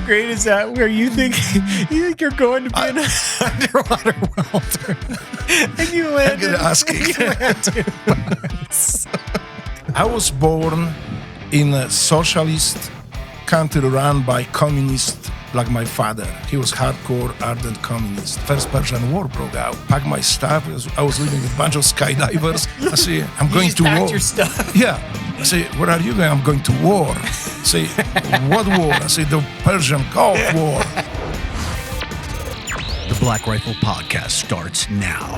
great is that? Where you think you're going to be an underwater welder, and you land. I was born in a socialist country run by communists like my father. He was hardcore, ardent communist. First Persian War broke out. Packed my stuff. I was living with a bunch of skydivers. I say, I'm going to war. Your stuff. Yeah. I say, where are you going? I'm going to war. I say, what war? I say, the Persian Gulf War. The Black Rifle Podcast starts now.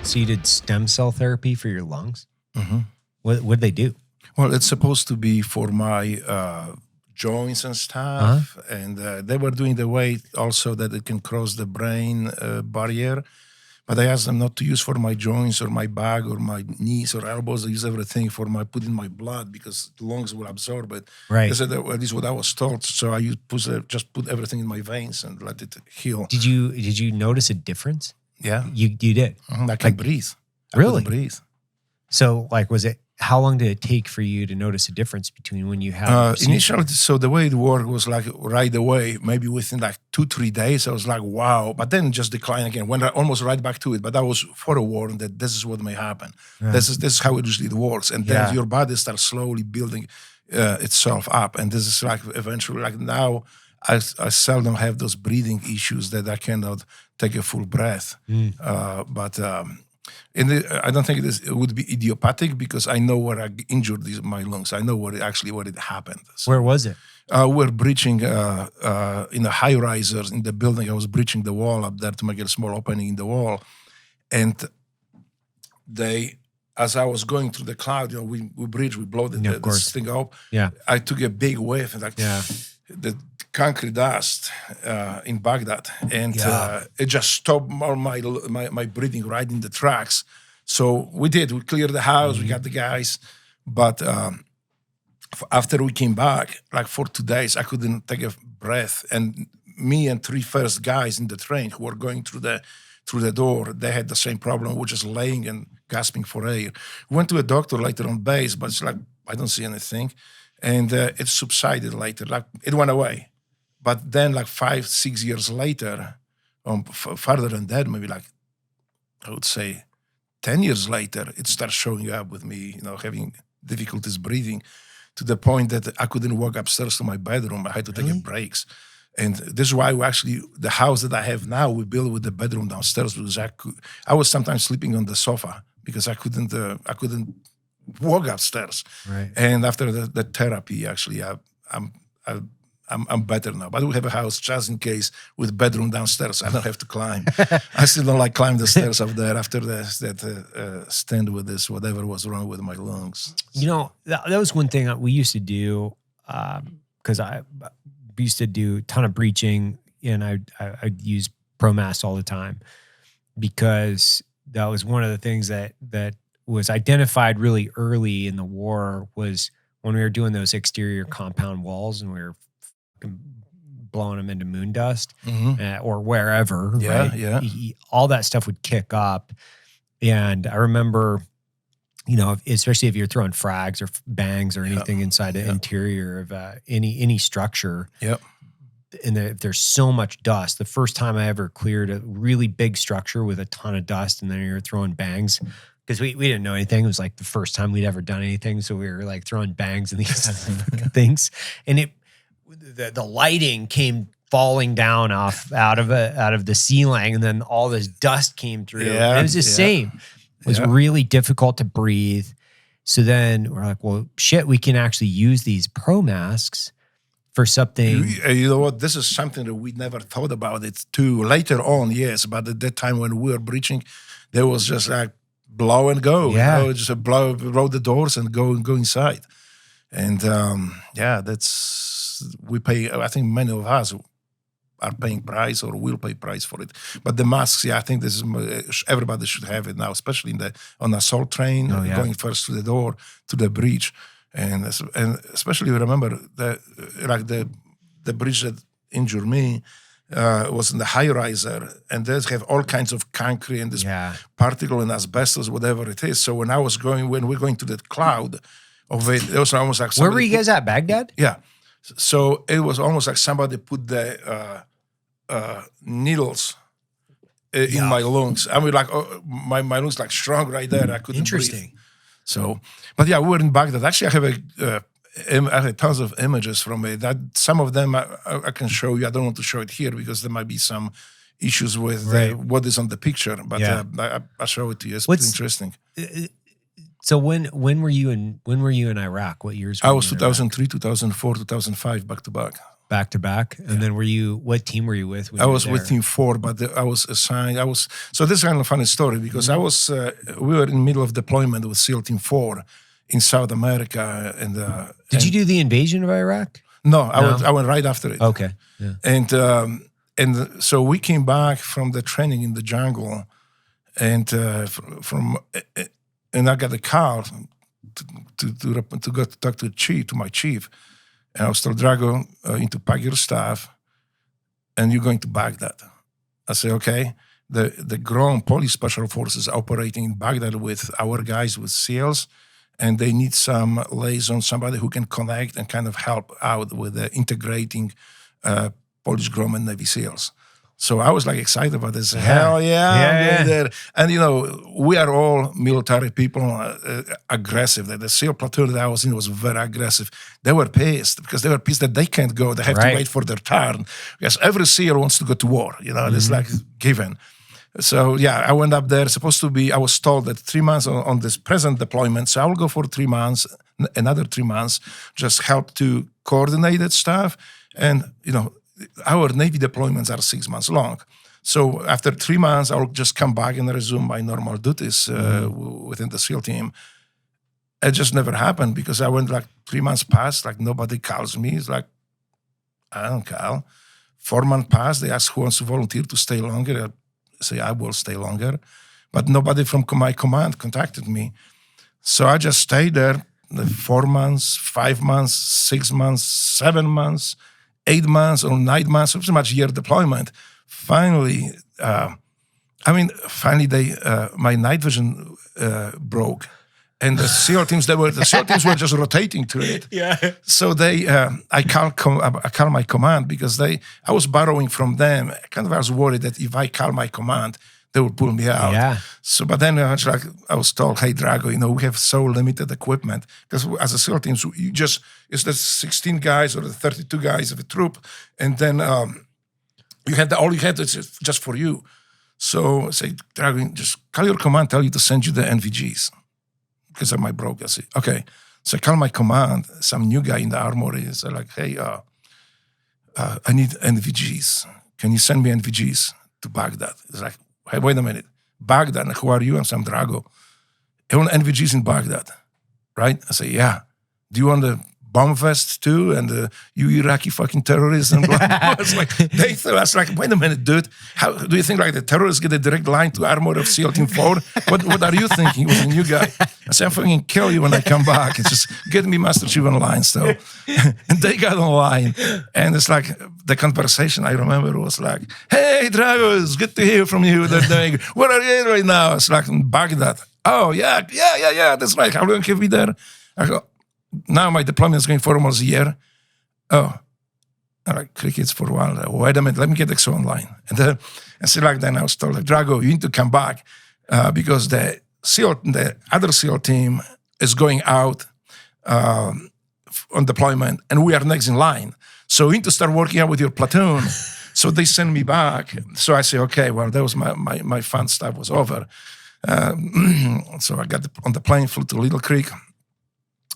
So you did stem cell therapy for your lungs? Mm-hmm. What did they do? Well, it's supposed to be for my joints and stuff. And they were doing the way also that it can cross the brain barrier. But I asked them not to use for my joints or my back or my knees or elbows. I use everything for put in my blood because the lungs will absorb it. Right. They said, at least what I was told. So I just put everything in my veins and let it heal. Did you notice a difference? Yeah. You did? I can breathe. Really? I couldn't breathe. So how long did it take for you to notice a difference between when you had initially? So the way it worked was like right away, maybe within like 2-3 days. I was like, wow, but then just decline again. Went almost right back to it. But I was forewarned that this is what may happen. Yeah. This is how it usually works, and then your body starts slowly building itself up. And this is like eventually, like now, I seldom have those breathing issues that I cannot take a full breath. I don't think it would be idiopathic because I know where I injured my lungs. I know where it happened. So, where was it? We're breaching in a high risers in the building. I was breaching the wall up there to make a small opening in the wall, and as I was going through the cloud, we breach, we blow this thing up. Yeah, I took a big whiff and the concrete dust in Baghdad, and it just stopped all my breathing right in the tracks. So we cleared the house, we got the guys, but after we came back, like for 2 days, I couldn't take a breath, and me and 3 first guys in the train who were going through the door, they had the same problem, which is laying and gasping for air. We went to a doctor later on base, but it's like, I don't see anything. And it subsided later, like it went away. But then like 5-6 years later, farther than that, maybe like, I would say 10 years later, it starts showing up with me, having difficulties breathing to the point that I couldn't walk upstairs to my bedroom. I had to take breaks. And this is why the house that I have now, we built with the bedroom downstairs because I was sometimes sleeping on the sofa because I couldn't walk upstairs. Right. And after the therapy, actually, I'm better now. But we have a house just in case with bedroom downstairs. I don't have to climb. I still don't like climb the stairs up there after that stand with this, whatever was wrong with my lungs. That was one thing that we used to do because I used to do a ton of breaching, and I'd use ProMass all the time because that was one of the things that was identified really early in the war was when we were doing those exterior compound walls and we were blowing them into moon dust or wherever, right? Yeah. All that stuff would kick up. And I remember, especially if you're throwing frags or bangs or anything inside the interior of any structure. Yep. And there's so much dust. The first time I ever cleared a really big structure with a ton of dust, and then you're throwing bangs, because we didn't know anything. It was like the first time we'd ever done anything, so we were like throwing bangs and these things. And the lighting came falling down out of the ceiling, and then all this dust came through. Yeah, and it was the same. It was really difficult to breathe. So then we're like, well, shit, we can actually use these pro masks for something. You know what? This is something that we never thought about it too. Later on, yes, but at that time when we were breaching, there was just like blow and go. Yeah. Just roll the doors and go inside. And we pay. I think many of us are paying price or will pay price for it. But the masks, I think this is everybody should have it now, especially on assault train, going first to the door to the breach. And especially remember the bridge that injured me was in the high riser, and they have all kinds of concrete and this particle and asbestos, whatever it is. So when we're going to that cloud of it was almost like where were you guys at? Baghdad? Yeah. So it was almost like somebody put the needles in my lungs. I mean, like my lungs like shrunk right there. I couldn't Interesting. breathe. So, but yeah, we were in Baghdad. Actually, I have tons of images from it. That some of them I can show you. I don't want to show it here because there might be some issues with what is on the picture. But I'll show it to you. It's pretty interesting. So when were you in Iraq? What years? I was 2003, 2004, 2005, back to back. Back to back, and then what team were you with? I was with Team 4, but I was assigned. So this is kind of a funny story because we were in the middle of deployment with SEAL Team 4 in South America. And did you do the invasion of Iraq? No, I went right after it. Okay, yeah. And so we came back from the training in the jungle, and I got a call to go to talk to my chief. And I was told, Drago, you need to pack your stuff and you're going to Baghdad. I say, okay. The grown police special forces operating in Baghdad with our guys with SEALs, and they need some liaison, somebody who can connect and kind of help out with the integrating Polish grown and Navy SEALs. So I was like excited about this. Hell yeah, I'm going there. And we are all military people, aggressive. The SEAL platoon that I was in was very aggressive. They were pissed because they were pissed that they can't go. They have to wait for their turn because every SEAL wants to go to war. It's like given. So yeah, I went up there. I was told that 3 months on this present deployment. So I will go for 3 months, another 3 months, just help to coordinate that stuff. And, our Navy deployments are 6 months long. So after 3 months, I'll just come back and resume my normal duties within the SEAL team. It just never happened because I went like 3 months past, like nobody calls me. It's like, I don't call. 4 months passed, they ask who wants to volunteer to stay longer. I say, I will stay longer. But nobody from my command contacted me. So I just stayed there 4 months, 5 months, 6 months, 7 months, 8 months or 9 months, pretty much year deployment. Finally, my night vision broke, and the SEAL teams were just rotating to it. Yeah. So I call my command because I was borrowing from them. I was worried that if I call my command, they would pull me out. Yeah. So, but then I was told, hey, Drago, we have so limited equipment because as a SEAL team, so it's the 16 guys or the 32 guys of a troop, and then all you had is just for you. So I say, Drago, just call your command, tell you to send you the NVGs because of my broke. I say, okay. So I call my command, some new guy in the armory is like, hey, I need NVGs. Can you send me NVGs to Baghdad? It's like, hey, wait a minute. Baghdad, who are you? I'm Sam Drago. You want NVGs in Baghdad, right? I say, yeah. Do you want the bomb vest too? And you Iraqi fucking terrorists and blah, blah. It's like, I was like, wait a minute, dude. How do you think like the terrorists get a direct line to armor of SEAL Team 4? What are you thinking? He was a new guy. I said, I'm fucking kill you when I come back. It's just get me Master Chief online still. And they got online. And it's like the conversation I remember was like, hey, Drago, it's good to hear from you. Where are you right now? It's like in Baghdad. Oh, yeah, that's right. How long have you there? I go, now my deployment is going for almost a year. Oh, all right, crickets for a while. Wait a minute, let me get XO online. And so like then I was told, like, Drago, you need to come back because the other SEAL team is going out on deployment and we are next in line. So you need to start working out with your platoon. So they send me back. So I say, okay, well, that was my fun stuff was over. So I got on the plane, flew to Little Creek.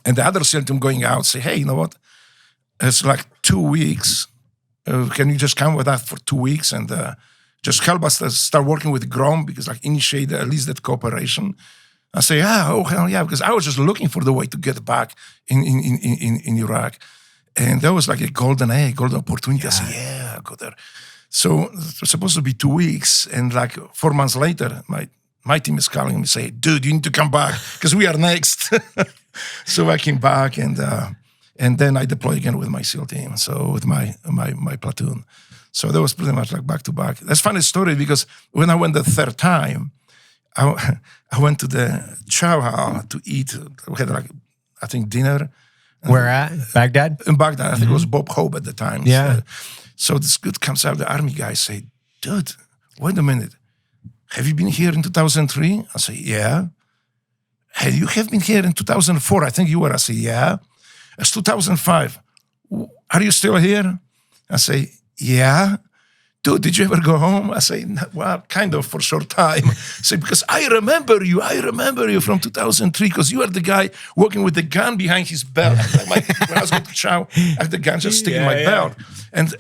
And the other SEAL team going out say, hey, you know what? It's like 2 weeks. Can you just come with us for 2 weeks and just help us to start working with GROM because like initiate at least that cooperation? I say, oh, hell yeah, because I was just looking for the way to get back in Iraq. And that was like a golden opportunity. Yeah. I say, yeah, I'll go there. So it was supposed to be 2 weeks. And like 4 months later, my team is calling me, say, dude, you need to come back because we are next. So I came back and then I deployed again with my SEAL team, so with my platoon. So that was pretty much like back to back. That's a funny story because when I went the third time, I went to the chow hall to eat. We had like, I think dinner. Where at? Baghdad? In Baghdad. I think it was Bob Hope at the time. Yeah. So this good comes out, the army guy say, dude, wait a minute. Have you been here in 2003? I say, yeah. Hey, you have been here in 2004. I think you were. I say, yeah. It's 2005. Are you still here? I say, yeah. Dude, did you ever go home? I say, well, kind of for a short time. I say, because I remember you from 2003, because you are the guy walking with the gun behind his belt. When I was going to chow, I had the gun just sticking in my belt. And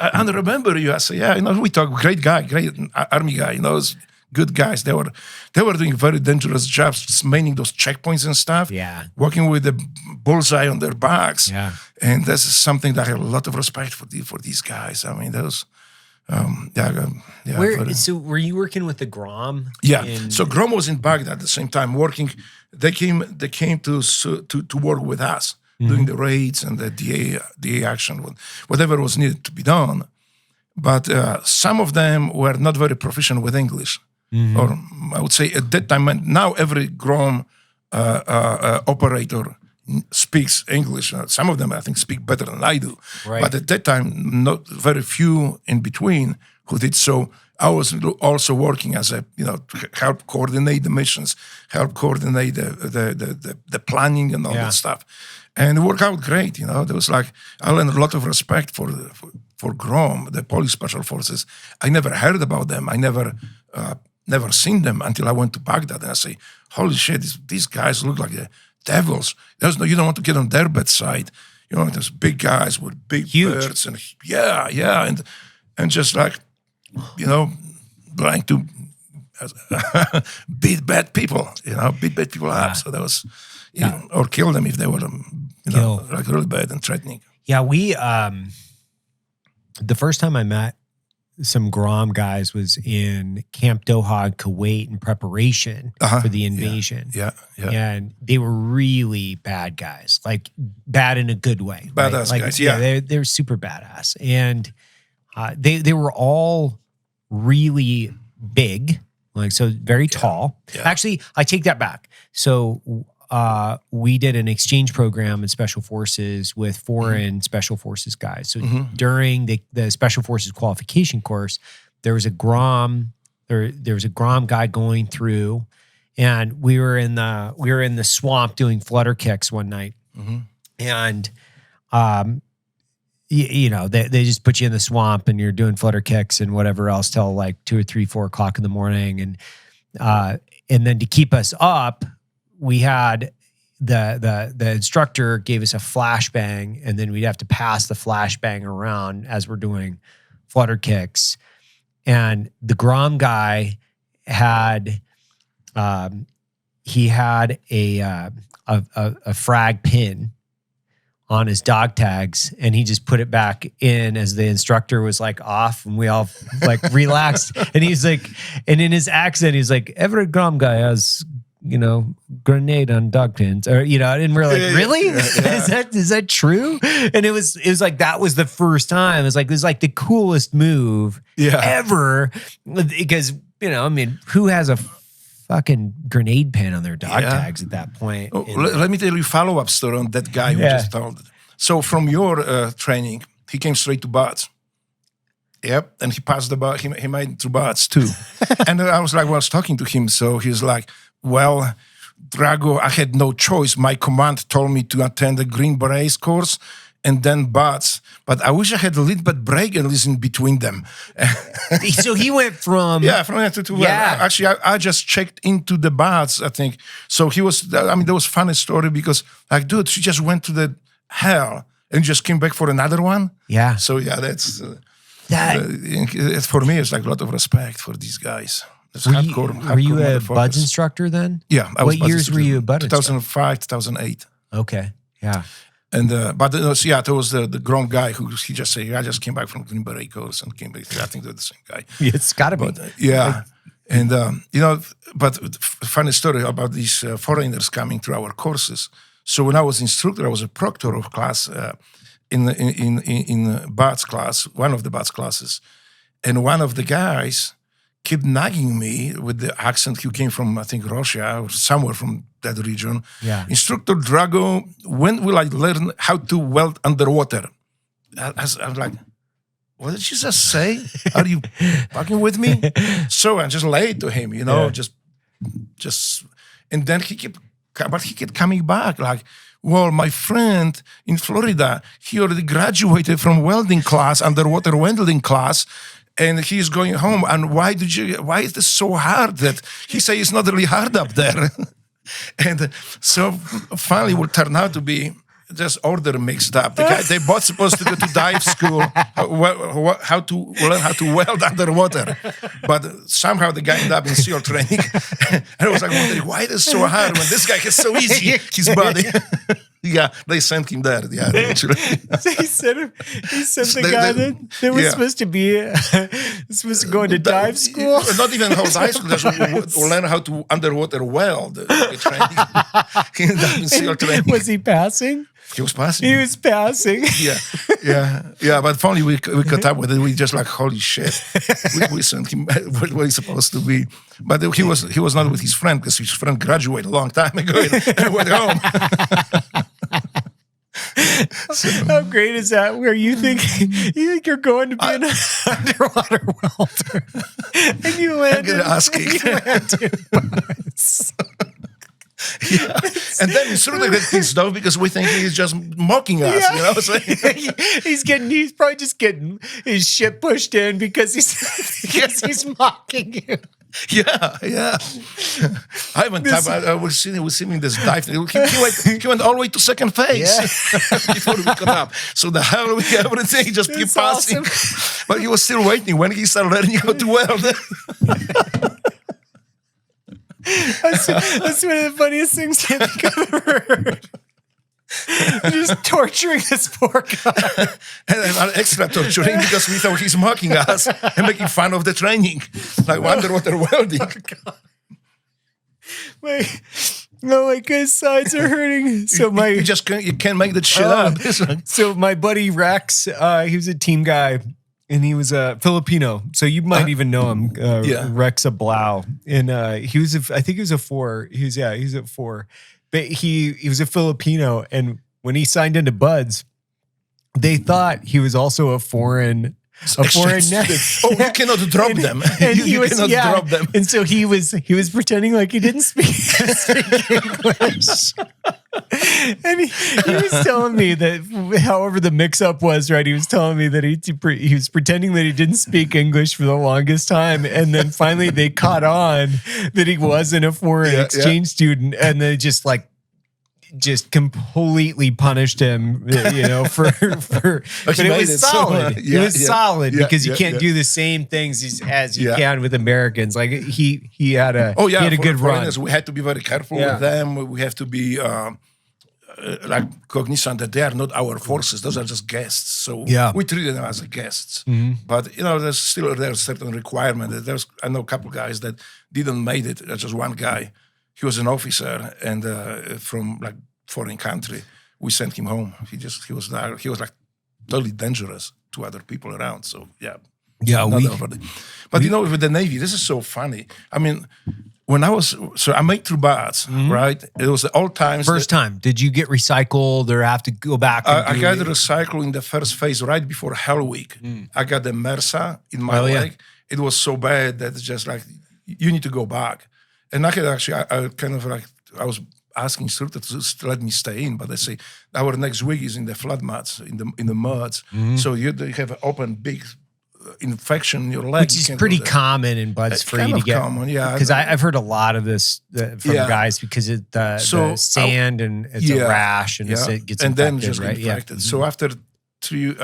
I remember you. I say, yeah, we talk, great guy, great army guy, good guys. They were doing very dangerous jobs, just manning those checkpoints and stuff. Yeah. Working with the bullseye on their backs. Yeah. And this is something that I have a lot of respect for these guys. I mean, those... So were you working with the Grom? Yeah. So Grom was in Baghdad at the same time working. They came to work with us, doing the raids and the DA action, whatever was needed to be done. But some of them were not very proficient with English, or I would say at that time. Now every Grom operator speaks English. Some of them, I think, speak better than I do. Right. But at that time, not very few in between who did so. I was also working as to help coordinate the missions, help coordinate the planning and all that stuff. And it worked out great. There was I learned a lot of respect for GROM, the Polish Special Forces. I never heard about them. I never seen them until I went to Baghdad. And I say, holy shit, these guys look like the devils. You don't want to get on their bedside. There's big guys with big birds and and just trying to beat bad people. Beat bad people up. So that was, or kill them if they were, really bad and threatening. Yeah, we the first time I met some Grom guys was in Camp Doha, Kuwait, in preparation for the invasion. Yeah. And they were really bad guys, like bad in a good way. Badass guys, yeah. They're super badass. And they were all really big, so very tall. Yeah. Actually, I take that back. So we did an exchange program in Special Forces with foreign Special Forces guys. So during the Special Forces qualification course, there was a Grom guy going through, and we were in the swamp doing flutter kicks one night, and they just put you in the swamp and you're doing flutter kicks and whatever else till like 2 or 3, 4 o'clock in the morning, and then to keep us up, we had the instructor gave us a flashbang, and then we'd have to pass the flashbang around as we're doing flutter kicks. And the Grom guy had a frag pin on his dog tags, and he just put it back in as the instructor was off, and we all relaxed. And he's and in his accent, he's like, every Grom guy has grenade on dog pins, or and we're like, really? Yeah. Is that true? And it was that was the first time. It was the coolest move ever, because who has a fucking grenade pin on their dog tags at that point? Let me tell you a follow-up story on that guy who just told it. So from your training, he came straight to BATS. Yep, and he passed the BATS. He made it through BATS too. And I was talking to him, so he's like, well, Drago, I had no choice. My command told me to attend the Green Berets course and then BATS. But I wish I had a little bit break and listen between them. So he went from... from that to... Actually, I just checked into the BATS, I think. So he was... there was a funny story because, dude, she just went to the hell and just came back for another one. Yeah. So, that's... for me, it's a lot of respect for these guys. Were you a BUDS instructor then? Yeah, I was. What years were you a BUDS 2005, 2008. Okay, yeah. And but it was the Grom guy who he just said, I just came back from Green Beret course and came back. I think they're the same guy. It's got to be. And but funny story about these foreigners coming to our courses. So when I was instructor, I was a proctor of class in BATS class, one of the BATS classes, and one of the guys kept nagging me with the accent. He came from, I think, Russia or somewhere from that region. Yeah. Instructor Drago, when will I learn how to weld underwater? I'm like, what did you just say? Are you fucking with me? So I just laid to him, just, and then he kept coming back like, well, my friend in Florida, he already graduated from welding class, underwater welding class, and he's going home. And why is this so hard that he say it's not really hard up there? And so finally it will turn out to be just order mixed up. They both supposed to go to dive school, how to learn how to weld underwater, but somehow the guy ended up in SEAL training. And I was like wondering, why is it so hard when this guy is so easy, his body? Yeah, they sent him there. Yeah, actually. So he sent the guy that was supposed to be supposed to go into dive school. Not even dive school. Just learn how to underwater weld. Training. He ended up in SEAL training. Was he passing? He was passing. He was passing. Yeah. But finally, we caught up with it. We just like, holy shit. we sent him where he's supposed to be. But he was not with his friend because his friend graduated a long time ago and went home. So, how great is that? Where you think you're going to be an underwater welder, and you land in Mars. Yeah. And then he sort of get pissed off because we think he's just mocking us, So he's probably just getting his shit pushed in because he's mocking you. Yeah. I was seeing him this dive. He went all the way to second phase before we caught up. So the hell everything just keep passing. Awesome. But he was still waiting when he started learning how to weld. That's one of the funniest things I think I've ever heard. Just torturing this poor guy. And extra torturing because we thought he's mocking us and making fun of the training. Like underwater welding. My guy's sides are hurting. So you can't make that shit up. So my buddy Rex, he was a team guy. And he was a Filipino, so you might even know him, Rex Blau. And he was, I think he was a 4. He was at 4. But he was a Filipino, and when he signed into Buds, they thought he was also a foreign native. Oh, you cannot drop them. And you cannot drop them. And so he was pretending like he didn't speak English. And he was telling me that, however the mix-up was, right, he was telling me that he was pretending that he didn't speak English for the longest time, and then finally they caught on that he wasn't a foreign exchange student, and they just completely punished him, for but it was solid. It was solid because you can't do the same things as you can with Americans. Like he had a good run. We had to be very careful with them. We have to be cognizant that they are not our forces; those are just guests. So we treat them as guests. Mm-hmm. But there's a certain requirement. I know a couple guys that didn't make it. There's just one guy. He was an officer and from like foreign country. We sent him home. He was like totally dangerous to other people around. So but with the Navy, this is so funny. I mean, when I made through BATS, right? It was the old times. First time, did you get recycled or have to go back? I got recycled in the first phase right before Hell Week. I got the MRSA in my leg. It was so bad that it's just like, you need to go back. And I could actually, I was asking instructor to let me stay in, but they say our next week is in the flood mats, in the muds. Mm-hmm. So you have an open big infection in your leg, which is pretty common in buds for you to get. Common, because I've heard a lot of this from guys because the sand and it's a rash and it gets infected, then just right? infected. So after 3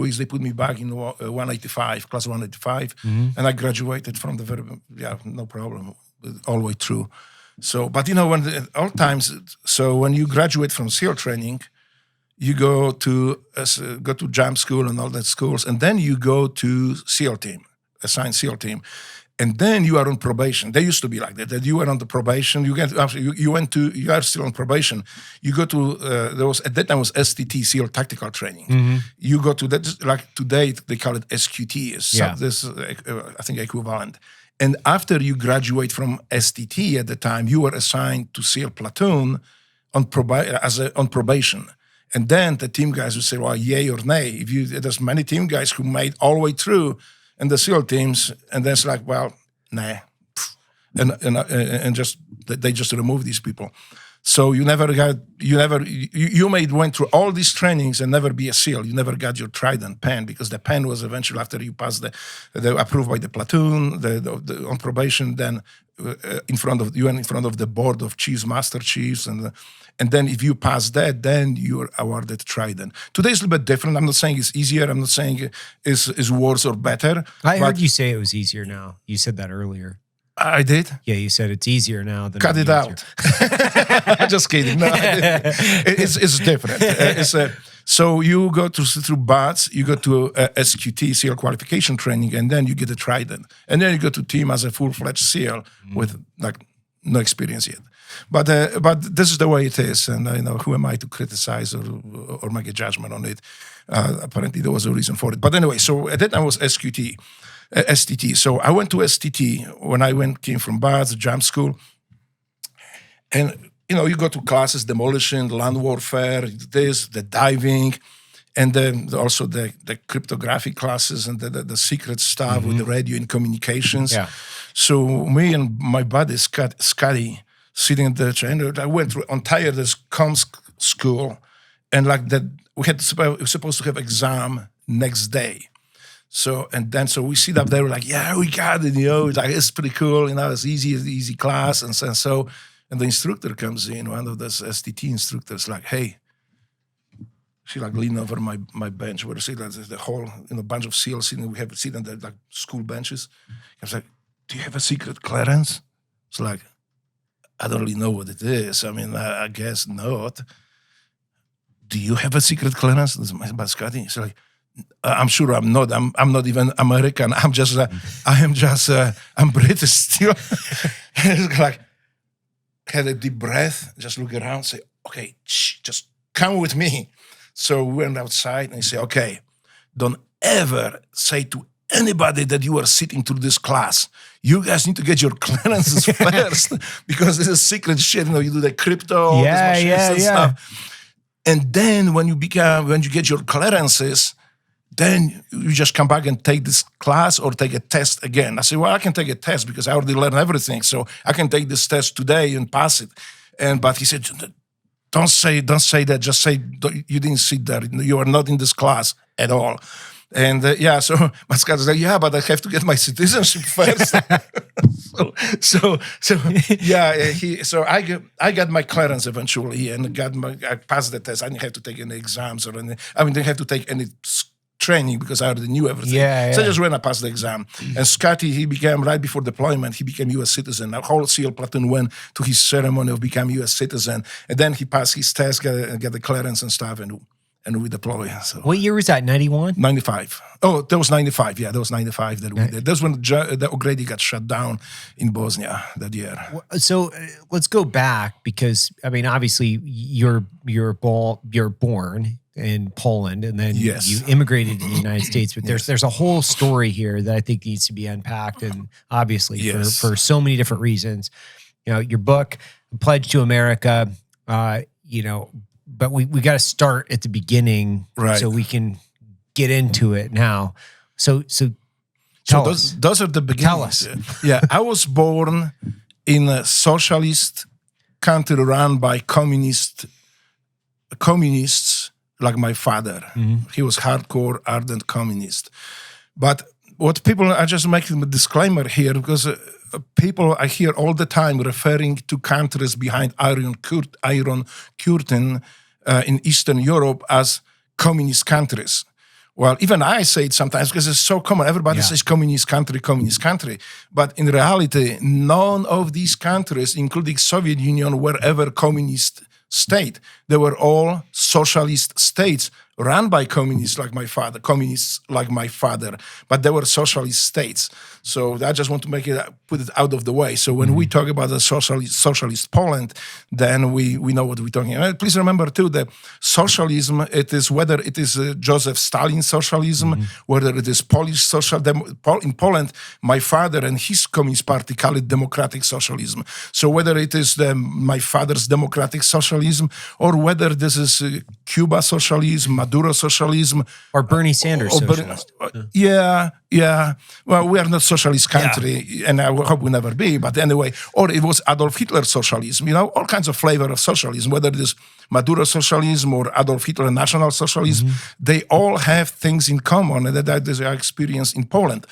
weeks, they put me back in 185, class 185, and I graduated from the very no problem all the way through. So, but when you graduate from SEAL training, you go to jump school and all that schools, and then you go to SEAL team, assigned SEAL team. and then you are on probation. They used to be like that. That you were on the probation. You are still on probation. You go to there was at that time was STT, SEAL Tactical Training. You go to that, like today they call it SQT. This I think equivalent. And after you graduate from STT at the time, you were assigned to SEAL platoon on probation. And then the team guys would say, well, yay or nay. There's many team guys who made all the way through and the SEAL teams, and then it's like, well, nah. And just they just remove these people. So you went through all these trainings and never be a SEAL. You never got your trident pen, because the pen was eventually after you passed the approved by the platoon, on probation, then in front of the board of chiefs, master chiefs, and then if you pass that, then you're awarded trident. Today is a little bit different. I'm not saying it's easier. I'm not saying it's worse or better. I heard you say it was easier now. You said that earlier. I did? Yeah, you said it's easier now than Cut it out. Just kidding. No, it's different. So you go through BATS, you go to SQT, SEAL qualification training, and then you get a trident. And then you go to team as a full-fledged SEAL with like no experience yet. But this is the way it is, and who am I to criticize or make a judgment on it? Apparently there was a reason for it. But anyway, so at that time was STT. So I went to STT when I came from BATS, jump school, and you go to classes, demolition, land warfare, the diving, and then also the cryptographic classes and the secret stuff with the radio and communications. Yeah. So me and my buddy Scotty, sitting in the train, I went through entire this comms school, and like that we were supposed to have exam next day. So we sit up there, we're like, yeah, we got it, it's pretty cool, it's easy class, and so. And the instructor comes in, one of those STT instructors, like, hey, she like leaned over my bench where the whole bunch of SEALs sitting. We have sitting there like school benches. I was like, do you have a secret clearance? It's like, I don't really know what it is. I mean, I guess not. Do you have a secret clearance? But Scotty, he's like, I'm sure I'm not. I'm not even American. I'm British still. It's like, had a deep breath, just look around, say, okay, just come with me. So we went outside and he said, okay, don't ever say to anybody that you are sitting through this class. You guys need to get your clearances first, because this is secret shit. You do the crypto, and stuff. And then when you get your clearances, then you just come back and take this class or take a test again. I said, well, I can take a test because I already learned everything. So I can take this test today and pass it. But he said, don't say that. Just say you didn't sit there. You are not in this class at all. And so Scott was like, yeah, but I have to get my citizenship first. So I got my clearance eventually, and I passed the test. I didn't have to take any exams or anything. I mean, didn't have to take any training because I already knew everything. So I just went and passed the exam. And Scotty, he became, right before deployment, he became U.S. citizen. Our whole SEAL platoon went to his ceremony of becoming U.S. citizen. And then he passed his test, got the clearance and stuff, and we deploy. So. What year was that, 91? 95. Oh, that was 95. Yeah, that was 95 that we did. That's when the O'Grady got shut down in Bosnia that year. So let's go back, because, I mean, obviously you're born in Poland, and then you immigrated to the United States. But there's a whole story here that I think needs to be unpacked, and obviously for so many different reasons. Your book, Pledge to America, but we got to start at the beginning, right, so we can get into it now. So tell us. Those are the beginnings. Tell us. Yeah, I was born in a socialist country run by communists like my father. He was hardcore, ardent communist. But what people, I just make a disclaimer here, because people I hear all the time referring to countries behind Iron Curtain in Eastern Europe as communist countries. Well, even I say it sometimes because it's so common. Everybody says communist country. But in reality, none of these countries, including Soviet Union, were ever communist state. They were all socialist states run by communists like my father, but they were socialist states. So I just want to put it out of the way. So when we talk about the socialist Poland, then we know what we're talking about. Please remember too that socialism, it is whether it is Joseph Stalin socialism, whether it is Polish in Poland, my father and his Communist Party call it democratic socialism. So whether it is my father's democratic socialism, or whether this is Cuba socialism, Maduro socialism, or Bernie Sanders socialist. Yeah. Well, we are not socialist country, and I hope we never be. But anyway, or it was Adolf Hitler socialism. All kinds of flavor of socialism. Whether it is Maduro socialism or Adolf Hitler national socialism, they all have things in common, and that is our experience in Poland.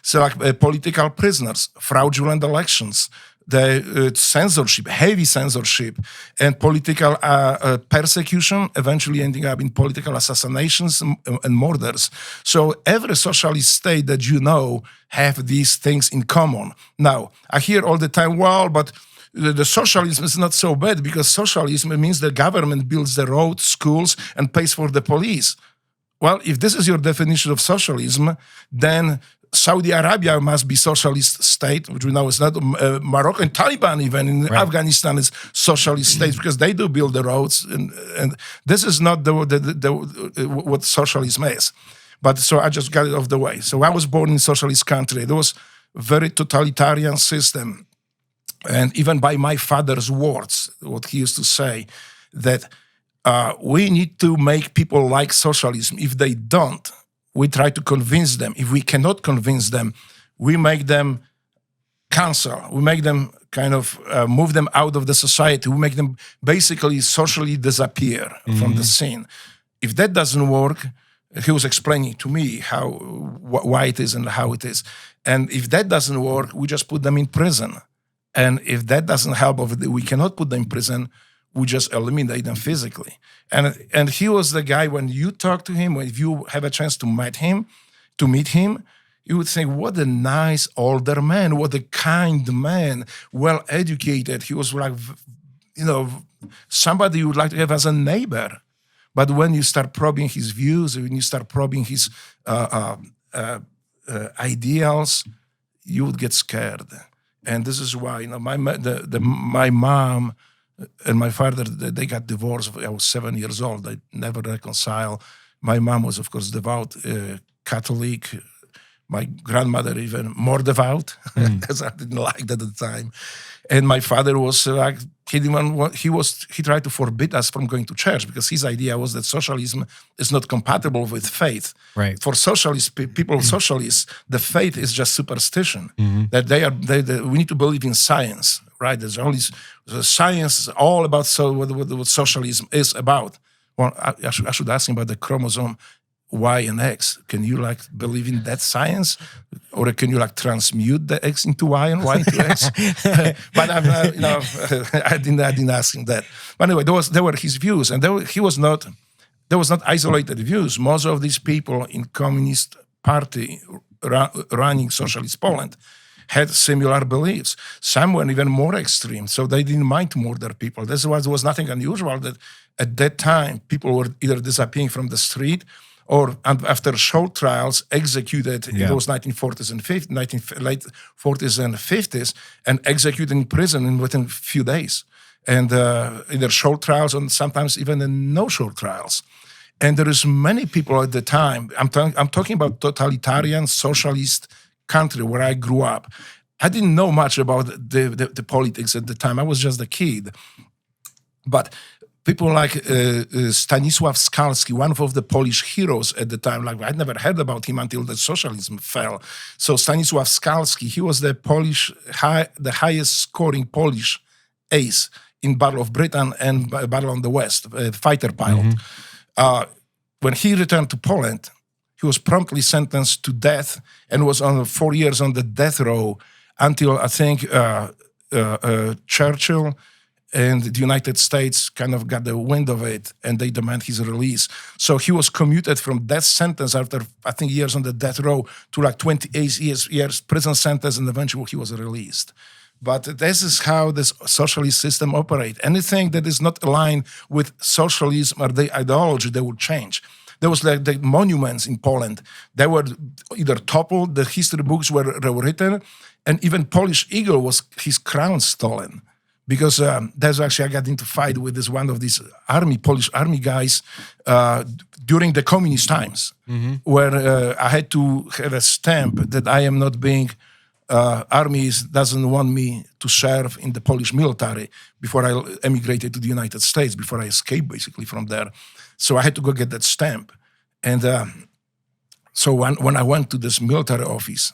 So, like political prisoners, fraudulent elections, the censorship, heavy censorship, and political persecution, eventually ending up in political assassinations and murders. So every socialist state that have these things in common. Now, I hear all the time, well, but the socialism is not so bad, because socialism means the government builds the roads, schools, and pays for the police. Well, if this is your definition of socialism, then Saudi Arabia must be socialist state, which we know is not. Morocco and Taliban, even in Afghanistan, is socialist states, because they do build the roads, and this is not what socialism is. But so I just got it off the way. So I was born in a socialist country. There was a very totalitarian system, and even by my father's words, what he used to say, that we need to make people like socialism. If they don't, we try to convince them. If we cannot convince them, we make them cancel. We make them kind of move them out of the society. We make them basically socially disappear from the scene. If that doesn't work, he was explaining to me why it is and how it is. And if that doesn't work, we just put them in prison. And if that doesn't help, or we cannot put them in prison, we just eliminate them physically. And he was the guy, when you talk to him, if you have a chance to meet him, you would think, what a nice older man, what a kind man, well-educated. He was like, somebody you would like to have as a neighbor. But when you start probing his views, when you start probing his ideals, you would get scared. And this is why, my mom and my father, they got divorced. I was 7 years old. They never reconciled. My mom was, of course, devout Catholic. My grandmother even more devout, as I didn't like that at the time. And my father was like, he tried to forbid us from going to church, because his idea was that socialism is not compatible with faith. Right. For socialist people, socialists, the faith is just superstition. That we need to believe in science. Right? There's only science is all about what socialism is about. Well, I should ask him about the chromosome Y and X. Can you believe in that science, or can you transmute the X into Y and Y into X? But I didn't ask him that. But anyway, there were his views, and there was not isolated views. Most of these people in Communist Party running socialist Poland had similar beliefs. Some were even more extreme, so they didn't mind to murder people. There was nothing unusual that at that time people were either disappearing from the street, or after short trials executed in those 1940s and 50s, late 40s and 50s, and executed in prison within a few days. And either short trials, and sometimes even in no short trials. And there is many people at the time, I'm talking about totalitarian socialist country where I grew up. I didn't know much about the politics at the time. I was just a kid. But people like Stanisław Skalski, one of the Polish heroes at the time, I'd never heard about him until the socialism fell. So Stanisław Skalski, he was the highest scoring Polish ace in Battle of Britain and Battle on the West, fighter pilot. When he returned to Poland, he was promptly sentenced to death and was on 4 years on the death row until, I think, Churchill and the United States kind of got the wind of it, and they demand his release. So he was commuted from death sentence after, I think, years on the death row to 28 years prison sentence, and eventually he was released. But this is how this socialist system operates. Anything that is not aligned with socialism or the ideology, they will change. There was like the monuments in Poland. They were either toppled, the history books were written, and even Polish eagle was his crown stolen. Because that's actually, I got into fight with this one of these Polish army guys during the communist times, where I had to have a stamp that I am not being, army doesn't want me to serve in the Polish military before I emigrated to the United States, before I escaped basically from there. So I had to go get that stamp. And so when I went to this military office,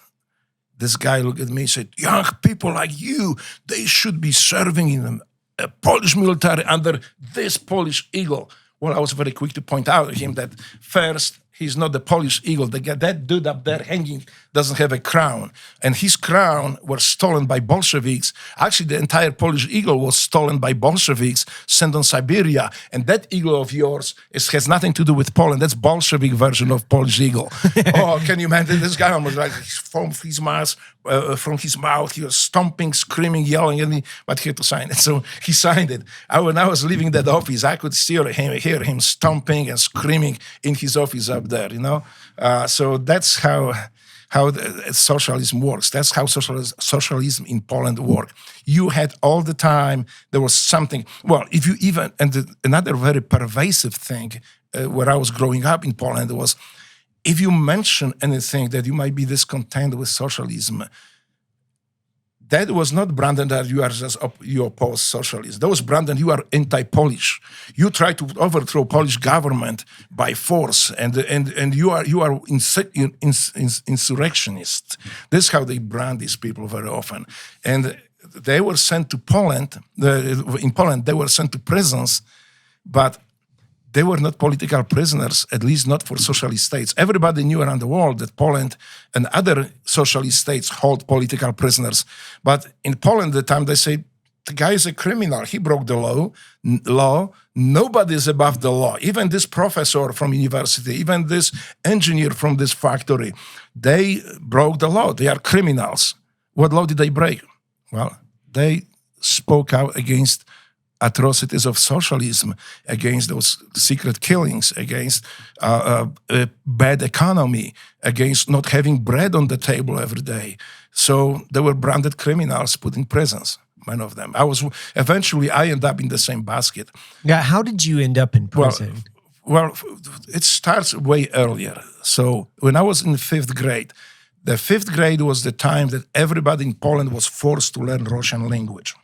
this guy looked at me and said, young people like you, they should be serving in a Polish military under this Polish eagle. Well, I was very quick to point out to him that first, he's not the Polish eagle. That dude up there hanging doesn't have a crown. And his crown was stolen by Bolsheviks. Actually, the entire Polish eagle was stolen by Bolsheviks, sent on Siberia. And that eagle of yours has nothing to do with Poland. That's Bolshevik version of Polish eagle. Oh, can you imagine? This guy was like, from his mouth, he was stomping, screaming, yelling, but he had to sign it. So he signed it. When I was leaving that office, I could still hear him stomping and screaming in his office up there, So that's how socialism works. That's how socialism in Poland worked. You had all the time, there was something, if you even, another very pervasive thing where I was growing up in Poland was, if you mention anything that you might be discontent with socialism, that was not branded that you oppose socialism. That was branded you are anti-Polish. You try to overthrow Polish government by force, and you are insurrectionist. This is how they brand these people very often. And they were sent to Poland. In Poland, they were sent to prisons, but they were not political prisoners, at least not for socialist states. Everybody knew around the world that Poland and other socialist states hold political prisoners. But in Poland, at the time, they say, the guy is a criminal. He broke the law. Nobody is above the law. Even this professor from university, even this engineer from this factory, they broke the law. They are criminals. What law did they break? Well, they spoke out against atrocities of socialism, against those secret killings, against bad economy, against not having bread on the table every day. So they were branded criminals, put in prisons, many of them. Eventually I ended up in the same basket. Yeah, how did you end up in prison? Well, it starts way earlier. So when I was in 5th grade, the 5th grade was the time that everybody in Poland was forced to learn Russian language.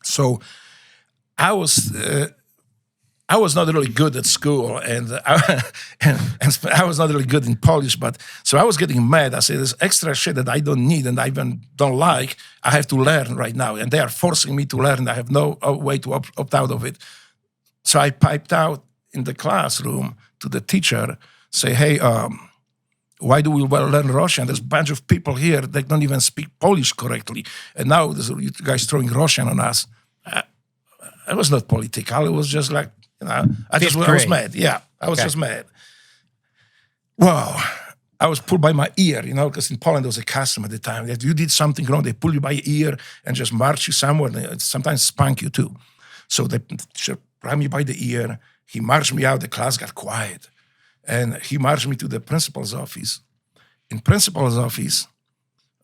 So I was not really good at school, and I was not really good in Polish. But so I was getting mad. I said, "There's extra shit that I don't need and I even don't like. I have to learn right now, and they are forcing me to learn. I have no way to opt out of it." So I piped out in the classroom to the teacher, say, "Hey, why do we learn Russian? There's a bunch of people here that don't even speak Polish correctly, and now there's you guys throwing Russian on us." It was not political. It was just like, I was mad. Yeah, I was just mad. Wow. I was pulled by my ear, because in Poland there was a custom at the time. If you did something wrong, they pull you by your ear and just march you somewhere. They sometimes spank you too. So they grabbed me by the ear. He marched me out. The class got quiet. And he marched me to the principal's office. In principal's office,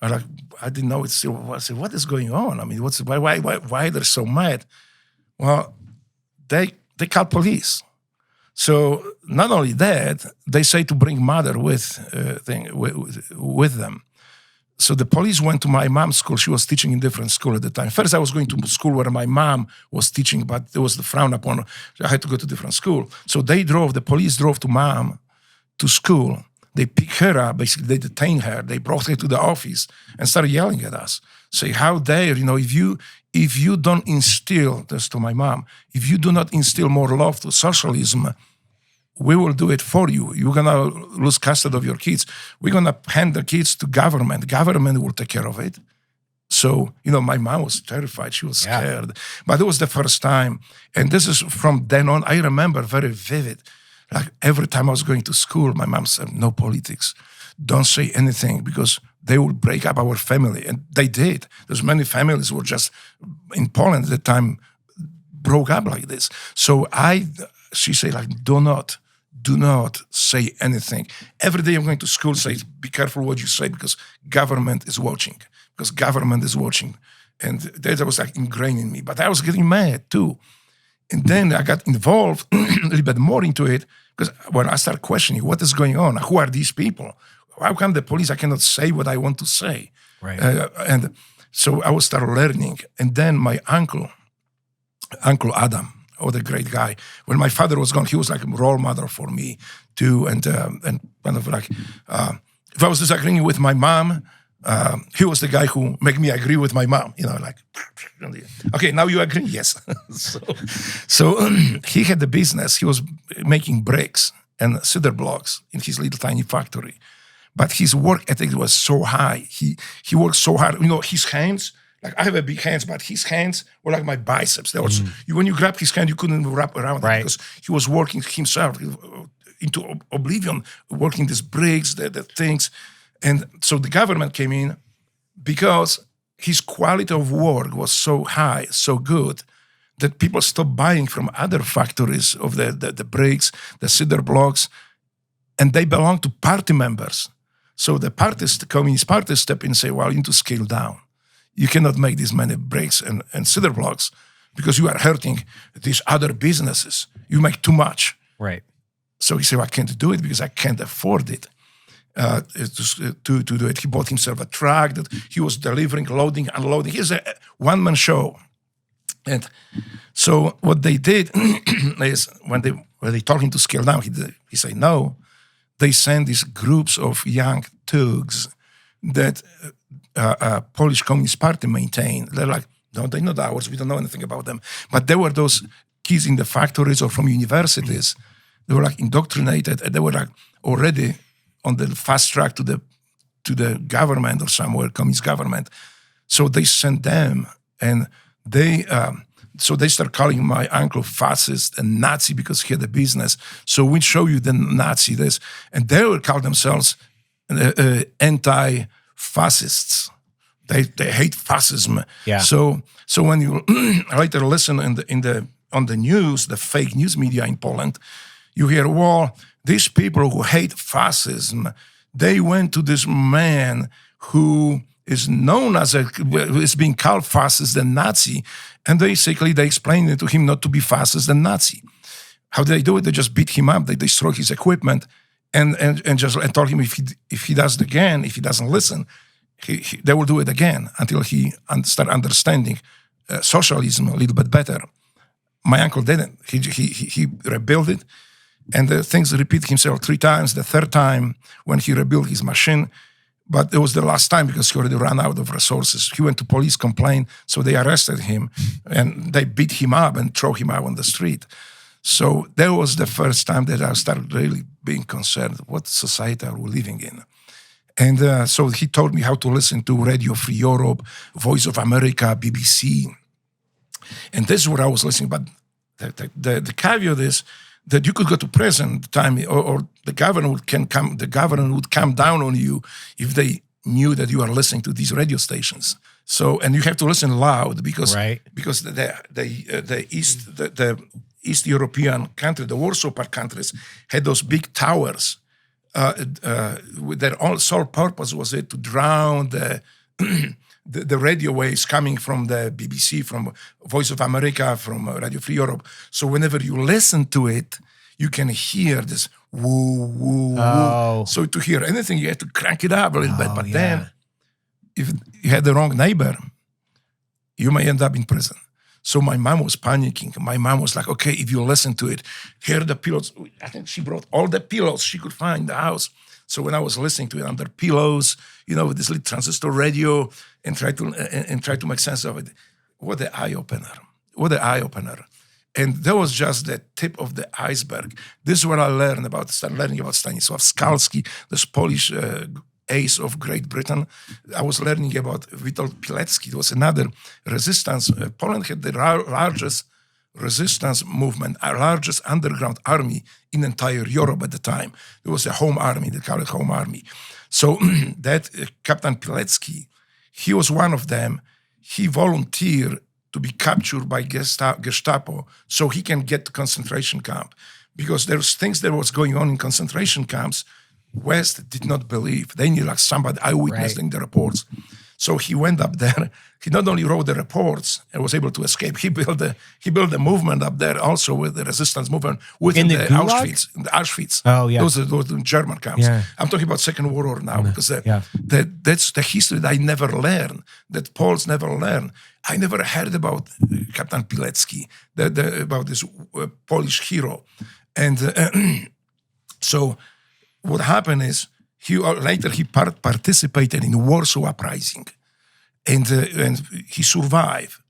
I didn't know it's still. I said, what is going on? I mean, why they're so mad? Well, they called police. So not only that, they say to bring mother with them. So the police went to my mom's school. She was teaching in different school at the time. First, I was going to school where my mom was teaching, but it was the frown upon. I had to go to different school. So the police drove to mom to school. They picked her up, basically they detained her. They brought her to the office and started yelling at us. Say, how dare, if you don't instill, this to my mom, if you do not instill more love to socialism, we will do it for you. You're going to lose custody of your kids. We're going to hand the kids to government. Government will take care of it. So, my mom was terrified. She was scared. Yeah. But it was the first time. And this is from then on, I remember very vivid. Like every time I was going to school, my mom said, no politics. Don't say anything because they will break up our family. And they did. There's many families who were just in Poland at the time broke up like this. So she said, do not do not say anything. Every day I'm going to school, say, be careful what you say because government is watching. Because government is watching. And that was like ingrained in me. But I was getting mad too. And then I got involved a little bit more into it because when I started questioning what is going on, who are these people? How come the police, I cannot say what I want to say? Right. And so I was started learning. And then my uncle Adam, the great guy, when my father was gone, he was like a role model for me too. And kind of like, if I was disagreeing with my mom, he was the guy who made me agree with my mom, like, okay, now you agree? Yes. so he had the business. He was making bricks and cinder blocks in his little tiny factory. But his work ethic was so high. He worked so hard. His hands, like I have a big hands, but his hands were like my biceps. There was, when you grab his hand, you couldn't wrap around it because he was working himself into oblivion, working these bricks, the things. And so the government came in because his quality of work was so high, so good, that people stopped buying from other factories of the bricks, the cinder blocks, and they belong to party members. So the Communist Party step in and say, well, you need to scale down. You cannot make this many bricks and cinder blocks because you are hurting these other businesses. You make too much. Right. So he said, well, I can't do it because I can't afford it. To do it. He bought himself a truck that he was delivering, loading, unloading. He's a one-man show. And so what they did is when they told him to scale down, he said no. They sent these groups of young thugs that Polish Communist Party maintained. They're like, no, they're not ours. We don't know anything about them. But there were those kids in the factories or from universities. They were like indoctrinated, and they were like already on the fast track to the government or somewhere, communist government. So they sent them, and they start calling my uncle fascist and Nazi because he had a business. So we show you the Nazi this, and they will call themselves anti-fascists. They hate fascism. Yeah. So when you later listen on the news, the fake news media in Poland, you hear, well, these people who hate fascism, they went to this man who is known as is being called fascist and Nazi, and basically they explained it to him not to be fascist and Nazi. How did they do it? They just beat him up. They destroyed his equipment, and told him if he does it again, if he doesn't listen, they will do it again until he start understanding socialism a little bit better. My uncle didn't. He rebuilt it. And the things repeat himself 3 times. The third time when he rebuilt his machine, but it was the last time because he already ran out of resources. He went to police complaint, so they arrested him and they beat him up and throw him out on the street. So that was the first time that I started really being concerned. What society are we living in? And so he told me how to listen to Radio Free Europe, Voice of America, BBC. And this is what I was listening. But the caveat is that you could go to prison at the time, or the government would come down on you if they knew that you are listening to these radio stations. So, and you have to listen loud because the East European country, the Warsaw Pact countries, had those big towers. Their sole purpose was to drown the radio waves coming from the BBC, from Voice of America, from Radio Free Europe. So whenever you listen to it, you can hear this woo, woo, woo. So to hear anything, you have to crank it up a little bit. But then, if you had the wrong neighbor, you may end up in prison. So my mom was panicking. My mom was like, okay, if you listen to it, here are the pillows. I think she brought all the pillows she could find in the house. So when I was listening to it under pillows, with this little transistor radio and try to make sense of it, what an eye-opener. What an eye-opener. And that was just the tip of the iceberg. This is what I started learning about Stanisław Skalski, this Polish ace of Great Britain. I was learning about Witold Pilecki. It was another resistance. Poland had the largest resistance movement, our largest underground army in entire Europe at the time. It was a home army, they call it home army. So that Captain Pilecki, he was one of them. He volunteered to be captured by Gestapo so he can get to concentration camp. because there's things that was going on in concentration camps. West did not believe. They knew like somebody eyewitnessing the reports. So he went up there. He not only wrote the reports and was able to escape, he built a movement up there also with the resistance movement within the Auschwitz. In the Auschwitz. Oh, yeah. Those are German camps. Yeah. I'm talking about Second World War now because that's the history that I never learned, that Poles never learn. I never heard about Captain Pilecki, about this Polish hero. And so what happened is later he participated in the Warsaw Uprising, and he survived.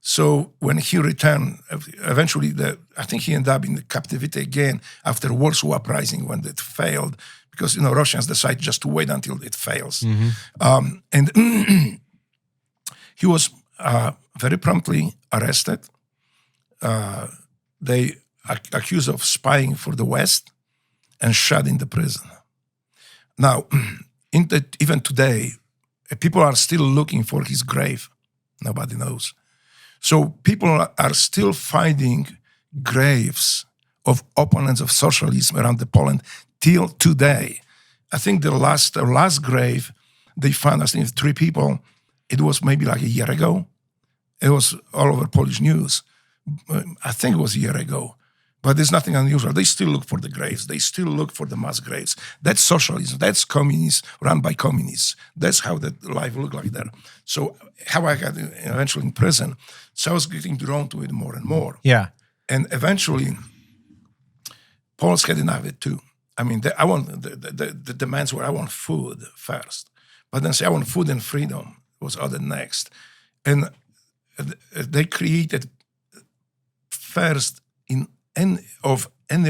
So when he returned, eventually, I think he ended up in captivity again after Warsaw Uprising when it failed, because Russians decided just to wait until it fails. And he was very promptly arrested. They accused of spying for the West and shot in the prison. Now, even today, people are still looking for his grave. Nobody knows. So people are still finding graves of opponents of socialism around the Poland till today. I think the last grave they found, I think 3 people, it was maybe like a year ago. It was all over Polish news. I think it was a year ago. But there's nothing unusual. They still look for the graves. They still look for the mass graves. That's socialism. That's communists run by communists. That's how that life looked like there. So how I got eventually in prison, so I was getting drawn to it more and more. Yeah. And eventually, Poles had enough of it too. I mean, the demands were, I want food first. But then say, I want food and freedom was other next. And they created first in any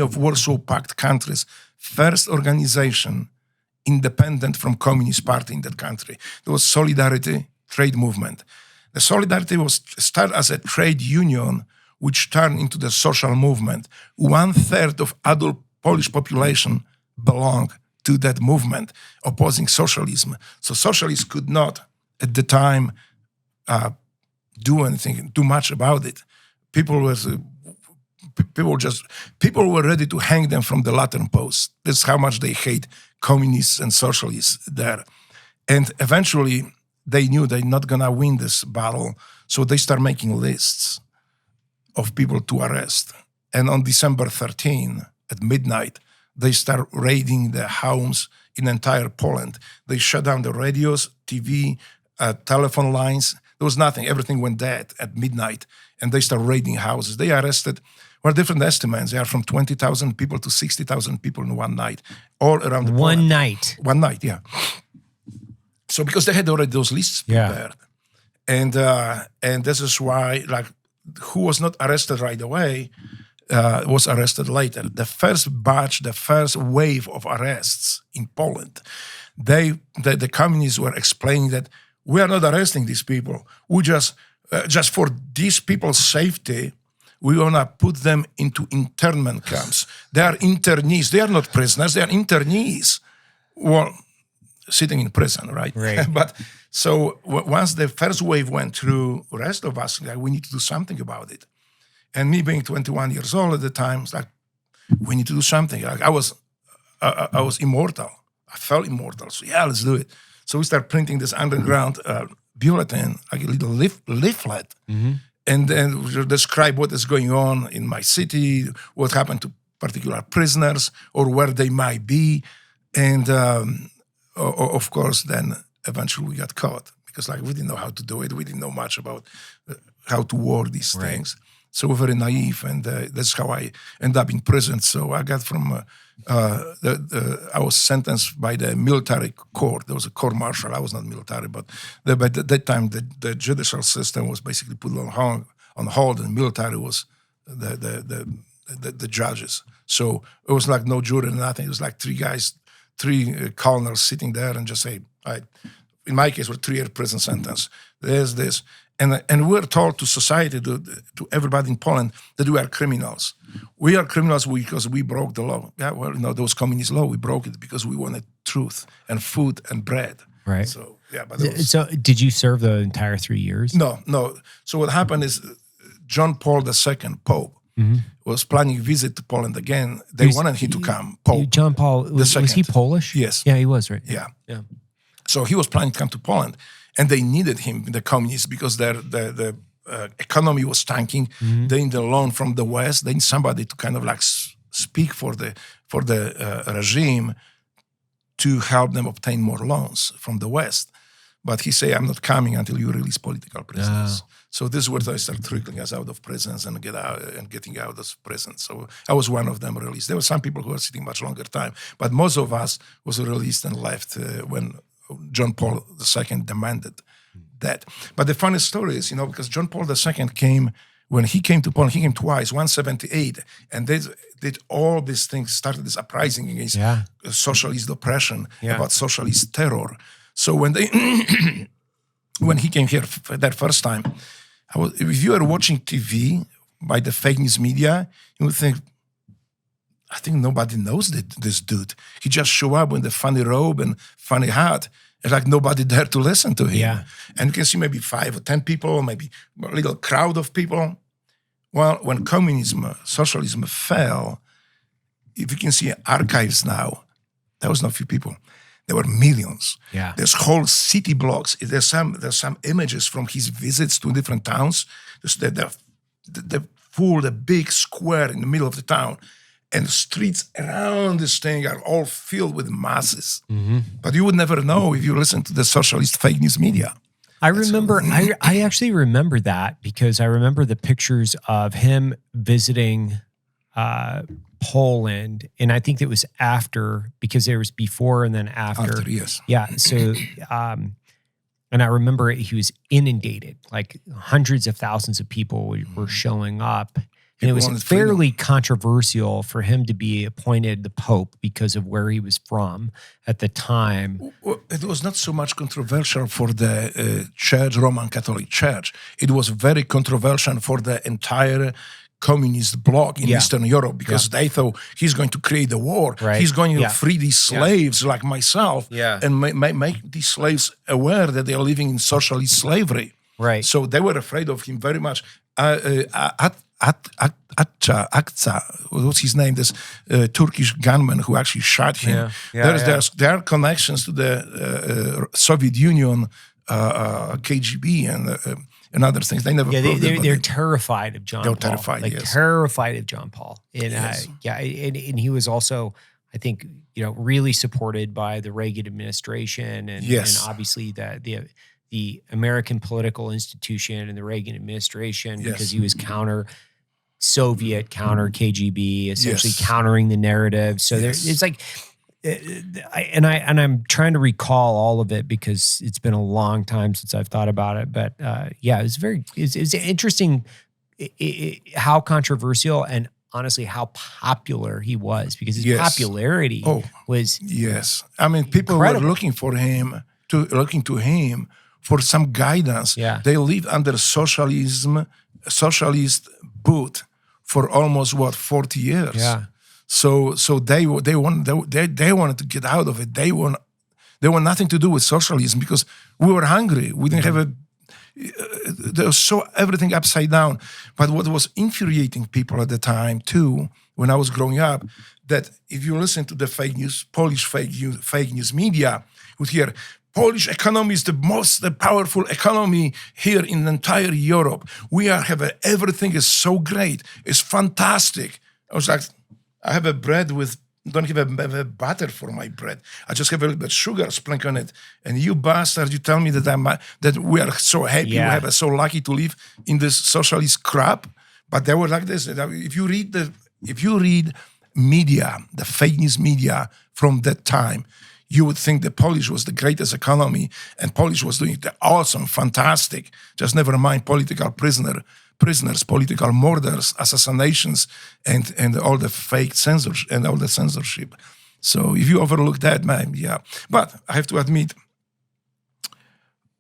of Warsaw Pact countries, first organization independent from Communist Party in that country. There was Solidarity trade movement. The Solidarity was started as a trade union, which turned into the social movement. 1/3 of adult Polish population belonged to that movement, opposing socialism. So socialists could not, at the time, do much about it. People were ready to hang them from the lantern post. That's how much they hate communists and socialists there. And eventually, they knew they're not gonna win this battle, so they start making lists of people to arrest. And on December 13, at midnight, they start raiding the homes in entire Poland. They shut down the radios, TV, telephone lines. There was nothing. Everything went dead at midnight, and they start raiding houses. They arrested, well, different estimates. They are from 20,000 people to 60,000 people in one night, all around the Poland. One night, yeah. So because they had already those lists prepared. And this is why, like, who was not arrested right away was arrested later. The first batch, the first wave of arrests in Poland, the communists were explaining that we are not arresting these people. We just for these people's safety, we want to put them into internment camps. They are internees. They are not prisoners. They are internees. Well, sitting in prison, right? But so once the first wave went through, the rest of us, like, we need to do something about it. And me being 21 years old at the time, it's like, we need to do something. Like, I was immortal. I felt immortal. So yeah, let's do it. So we start printing this underground bulletin, like a little leaflet, and then we describe what is going on in my city, what happened to particular prisoners, or where they might be. And of course, then eventually we got caught because, like, we didn't know how to do it. We didn't know much about how to word these things. So we're very naive, and that's how I ended up in prison. So I got from, I was sentenced by the military court. There was a court martial. I was not military, but at that time, the judicial system was basically put on hold, and military was the judges. So it was like no jury, nothing. It was like three colonels sitting there and just say, in my case, we're 3-year prison sentence. There's this. And we're told to society, to everybody in Poland, that we are criminals. We are criminals because we broke the law. Yeah, well, those communist law, we broke it because we wanted truth and food and bread. Right. So, yeah. But so did you serve the entire 3 years? No. So what happened is John Paul II, Pope, was planning visit to Poland again. They wanted him to come. Paul, John Paul, was he Polish? Yes. Yeah, he was, right? Yeah. Yeah. So he was planning to come to Poland, and they needed him, the communists, because the economy was tanking. They need a loan from the West. They need somebody to kind of like speak for the regime to help them obtain more loans from the West. But he said, I'm not coming until you release political prisoners. So this is where they start trickling us out of prisons and getting out of prison. So I was one of them released. There were some people who were sitting much longer time, but most of us was released and left when John Paul II demanded that. But the funny story is, because John Paul II came, when he came to Poland, he came twice, 178, and they did all these things, started this uprising against socialist oppression, about socialist terror. So when when he came here that first time, if you are watching TV by the fake news media, you would think, I think nobody knows this dude. He just show up with the funny robe and funny hat. It's like nobody there to listen to him. Yeah. And you can see maybe 5 or 10 people, maybe a little crowd of people. Well, when socialism fell, if you can see archives now, there was not few people. There were millions. Yeah. There's whole city blocks. There's some images from his visits to different towns. There's the big square in the middle of the town. And the streets around this thing are all filled with masses. But you would never know if you listen to the socialist fake news media. I remember, I actually remember that because I remember the pictures of him visiting Poland, and I think it was after, because there was before and then after. After, yes. Yeah, so, and I remember he was inundated, like hundreds of thousands of people were showing up. And it was fairly controversial for him to be appointed the Pope because of where he was from at the time. Well, it was not so much controversial for the Church, Roman Catholic Church. It was very controversial for the entire communist bloc in Eastern Europe, because they thought he's going to create a war. Right. He's going to free these slaves like myself and make these slaves aware that they are living in socialist slavery. Right. So they were afraid of him very much. Akça, what's his name? This Turkish gunman who actually shot him. There are connections to the Soviet Union, KGB, and other things. They never. They're terrified of John Paul. They're terrified. Terrified of John Paul. And and he was also, I think, really supported by the Reagan administration, and obviously the American political institution and the Reagan administration, because he was counter-Soviet, counter-KGB, essentially countering the narrative. So it's like, I'm trying to recall all of it because it's been a long time since I've thought about it. But it's interesting how controversial and honestly how popular he was, because his popularity was I mean, people incredible. were looking to him for some guidance. They lived under socialist boot for almost 40 years. So they wanted to get out of it. They want nothing to do with socialism because we were hungry. We didn't have there was everything upside down. But what was infuriating people at the time too, when I was growing up, that if you listen to the Polish fake news media, you would hear, Polish economy is the most powerful economy here in the entire Europe. Everything is so great. It's fantastic. I was like, I have a bread don't even have a butter for my bread. I just have a little bit of sugar sprinkled on it. And you bastard, you tell me that we are so happy, we are so lucky to live in this socialist crap. But they were like this. If you read media, the fake news media from that time, you would think the Polish was the greatest economy and Polish was doing the awesome, fantastic, just never mind political prisoners, political murders, assassinations, and all the fake censorship and all the censorship. So if you overlook that, man, But I have to admit,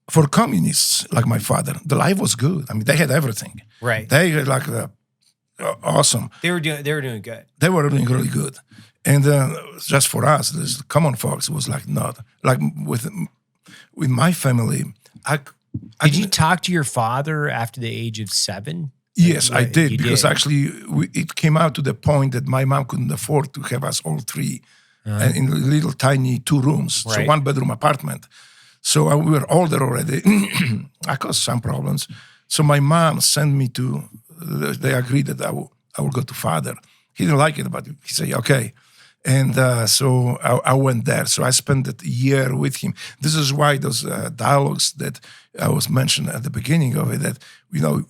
for communists like my father, the life was good. I mean, they had everything. Right. They had awesome. They were doing good. They were doing really good. And just for us, this common folks, it was like not. Like with my family, Did you talk to your father after the age of 7? Yes, I did, You because did. actually it came out to the point that my mom couldn't afford to have us all three in little tiny 2 rooms, so Right. 1-bedroom apartment. So we were older already. I caused some problems. So my mom sent me to, they agreed that I will go to father. He didn't like it, but he said, okay. And so I went there. So I spent a year with him. This is why those dialogues that I was mentioned at the beginning of it, that,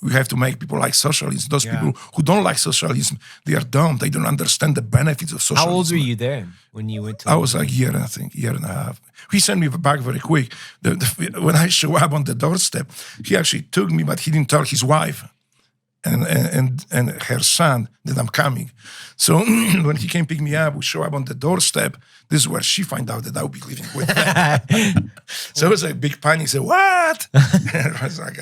we have to make people like socialism. Those people who don't like socialism, they are dumb. They don't understand the benefits of socialism. How old were you then when you went to? I was like year and a half. He sent me back very quick. When I show up on the doorstep, he actually took me, but he didn't tell his wife and her son that I'm coming. So when he came pick me up, we show up on the doorstep. This is where she find out that I will be living with them. So it was a big panic. He said, what? I was like,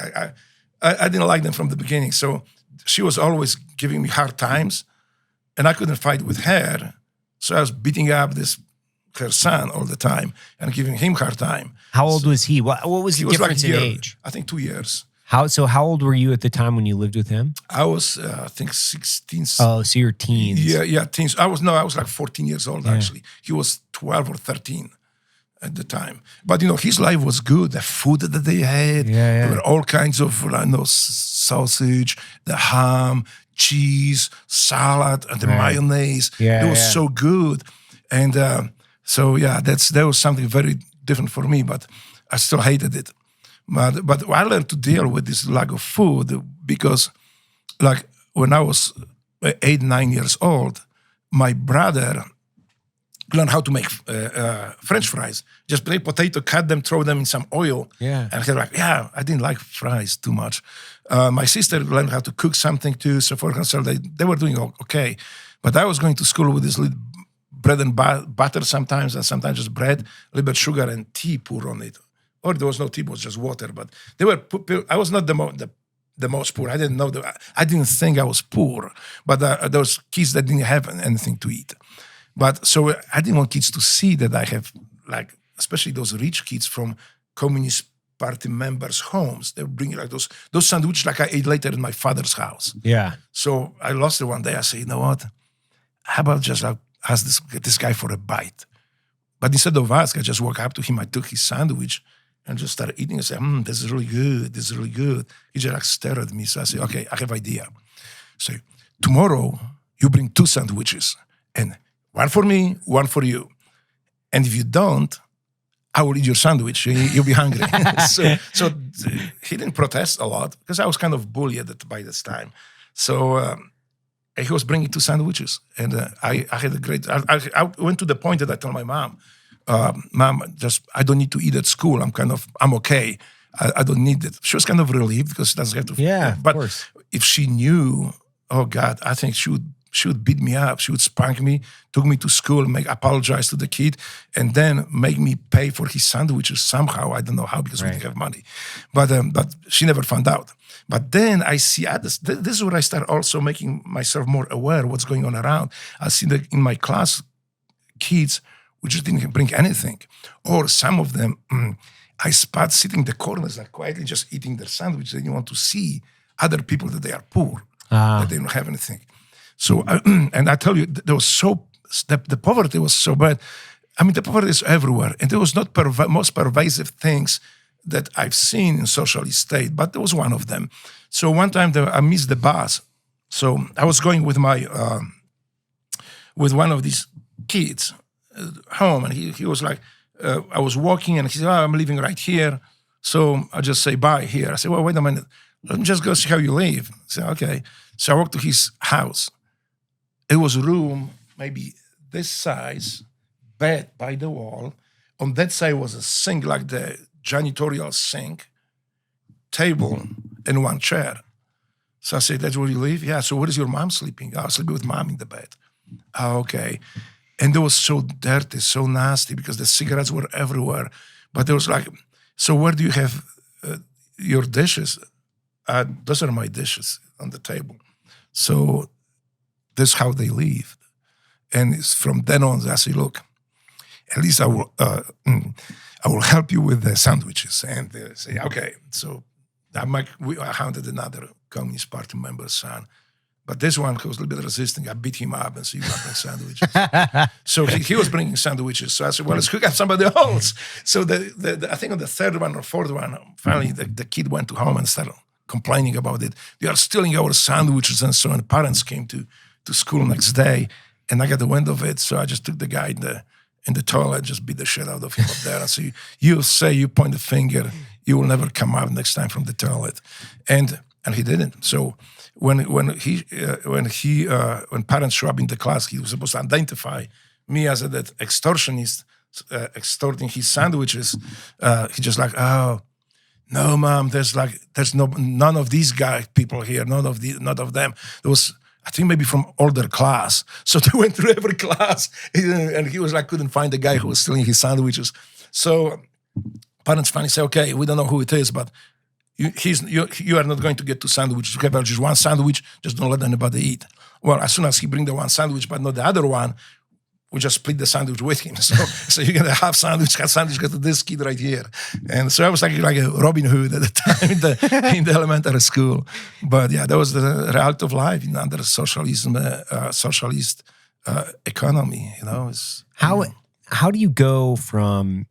I didn't like them from the beginning. So she was always giving me hard times, and I couldn't fight with her. So I was beating up her son all the time and giving him hard time. How old was he? What was the difference in age? I think 2 years. How old were you at the time when you lived with him? I was, I think 16. Oh, so you're teens. Yeah, teens. I was like 14 years old, actually. He was 12 or 13 at the time. But, his life was good. The food that they had, there were all kinds of, sausage, the ham, cheese, salad, and the mayonnaise. It was so good. And that was something very different for me, but I still hated it. But I learned to deal with this lack of food because, like, when I was 8, 9 years old, my brother learned how to make French fries. Just take potato, cut them, throw them in some oil. Yeah. And they're like, I didn't like fries too much. My sister learned how to cook something too. So for herself, they were doing okay. But I was going to school with this little bread and butter sometimes, and sometimes just bread, a little bit sugar and tea pour on it. Or there was no tea, it was just water. But they were. I was not the most poor. I didn't know that. I didn't think I was poor. But those kids that didn't have anything to eat. But so I didn't want kids to see that I have, like, especially those rich kids from Communist Party members' homes. They would bring like those sandwiches like I ate later in my father's house. Yeah. So I lost it one day. I said, you know what? How about just like ask this guy for a bite? But instead of ask, I just walked up to him. I took his sandwich and just started eating. I said, this is really good. This is really good. He just like stared at me. So I said, okay, I have an idea. So tomorrow you bring 2 sandwiches, and one for me, one for you. And if you don't, I will eat your sandwich. You'll be hungry. so he didn't protest a lot because I was kind of bullied by this time. So he was bringing 2 sandwiches, and I had a great. I went to the point that I told my mom, "Mom, I don't need to eat at school. I'm okay. I don't need it." She was kind of relieved because she doesn't have to. Yeah, but of course. If she knew, oh God, I think she would beat me up. She would spank me, took me to school, apologize to the kid, and then make me pay for his sandwiches somehow. I don't know how, because we didn't have money. But she never found out. But then I see, this is where I start also making myself more aware of what's going on around. I see that in my class, kids who just didn't bring anything. Or some of them, I spot sitting in the corners, like quietly just eating their sandwich. They want to see other people that they are poor, that they don't have anything. So, and I tell you, there was the poverty was so bad. I mean, the poverty is everywhere. And there was not most pervasive things that I've seen in socialist state, but there was one of them. So one time I missed the bus. So I was going with with one of these kids home, and he was like, I was walking, and he said, I'm living right here. So I just say bye here. I said, well, wait a minute. Let me just go see how you live. I said, okay. So I walked to his house. It was a room, maybe this size, bed by the wall. On that side was a sink, like the janitorial sink, table, and one chair. So I said, that's where you live? Yeah. So where is your mom sleeping? I was sleeping with mom in the bed. Oh, okay. And it was so dirty, so nasty, because the cigarettes were everywhere. But there was like, so where do you have your dishes? Those are my dishes on the table. So this is how they lived. And it's from then on, I say, look, at least I will help you with the sandwiches. And they say, okay. So I hunted another Communist Party member's son. But this one who was a little bit resisting, I beat him up and said, "You got my sandwiches." So he was bringing sandwiches. So I said, "Well, let's cook up somebody else." So I think on the third one or fourth one, finally the kid went to home and started complaining about it. "They are stealing our sandwiches," and so on. Parents came to school next day, and I got the wind of it. So I just took the guy in the toilet, just beat the shit out of him up there, and say, "You point the finger, you will never come out next time from the toilet," and he didn't. So. When parents show up in the class, he was supposed to identify me as that extortionist extorting his sandwiches. He just like, "Oh, no, Mom, there's none of these people here, none of them." There was, I think, maybe from older class. So they went through every class, and he was like, couldn't find the guy who was stealing his sandwiches. So parents finally say, "Okay, we don't know who it is, but you are not going to get two sandwiches. You have just one sandwich, just don't let anybody eat." Well, as soon as he bring the one sandwich, but not the other one, we just split the sandwich with him. So you get a half sandwich got to this kid right here. And so I was like a Robin Hood at the time in the elementary school. But yeah, that was the reality of life under socialism, socialist economy, How do you go from,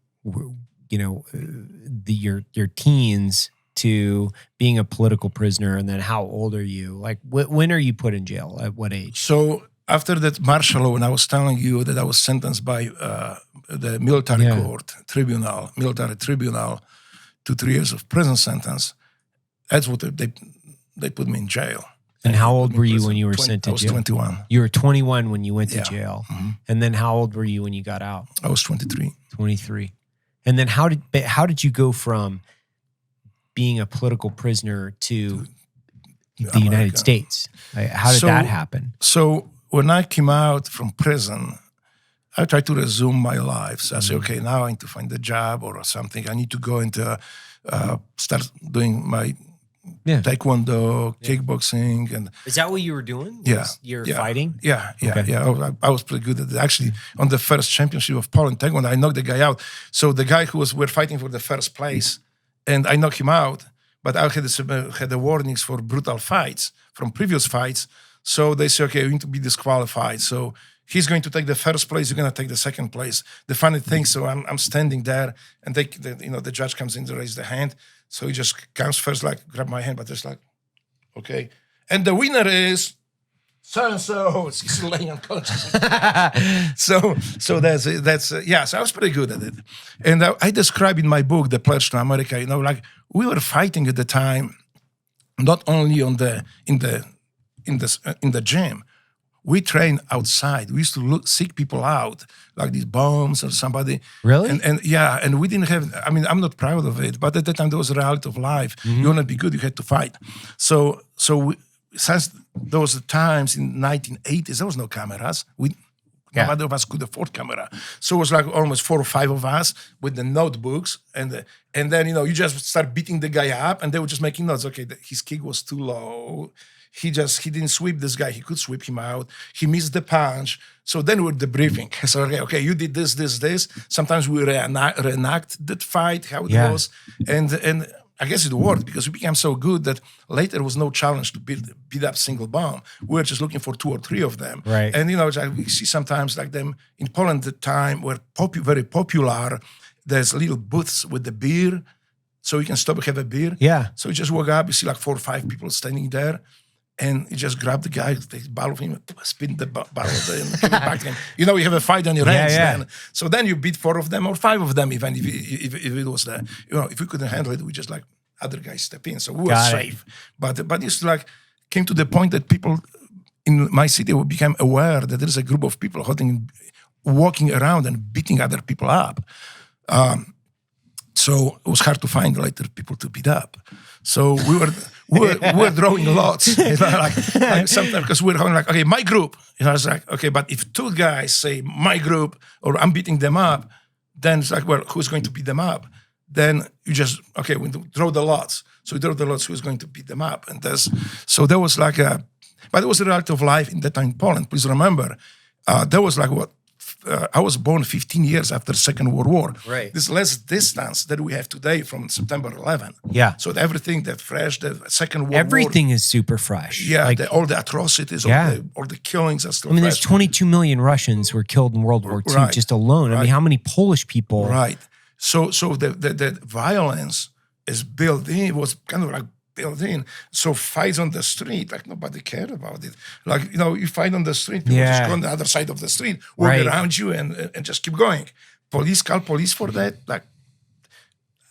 your teens to being a political prisoner, and then how old are you? Like, when are you put in jail? At what age? So after that martial law, when I was telling you that I was sentenced by the military military tribunal to 3 years of prison sentence, that's what they put me in jail. And how old were you when you were sent to jail? I was 21. You were 21 when you went to jail. Mm-hmm. And then how old were you when you got out? I was 23. 23. And then how did you go from being a political prisoner to the United States? How did that happen? So when I came out from prison, I tried to resume my life. So I said, okay, now I need to find a job or something. I need to go into start doing my taekwondo, kickboxing. And is that what you were doing? Yeah. You're fighting? Yeah. I was pretty good at it. Actually, on the first championship of Poland taekwondo, I knocked the guy out. So the guy we're fighting for the first place, and I knocked him out, but I had the warnings for brutal fights from previous fights. So they say, okay, you need to be disqualified. So he's going to take the first place, you're going to take the second place. The funny thing, so I'm standing there, and the judge comes in to raise the hand. So he just comes first, like, grab my hand, but just like, okay. And the winner is so-and-so. He's laying unconscious. So that's so I was pretty good at it. And I describe in my book, The Pledge to America, like we were fighting at the time, not only in the gym. We trained outside. We used to seek people out, like these bombs or somebody. Really? And we didn't have, I'm not proud of it, but at that time there was a reality of life. Mm-hmm. You want to be good, you had to fight. So since those times in 1980s, there was no cameras. Nobody of us could afford camera. So it was like almost 4 or 5 of us with the notebooks. And then, you just start beating the guy up, and they were just making notes. Okay, his kick was too low. He didn't sweep this guy. He could sweep him out. He missed the punch. So then we're debriefing. So, okay, you did this. Sometimes we reenact that fight, how it was. And I guess it worked because we became so good that later there was no challenge to beat up single bomb. We were just looking for 2 or 3 of them. Right. And, we see sometimes like them in Poland at the time were very popular. There's little booths with the beer. So you can stop and have a beer. Yeah. So you just walk up, you see like 4 or 5 people standing there. And you just grab the guy, take the bottle of him, spin the bottle and give it back to him. You have a fight on your hands then. So then you beat 4 of them or 5 of them, even if it was there. If we couldn't handle it, we just like other guys step in. So we were safe. But it's like came to the point that people in my city became aware that there's a group of people walking around and beating other people up. So it was hard to find later people to beat up. So we were drawing lots, like sometimes because we're going like, okay, my group. It's like, okay, but if 2 guys say my group or I'm beating them up, then it's like, well, who's going to beat them up? Then you just, okay, we draw the lots. So we draw the lots, who's going to beat them up? And so there was like but it was a reality of life in that time in Poland. Please remember, there was like I was born 15 years after the Second World War. Right. There's less distance that we have today from September 11. Yeah. So everything that fresh, the Second World War. Everything is super fresh. Yeah, Like, all the atrocities, Yeah. all the killings are still I mean, there's fresh. 22 million Russians were killed in World War II Right. just alone. I mean, Right. how many Polish people? Right. So the violence is built in. It was kind of like built in. So fights on the street, like nobody cared about it. Like, you fight on the street, people just Yeah. go on the other side of the street, walk Right. around you and just keep going. Call police for that. Like,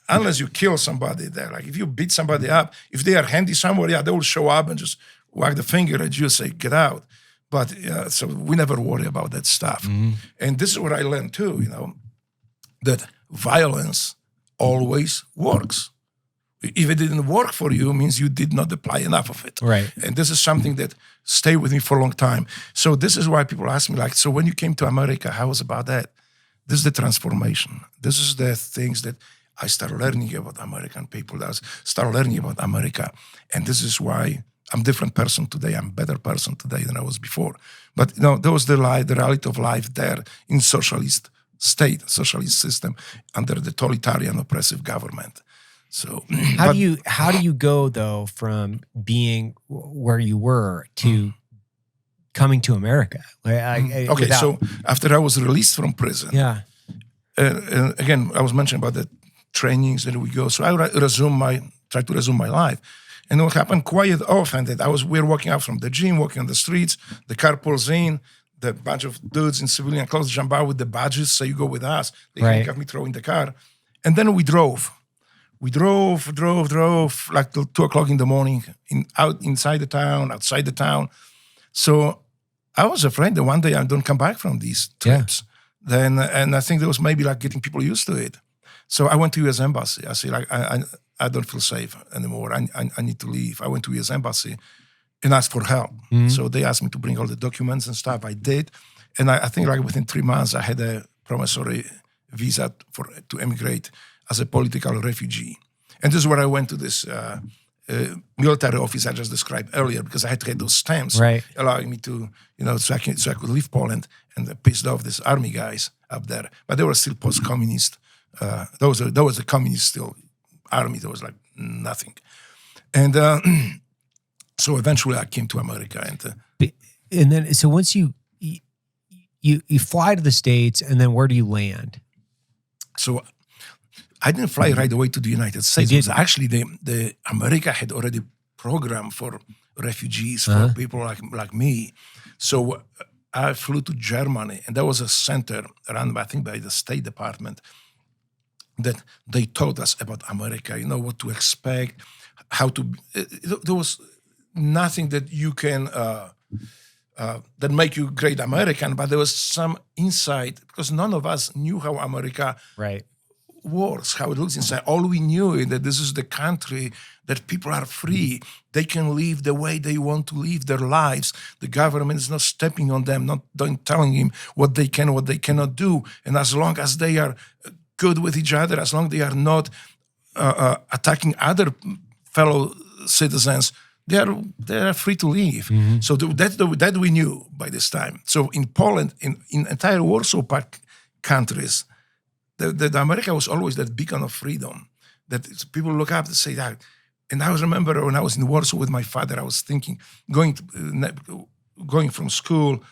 unless you kill somebody there, like if you beat somebody up, if they are handy somewhere, yeah, they will show up and just wag the finger at you and say, get out. But so we never worry about that stuff. And this is what I learned too, that violence always works. If it didn't work for you, it means you did not apply enough of it. Right. And this is something that stayed with me for a long time. So this is why people ask me, like, so when you came to America, how was about that? This is the transformation. This is the things that I started learning about American people. That I started learning about America. And this is why I'm a different person today. I'm a better person today than I was before. But, that was the reality of life there in socialist state, socialist system under the totalitarian oppressive government. So How do you go though from being where you were to coming to America? Okay, so after I was released from prison, yeah, again, I was mentioning about the trainings that we go. So I tried to resume my life. And what happened quite often that we're walking out from the gym, walking on the streets, the car pulls in, the bunch of dudes in civilian clothes jump out with the badges, say you go with us. They handcuff me, throw in the car. And then we drove. We drove like till 2 o'clock in the morning, inside the town, outside the town. So I was afraid that one day I don't come back from these trips. And I think there was maybe like getting people used to it. So I went to U.S. Embassy. I said, like, I don't feel safe anymore. I need to leave. I went to U.S. Embassy and asked for help. So they asked me to bring all the documents and stuff. I did. And I think like within 3 months, I had a promissory visa to emigrate as a political refugee. And this is where I went to this military office I just described earlier, because I had to get those stamps allowing me to, so I could leave Poland, and pissed off these army guys up there. But they were still post-communist. That was a communist still army. There was like nothing. And so eventually I came to America. And then, so once you fly to the States, and then where do you land? So I didn't fly right away to the United States. It was actually the America had already programmed for refugees, for people like me. So I flew to Germany, and there was a center run, I think, by the State Department that they taught us about America, what to expect, how to. There was nothing that you can that make you great American, but there was some insight, because none of us knew how America works, how it looks inside. All we knew is that this is the country that people are free. They can live the way they want to live their lives. The government is not stepping on them, not telling them what they can, what they cannot do. And as long as they are good with each other, as long as they are not attacking other fellow citizens, they are free to live. So that we knew by this time. So in Poland, in entire Warsaw Pact countries, the America was always that beacon of freedom that people look up to say that. And I remember when I was in Warsaw with my father, I was thinking, going from school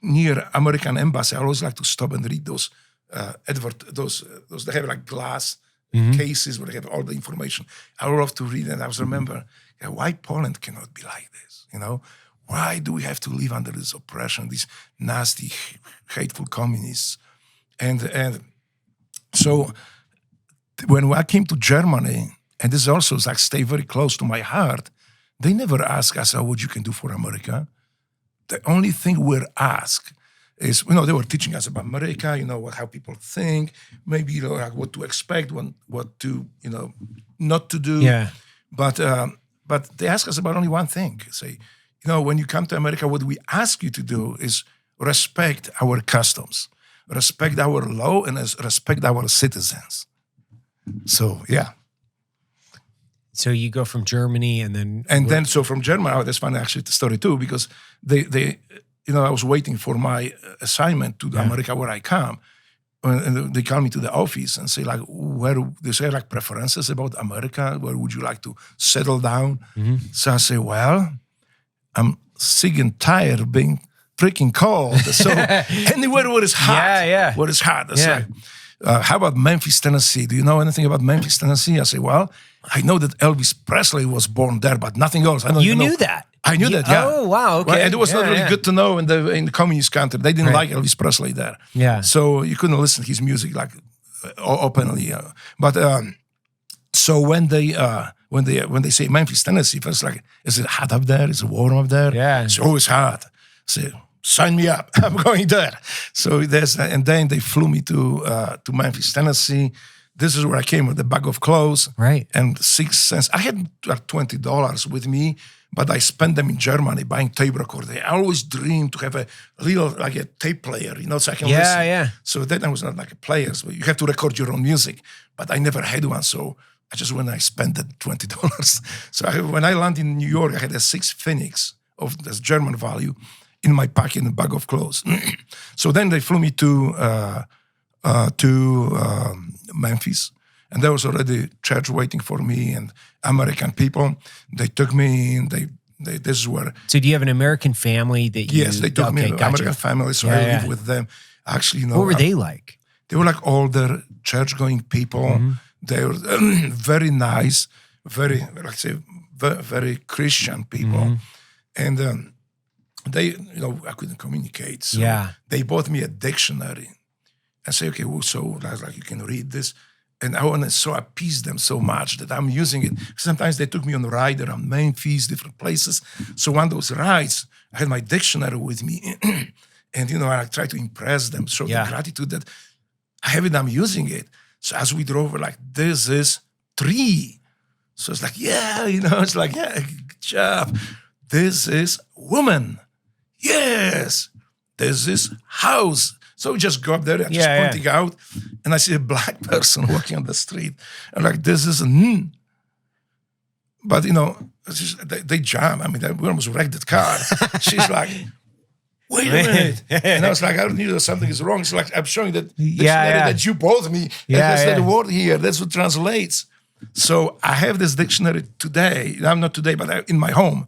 near American embassy, I always like to stop and read those those they have like glass cases where they have all the information. I would love to read it. And I was remember, why Poland cannot be like this? Why do we have to live under this oppression, these nasty, hateful communists? And so when I came to Germany, and this also is like stay very close to my heart, they never ask us what you can do for America. The only thing we're asked is, they were teaching us about America, how people think, maybe, like what to expect, what to, not to do. Yeah. But they ask us about only one thing. Say, when you come to America, what we ask you to do is respect our customs, respect our law, and respect our citizens. So, yeah. So you go from Germany, and then... And then, so from Germany, that's funny actually, the story too, because they I was waiting for my assignment to America where I come. And they call me to the office and say, like, where they say, like, preferences about America? Where would you like to settle down? So I say, well, I'm sick and tired of being freaking cold. So anywhere where it's hot, where it's hot. I say, how about Memphis, Tennessee? Do you know anything about Memphis, Tennessee? I say, well, I know that Elvis Presley was born there, but nothing else. I don't You even knew know. that? I knew that, yeah. Oh, wow, okay. Well, and it was not really good to know in the communist country. They didn't like Elvis Presley there. Yeah. So you couldn't listen to his music like openly. But so when they say Memphis, Tennessee, it's like, is it hot up there? Is it warm up there? Yeah. It's always hot. So sign me up. I'm going there. So and then they flew me to Memphis, Tennessee. This is where I came with a bag of clothes. Right. And 6 cents. I had like $20 with me, but I spent them in Germany buying tape recorder. I always dreamed to have a little, like a tape player, so I can listen. Yeah. So that I was not like a player. So you have to record your own music, but I never had one. So I just went and I spent that $20. So when I landed in New York, I had a 6 Phoenix of this German value in my pocket in a bag of clothes. So then they flew me to Memphis. And there was already church waiting for me and American people. They took me and this is where... So do you have an American family that you... Yes, they took me to an American family, so I lived with them. Actually, what were they like? They were like older, church-going people. They were very nice, very, like say, very Christian people. And they, I couldn't communicate. So they bought me a dictionary. I say, okay, well, so like you can read this. And I want to so appease them so much that I'm using it. Sometimes they took me on a ride around Memphis, different places. So on those rides, I had my dictionary with me. And, I try to impress them, show the gratitude that I have it, I'm using it. So as we drove, we're like, this is tree. So it's like, it's like, good job. This is woman. Yes. This is house. So we just go up there, just pointing out, and I see a black person walking on the street. I'm like, this is But, they jam. I mean, we almost wrecked the car. She's like, wait a minute. And I was like, I don't know something is wrong. She's like, I'm showing that dictionary that you bought me. That's the word here. That's what translates. So I have this dictionary today. I'm not today, but in my home,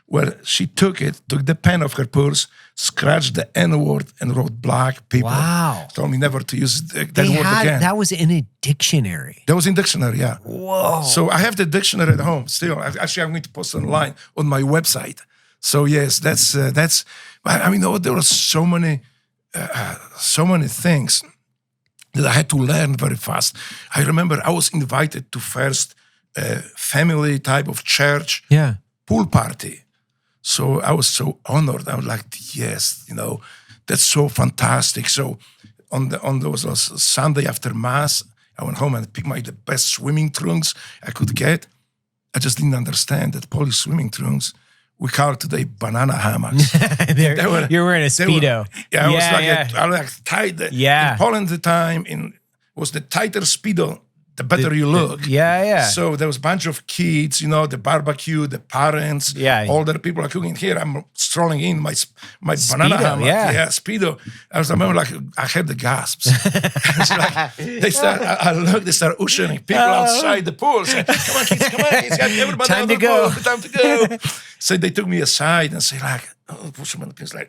where she took the pen of her purse, scratched the N-word, and wrote black people. Wow. Told me never to use that word again. That was in a dictionary. That was in dictionary, yeah. Whoa. So I have the dictionary at home still. Actually, I'm going to post it online on my website. So yes, that's. I mean, there were so many things that I had to learn very fast. I remember I was invited to first family type of church pool party. So I was so honored. I was like, yes, that's so fantastic. So on those Sunday after Mass, I went home and picked the best swimming trunks I could get. I just didn't understand that Polish swimming trunks, we call it today banana hammocks. You're wearing a Speedo. I was tight. In Poland at the time, was the tighter Speedo, the better you look. So there was a bunch of kids, the barbecue, the parents, older people are cooking. Here I'm strolling in my Speedo, banana hammock. Speedo. I remember like I had the gasps. It's like they start ushering people outside the pool. Say, come on, kids, everybody time to go. Time to go. So they took me aside and say like, push them on the pins like,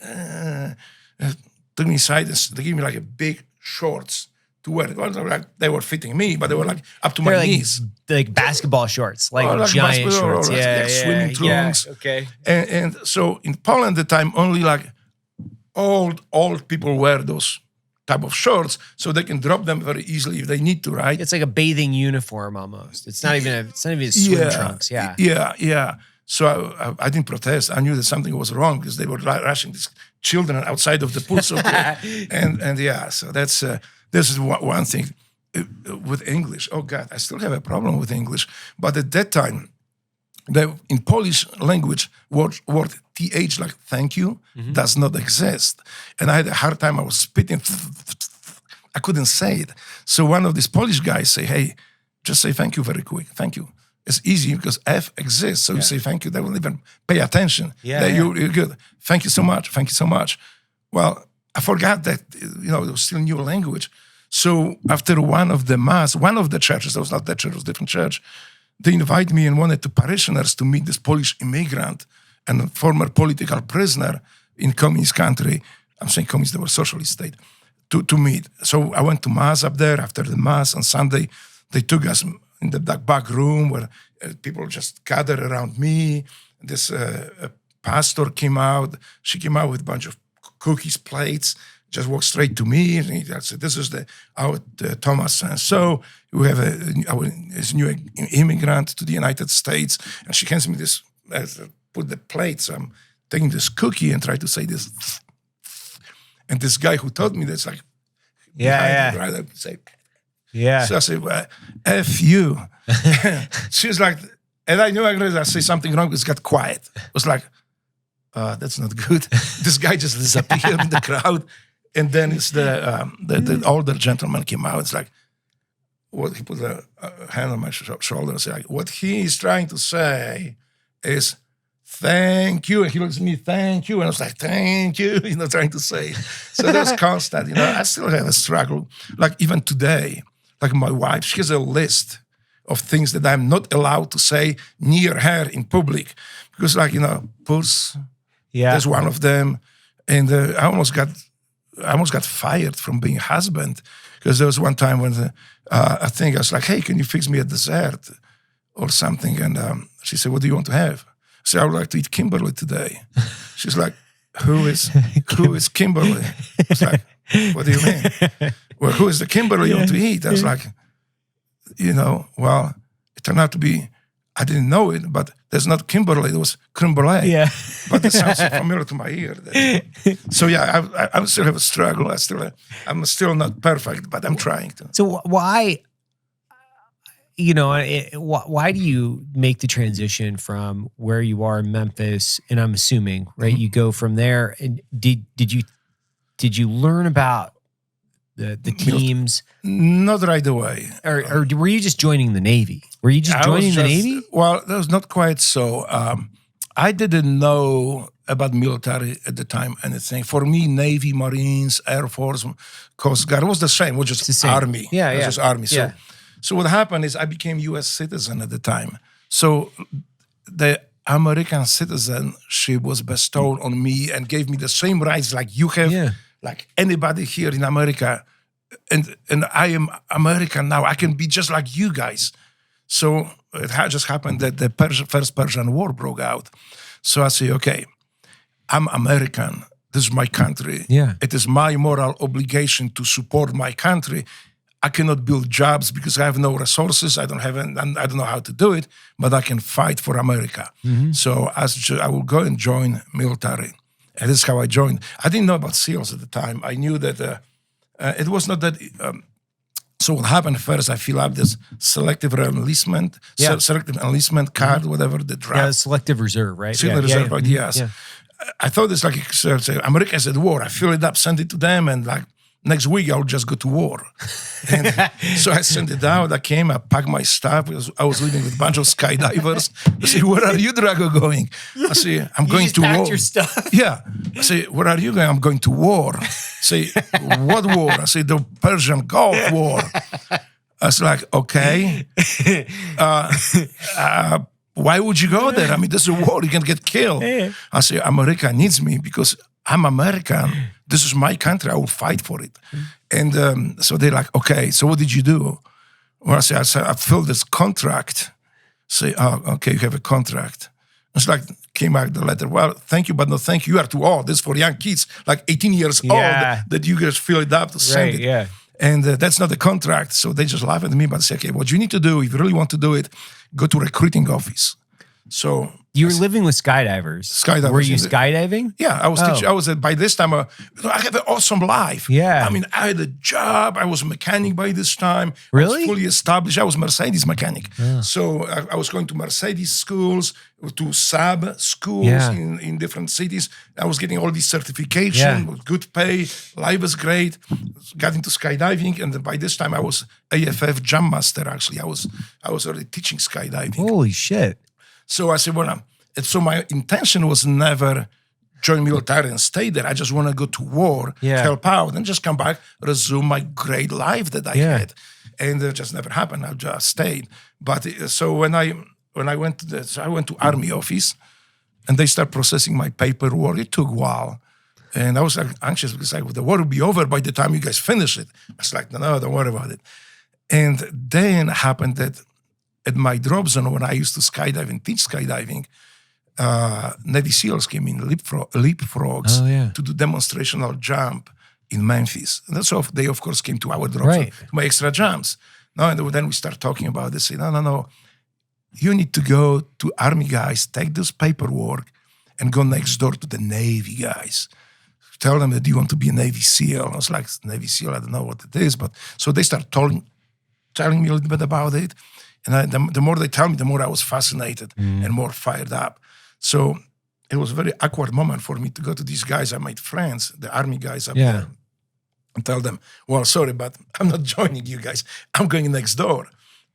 took me aside and they gave me like a big shorts to wear. Like they were fitting me, but they were like up to my knees. Like basketball shorts, like giant shorts. Like swimming trunks. Okay. And so in Poland at the time, only like old people wear those type of shorts, so they can drop them very easily if they need to, right? It's like a bathing uniform almost. It's not even swim trunks. Yeah. So I didn't protest. I knew that something was wrong because they were rushing these children outside of the pool. So so that's this is one thing with English. Oh God, I still have a problem with English. But at that time, in Polish language, word th like thank you does not exist, and I had a hard time. I was spitting. I couldn't say it. So one of these Polish guys say, "Hey, just say thank you very quick. Thank you." It's easy because F exists. So you say thank you. They will even pay attention. You're good. Thank you so much. Thank you so much. Well, I forgot that, it was still new language. So after one of the churches, that was not that church, it was a different church, they invited me and wanted the parishioners to meet this Polish immigrant and a former political prisoner in communist country. I'm saying communist, they were socialist state, to meet. So I went to Mass up there. After the Mass on Sunday, they took us in the back room where people just gathered around me. This pastor came out. She came out with a bunch of cookies, plates, just walked straight to me. And he said, this is our Thomas. And so we have this new immigrant to the United States. And she hands me this, put the plates. I'm taking this cookie and try to say this. And this guy who taught me this, like, right, I say, So I said, well, F you. She was like, and I knew I say something wrong, because it got quiet. It was like, that's not good. This guy just disappeared in the crowd. And then it's the older gentleman came out. It's like, what he put a hand on my shoulder and said, like, what he is trying to say is, thank you. And he looks at me, thank you. And I was like, thank you, trying to say. So that's constant, I still have a struggle. Like even today, like my wife, she has a list of things that I'm not allowed to say near her in public. Because puss, that's one of them. And I almost got fired from being a husband, because there was one time when I think I was like, hey, can you fix me a dessert or something? And she said, what do you want to have? I said, I would like to eat Kimberly today. She's like, who is Kimberly? I was like, what do you mean? Well, who is the Kimberly you want to eat? I was like, well, it turned out to be, I didn't know it, but there's not Kimberly, it was creme brulee. Yeah. But it sounds so familiar to my ear. So I still have a struggle. I'm still not perfect, but I'm trying to. So why do you make the transition from where you are in Memphis, and I'm assuming, right, you go from there, and did you learn about the teams? Not right away. Or were you just joining the Navy? Were you just joining the Navy? Well, that was not quite so. I didn't know about military at the time, anything. For me, Navy, Marines, Air Force, Coast Guard, it was the same. It was just Army. Yeah, it was just Army. So what happened is I became U.S. citizen at the time. So the American citizenship was bestowed on me and gave me the same rights like you have, like anybody here in America. And I am American now. I can be just like you guys. So it just happened that the first Persian War broke out. So I say, okay, I'm American. This is my country. Yeah. It is my moral obligation to support my country. I cannot build jobs because I have no resources. I don't know how to do it, but I can fight for America. Mm-hmm. So I will go and join military. And this is how I joined. I didn't know about SEALs at the time. I knew that it was not that. So what happened first, I fill up this selective enlistment, card, whatever, the draft. Yeah, selective reserve, right? Selective reserve, right, yes. Yeah. I thought it's like, America is at war. I fill it up, send it to them, and like, next week, I'll just go to war. And so I sent it out. I came, I packed my stuff. I was living with a bunch of skydivers. I say, where are you, Drago, going? I say, I'm going to war. Your stuff? Yeah. I say, where are you going? I'm going to war. I say, what war? I say, the Persian Gulf War. I was like, okay. Why would you go there? I mean, this is a war. You can get killed. I say, America needs me because I'm American. This is my country. I will fight for it. And so they're like, okay, so what did you do? Well, I said, I filled this contract. Say, oh, okay, you have a contract. It's like, came back the letter. Well, thank you, but no thank you. You are too old. This is for young kids, like 18 years old, that you just fill it up to send it. Yeah. And that's not a contract. So they just laugh at me, but say, okay, what you need to do, if you really want to do it, go to recruiting office. So You were living with skydivers. Skydivers. Were you skydiving? Yeah, I was teaching. I was by this time. I have an awesome life. Yeah. I mean, I had a job. I was a mechanic by this time. Really? I was fully established. I was Mercedes mechanic. So I was going to Mercedes schools, to Saab schools in different cities. I was getting all these certification, good pay. Life was great. Got into skydiving, and by this time I was AFF jump master. Actually, I was already teaching skydiving. Holy shit. So I said, well, and so my intention was never join military and stay there. I just want to go to war, help out, and just come back, resume my great life that I had. And it just never happened. I just stayed. But so when I went to I went to Army office, and they start processing my paperwork. It took a while. And I was like anxious because the war will be over by the time you guys finish it. I was like, no, don't worry about it. And then happened that at my drop zone, when I used to skydive and teach skydiving, Navy SEALs came in, leapfrogs, to do demonstrational jump in Memphis. And so they, of course, came to our drop zone to make extra jumps. No, and then we start talking about this. Say, no. You need to go to Army guys, take this paperwork, and go next door to the Navy guys. Tell them that you want to be a Navy SEAL. I was like, Navy SEAL, I don't know what it is. But so they start telling me a little bit about it. And the more they tell me, the more I was fascinated and more fired up. So it was a very awkward moment for me to go to these guys. I made friends, the Army guys up there, and tell them, well, sorry, but I'm not joining you guys. I'm going next door.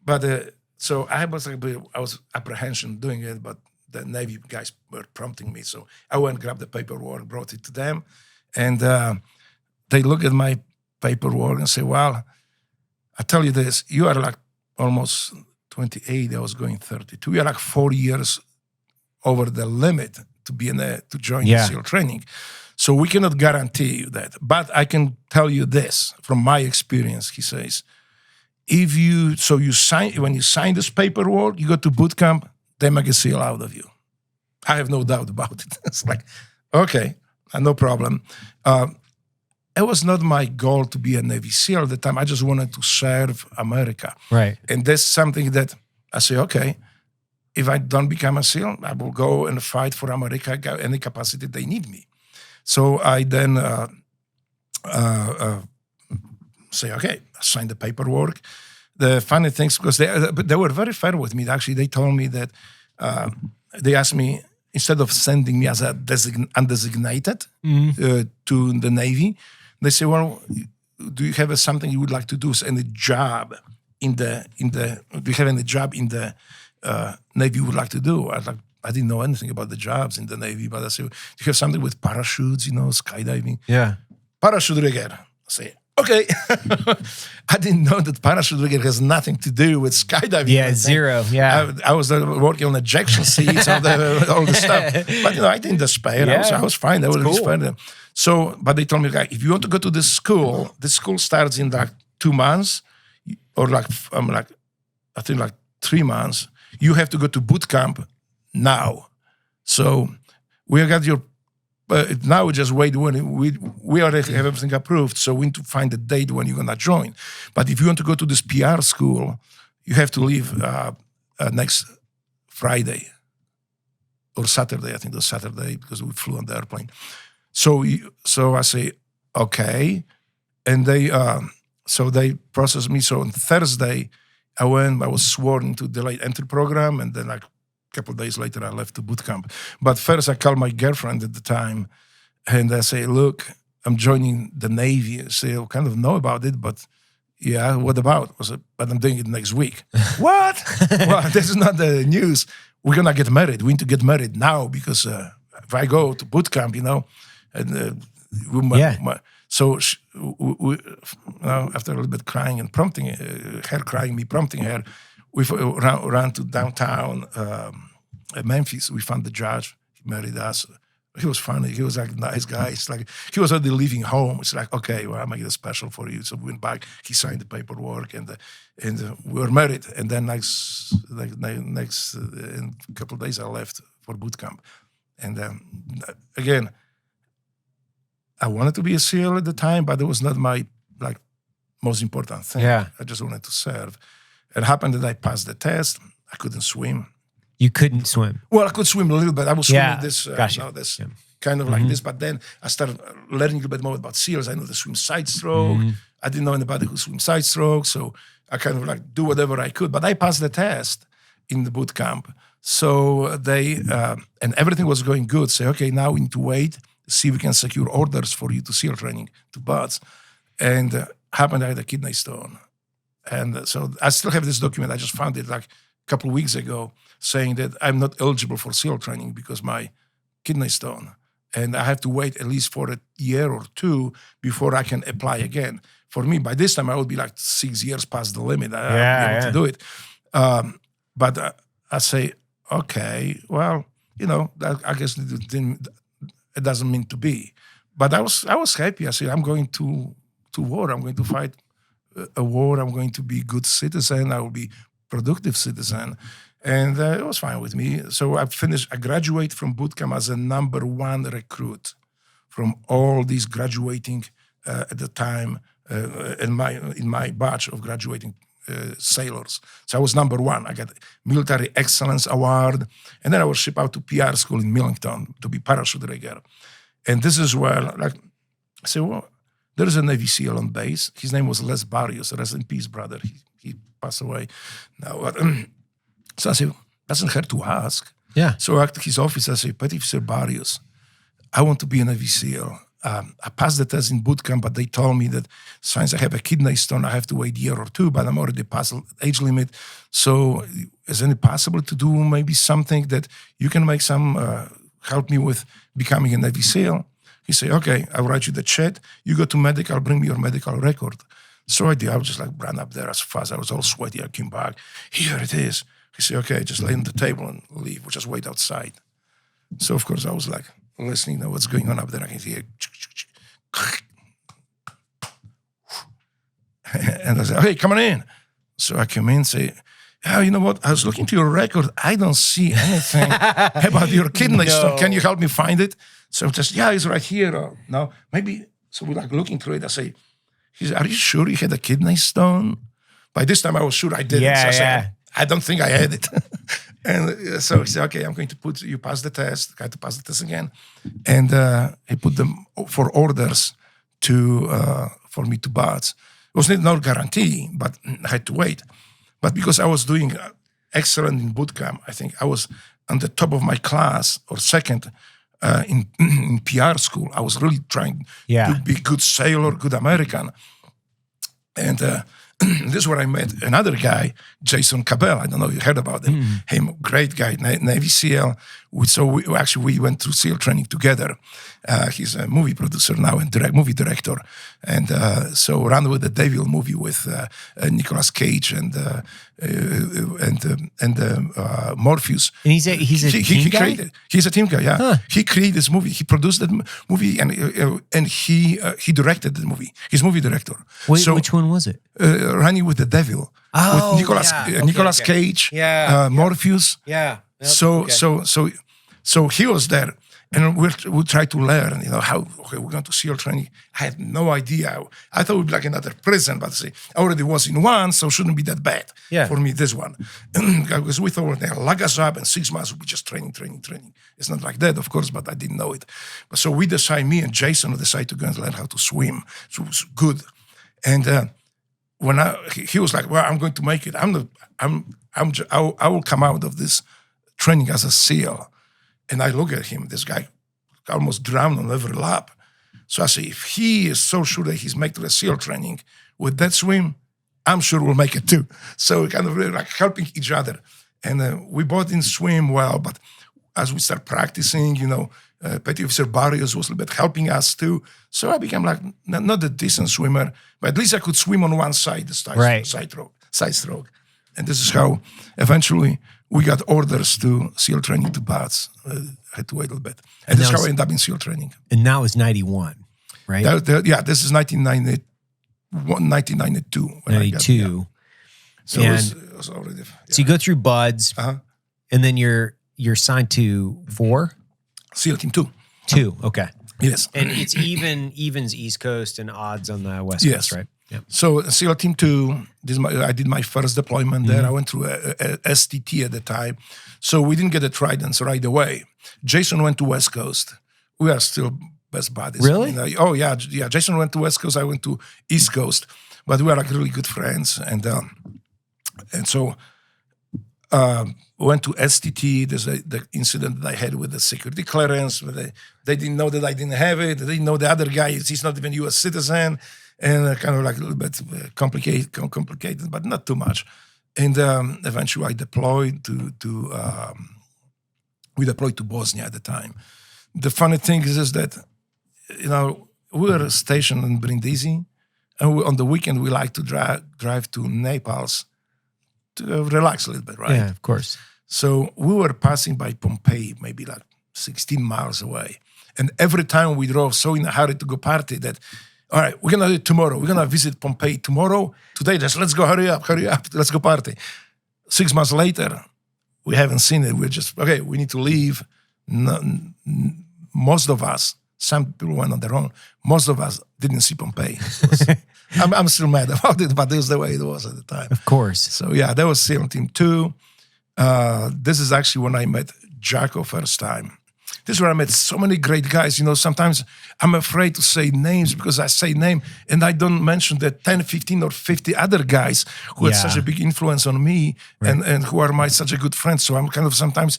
But so I was apprehension doing it, but the Navy guys were prompting me. So I went, grabbed the paperwork, brought it to them. And they look at my paperwork and say, well, I tell you this, you are like almost 28, I was going 32. You're like 4 years over the limit to be to join the SEAL training. So we cannot guarantee you that. But I can tell you this from my experience, he says, when you sign this paperwork, you go to boot camp, they make a SEAL out of you. I have no doubt about it. It's like, okay, no problem. It was not my goal to be a Navy SEAL at the time. I just wanted to serve America. Right. And that's something that I say, okay, if I don't become a SEAL, I will go and fight for America, any capacity they need me. So I then say, okay, I signed the paperwork. The funny things, because they were very fair with me. Actually, they told me that they asked me, instead of sending me as a undesignated to the Navy, they say, well, do you have something you would like to do? Any job do you have any job in the Navy you would like to do? I didn't know anything about the jobs in the Navy, but I said, do you have something with parachutes, skydiving? Yeah. Parachute rigger. I say, okay. I didn't know that parachute rigger has nothing to do with skydiving. Yeah, zero. Yeah. I was working on ejection seats, all the stuff. But, I didn't despair. I was fine. I was cool. So, but they told me, like, if you want to go to this school starts in like 2 months, or I think like 3 months. You have to go to boot camp now. So we got your. Now we just wait when we already have everything approved. So we need to find a date when you're gonna join. But if you want to go to this PR school, you have to leave next Friday or Saturday. I think it was Saturday because we flew on the airplane. So I say okay, and they processed me. So on Thursday, I was sworn into delayed entry program, and then like a couple of days later, I left the boot camp. But first, I called my girlfriend at the time, and I say, look, I'm joining the Navy. I say, I kind of know about it, but yeah, what about? I said, but I'm doing it next week. What? Well, this is not the news. We're going to get married. We need to get married now because if I go to boot camp, and so after a little bit crying and prompting her, crying, me prompting her, we ran to downtown Memphis. We found the judge. He married us. He was funny. He was like a nice guy. It's like he was already leaving home. It's like, okay, well, I'll make it special for you. So we went back. He signed the paperwork, and we were married. And then next in a couple of days, I left for boot camp. And again, I wanted to be a SEAL at the time, but it was not my most important thing. Yeah. I just wanted to serve. It happened that I passed the test. I couldn't swim. You couldn't swim. Well, I could swim a little bit. I was swimming this, Gotcha. this kind of like this. But then I started learning a little bit more about SEALs. I know the swim side stroke. I didn't know anybody who swim side stroke, so I kind of like do whatever I could. But I passed the test in the boot camp. So they, and everything was going good. Say, okay, now we need to wait, see if we can secure orders for you to SEAL training to BUD/S. And happened I had a kidney stone. And so I still have this document. I just found it like a couple of weeks ago saying that I'm not eligible for SEAL training because my kidney stone. And I have to wait at least for a year or two before I can apply again. For me, by this time, I would be like 6 years past the limit. I would be able to do it. But I say, okay, well, I guess it doesn't mean to be. But I was happy. I said, I'm going to war. I'm going to fight a war. I'm going to be a good citizen. I will be productive citizen. And it was fine with me. So I graduated from boot camp as a #1 recruit from all these graduating at the time in my batch of graduating sailors. So I was #1. I got Military Excellence Award. And then I was shipped out to PR school in Millington to be parachute rigger. And this is where, like, I said, well, there is a Navy SEAL on base. His name was Les Barrios. Rest in peace, brother. He passed away now. So I said, doesn't hurt to ask. Yeah. So I asked his office. I said, Petty Officer Barrios, I want to be a Navy SEAL. I passed the test in boot camp, but they told me that since I have a kidney stone, I have to wait a year or two, but I'm already past the age limit. So is it possible to do maybe something that you can make some, help me with becoming a Navy SEAL? He said, okay, I'll write you the check. You go to medical, bring me your medical record. So I did. I was just like ran up there as fast. I was all sweaty. I came back. Here it is. He said, okay, just lay on the table and leave. We'll just wait outside. So, of course, I was like listening to what's going on up there. I can hear. And I said, hey, come on in. So I came in and say, oh, you know what? I was looking to your record. I don't see anything about your kidney stone. Can you help me find it? So just, yeah, it's right here. Or, no, maybe. So we're like looking through it. I say, he said, are you sure you had a kidney stone? By this time, I was sure I didn't. Yeah, so I said, I don't think I had it. And so he said, okay, I'm going to put, you pass the test. I had to pass the test again. And he put them for orders for me to BUD/S. It was no guarantee, but I had to wait. But because I was doing excellent in boot camp, I think I was on the top of my class or second in PR school. I was really trying to be good sailor, good American. And this is where I met another guy, Jason Cabell. I don't know if you heard about him. Him, great guy, Navy SEAL. So we went through SEAL training together. He's a movie producer now and movie director. And so Run with the Devil movie with Nicolas Cage and Morpheus. And he's a team guy? He's a team guy, yeah. Huh. He created this movie. He produced that movie and he directed the movie. He's movie director. Wait, so, which one was it? Running with the Devil. Oh, with Nicolas Cage, Morpheus. Yeah. So he was there, and we tried to learn, how, okay, we're going to SEAL training. I had no idea. I thought it would be like another prison, but I already was in one, so it shouldn't be that bad for me, this one. Because we thought they'll lock us up and 6 months would be just training. It's not like that, of course, but I didn't know it. But so we decided, me and Jason decided to go and learn how to swim. So it was good. And when he was like, well, I'm going to make it. I will come out of this training as a SEAL. And I look at him, this guy almost drowned on every lap. So I say, if he is so sure that he's making the SEAL training with that swim, I'm sure we'll make it too. So we kind of really like helping each other. And we both didn't swim well, but as we start practicing, Petty Officer Barrios was a little bit helping us too. So I became like not a decent swimmer, but at least I could swim on one side, the side stroke. And this is how eventually we got orders to SEAL training to BUD/S. Had to wait a little bit. And this is how I ended up in SEAL training. And that was 91, right? This is 1992. 92. So it was already... So you go through BUD/S, and then you're assigned to 4? SEAL Team 2. 2, okay. Yes. And it's evens East Coast and odds on the West Coast, right? Yep. So SEAL Team 2, I did my first deployment there. I went through a STT at the time. So we didn't get the tridents right away. Jason went to West Coast. We are still best buddies. Really? Oh, yeah. Jason went to West Coast. I went to East Coast. But we are like really good friends. And so went to STT. There's the incident that I had with the security clearance. Where they didn't know that I didn't have it. They didn't know the other guy, he's not even U.S. citizen. And kind of like a little bit complicated, but not too much. And eventually I deployed we deployed to Bosnia at the time. The funny thing is that, we were stationed in Brindisi, and on the weekend we like to drive to Naples to relax a little bit, right? Yeah, of course. So we were passing by Pompeii, maybe like 16 miles away. And every time we drove so in a hurry to go party that, all right, we're going to do it tomorrow. We're going to visit Pompeii tomorrow. Today, just let's go, hurry up, let's go party. 6 months later, we haven't seen it. We're just, okay, we need to leave. Most of us, some people went on their own. Most of us didn't see Pompeii. I'm still mad about it, but this is the way it was at the time. Of course. So yeah, that was SEAL Team 2. This is actually when I met Jacko first time. This is where I met so many great guys. Sometimes I'm afraid to say names because I say name and I don't mention the 10, 15, or 50 other guys who had such a big influence on me and who are such a good friends. So I'm kind of sometimes,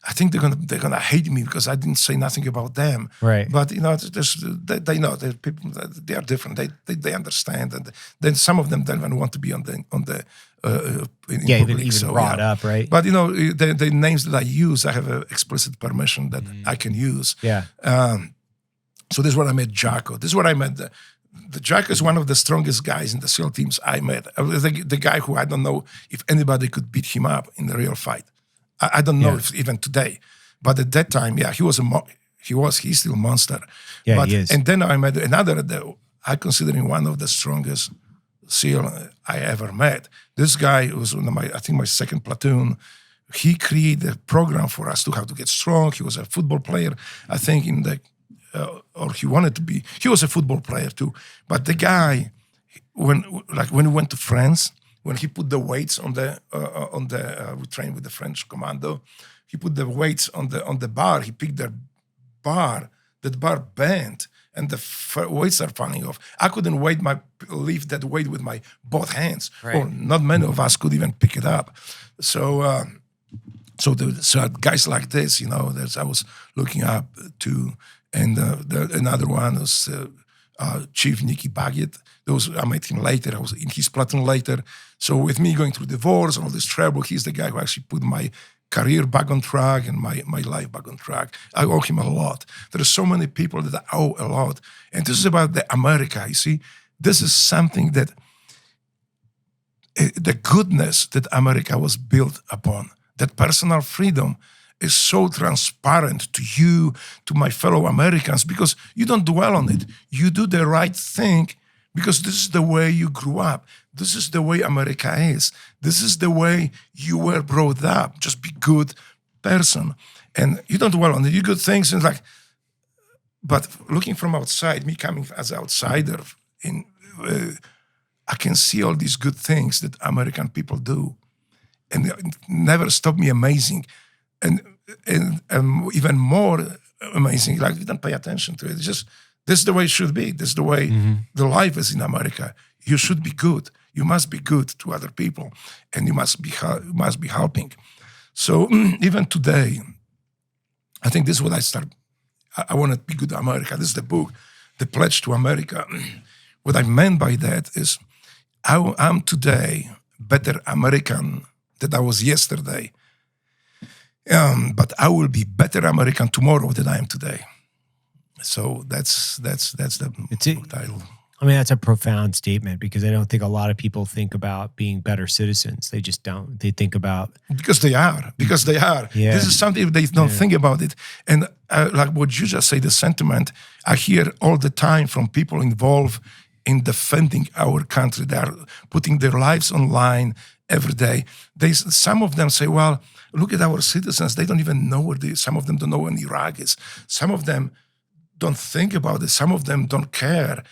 I think they're gonna hate me because I didn't say nothing about them. Right. But they know they're people. They are different. They understand, and then some of them don't even want to be on the. Even brought up, right? But the names that I use, I have explicit permission that I can use. Yeah. So this is where I met Jacko. This is where I met the Jacko is one of the strongest guys in the SEAL teams I met. The guy who I don't know if anybody could beat him up in the real fight. I don't know if even today, but at that time, he's still a monster. Yeah, he is. And then I met another. I consider him one of the strongest SEAL I ever met. This guy was my second platoon. He created a program for us to how to get strong. He was a football player, I think, or he wanted to be. He was a football player too. But the guy, when we went to France, when he put the weights we trained with the French commando, he put the weights on the bar. He picked the bar. That bar bent. And the weights are falling off. I couldn't lift that weight with my both hands. Right. Or not many of us could even pick it up. So, so guys like this, I was looking up to, and another one was Chief Nicky Baggett. I met him later. I was in his platoon later. So with me going through divorce and all this trouble, he's the guy who actually put my career back on track and my life back on track. I owe him a lot. There are so many people that I owe a lot. And this is about the America, you see. This is something that, the goodness that America was built upon, that personal freedom is so transparent to you, to my fellow Americans, because you don't dwell on it. You do the right thing because this is the way you grew up. This is the way America is. This is the way you were brought up. Just be good person. And you don't dwell on it. You do good things. And but looking from outside, me coming as an outsider, I can see all these good things that American people do. And it never stop me amazing. And even more amazing, you don't pay attention to it. It's just, this is the way it should be. This is the way the life is in America. You should be good. You must be good to other people, and you must be helping. So even today, I think this is what I start. I want to be good to America. This is the book, The Pledge to America. What I meant by that is, I'm today better American than I was yesterday, but I will be better American tomorrow than I am today. So that's the book title. I mean, that's a profound statement because I don't think a lot of people think about being better citizens. They just don't. They think about... Because they are. Yeah. This is something they don't think about it. And like what you just say, the sentiment, I hear all the time from people involved in defending our country. They are putting their lives online every day. Some of them say, well, look at our citizens. They don't even know where some of them don't know where Iraq is. Some of them don't think about it. Some of them don't care.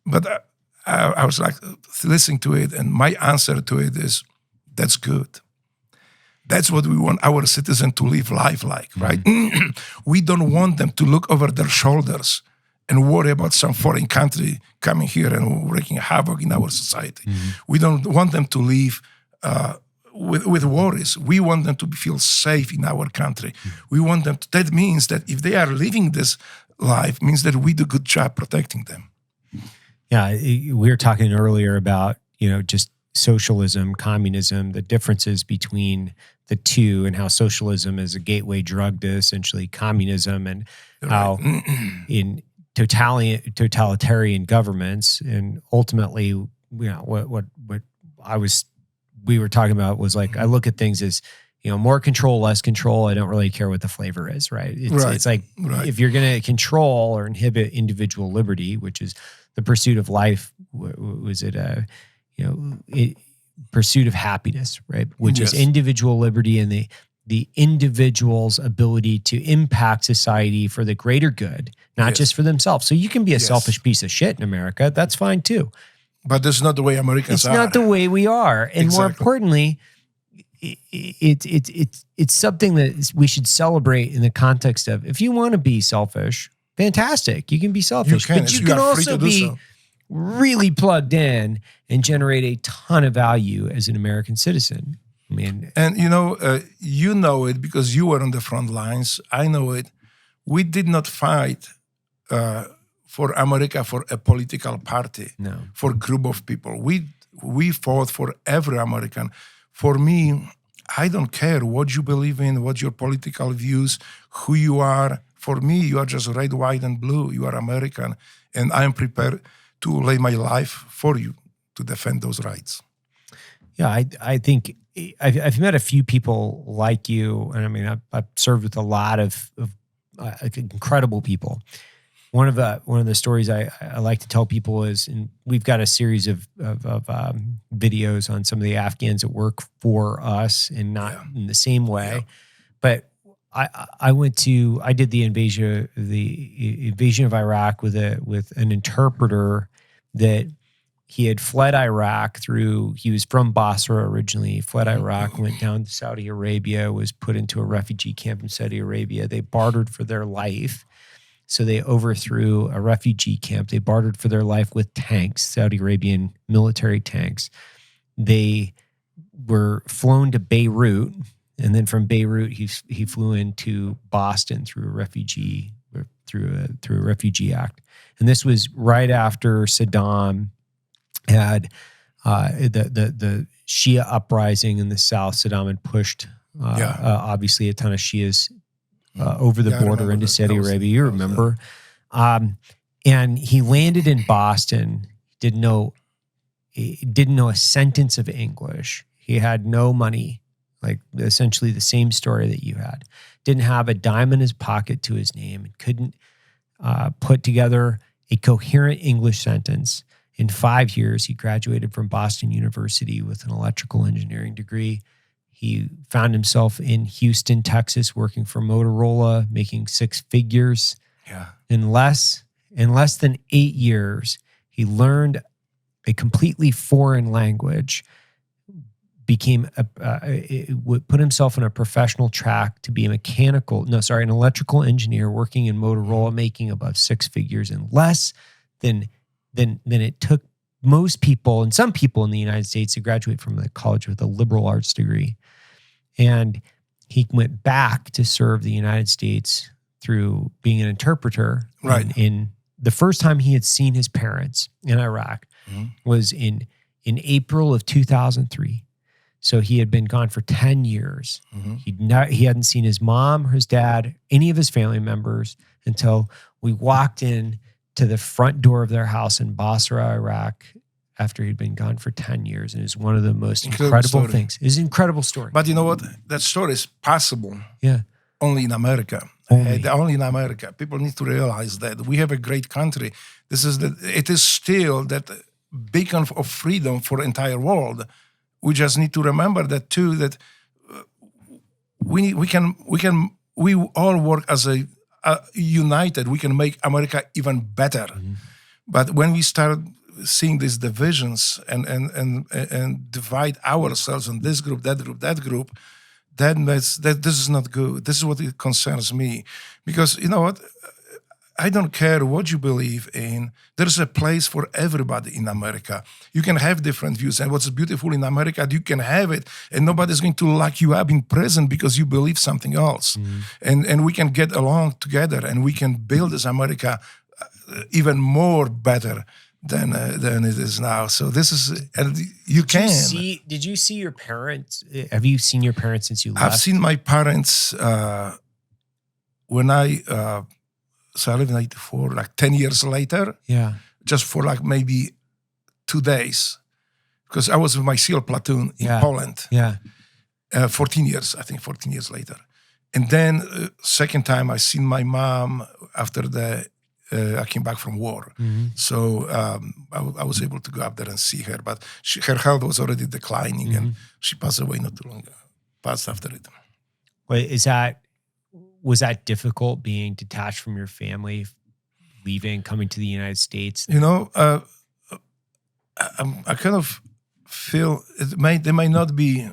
But I was like listening to it, and my answer to it is, that's good. That's what we want our citizens to live life like, right? We don't want them to look over their shoulders and worry about some foreign country coming here and wreaking havoc in our society. We don't want them to live with worries. We want them to feel safe in our country. We want them to, that means that if they are living this life, means that we do a good job protecting them. Yeah, we were talking earlier about, just socialism, communism, the differences between the two, and how socialism is a gateway drug to essentially communism, and how in totalitarian governments, and ultimately, what we were talking about was like, I look at things as, more control, less control. I don't really care what the flavor is, right? It's like, if you're going to control or inhibit individual liberty, which is the pursuit of life, was it pursuit of happiness, right? Which is individual liberty and the individual's ability to impact society for the greater good, not just for themselves. So you can be a selfish piece of shit in America. That's fine too. But that's not the way Americans are. It's not the way we are. And more importantly, it's something that we should celebrate in the context of, if you want to be selfish, fantastic. You can be selfish. But you can also be really plugged in and generate a ton of value as an American citizen. I mean, and you know it because you were on the front lines. I know it. We did not fight for America for a political party, for a group of people. We fought for every American. For me, I don't care what you believe in, what your political views, who you are. For me, you are just red, white, and blue. You are American, and I am prepared to lay my life for you to defend those rights. Yeah, I think I've met a few people like you, and I mean, I've served with a lot of incredible people. One of the stories I like to tell people is, and we've got a series of videos on some of the Afghans that work for us, and not in the same way, but I did the invasion of Iraq with an interpreter that he had fled Iraq he was from Basra originally, fled Iraq, went down to Saudi Arabia, was put into a refugee camp in Saudi Arabia. They bartered for their life. So they overthrew a refugee camp. They bartered for their life with tanks, Saudi Arabian military tanks. They were flown to Beirut, and then from Beirut he flew into Boston through a refugee act. And this was right after Saddam had the Shia uprising in the South. Saddam had pushed obviously a ton of Shias over the border into Saudi Arabia. You remember. And he landed in Boston, didn't know a sentence of English. He had no money, like essentially the same story that you had. Didn't have a dime in his pocket to his name, couldn't put together a coherent English sentence. In 5 years, he graduated from Boston University with an electrical engineering degree. He found himself in Houston, Texas, working for Motorola, making six figures. Yeah. In less than 8 years, he learned a completely foreign language, put himself on a professional track to be an electrical engineer working in Motorola, making above six figures in less than it took most people and some people in the United States to graduate from the college with a liberal arts degree. And he went back to serve the United States through being an interpreter. Right. In the first time he had seen his parents in Iraq was in April of 2003. So he had been gone for 10 years. He hadn't seen his mom or his dad, any of his family members, until we walked in to the front door of their house in Basra, Iraq, after he'd been gone for 10 years. And it's one of the most incredible things. It's an incredible story. But you know what? That story is possible only in America. Only in America. People need to realize that we have a great country. It is still that beacon of freedom for the entire world. We just need to remember that too, that we all work as united. We can make America even better. But when we start seeing these divisions and divide ourselves on this group, that group, then this is not good. This is what it concerns me, because you know what? I don't care what you believe in. There's a place for everybody in America. You can have different views. And what's beautiful in America, you can have it, and nobody's going to lock you up in prison because you believe something else. And we can get along together, and we can build this America even more better than it is now. So this is, and you can. Did you see your parents? Have you seen your parents since you left? I've seen my parents when so I lived in 84, like 10 years later. Yeah. Just for like maybe 2 days. Because I was with my SEAL platoon in Poland. Yeah. 14 years, I think 14 years later. And then second time I seen my mom after I came back from war. So I was able to go up there and see her. But her health was already declining, and she passed away not too long ago. Passed after it. Wait, was that difficult, being detached from your family, leaving, coming to the United States? You know, I kind of feel they may not be,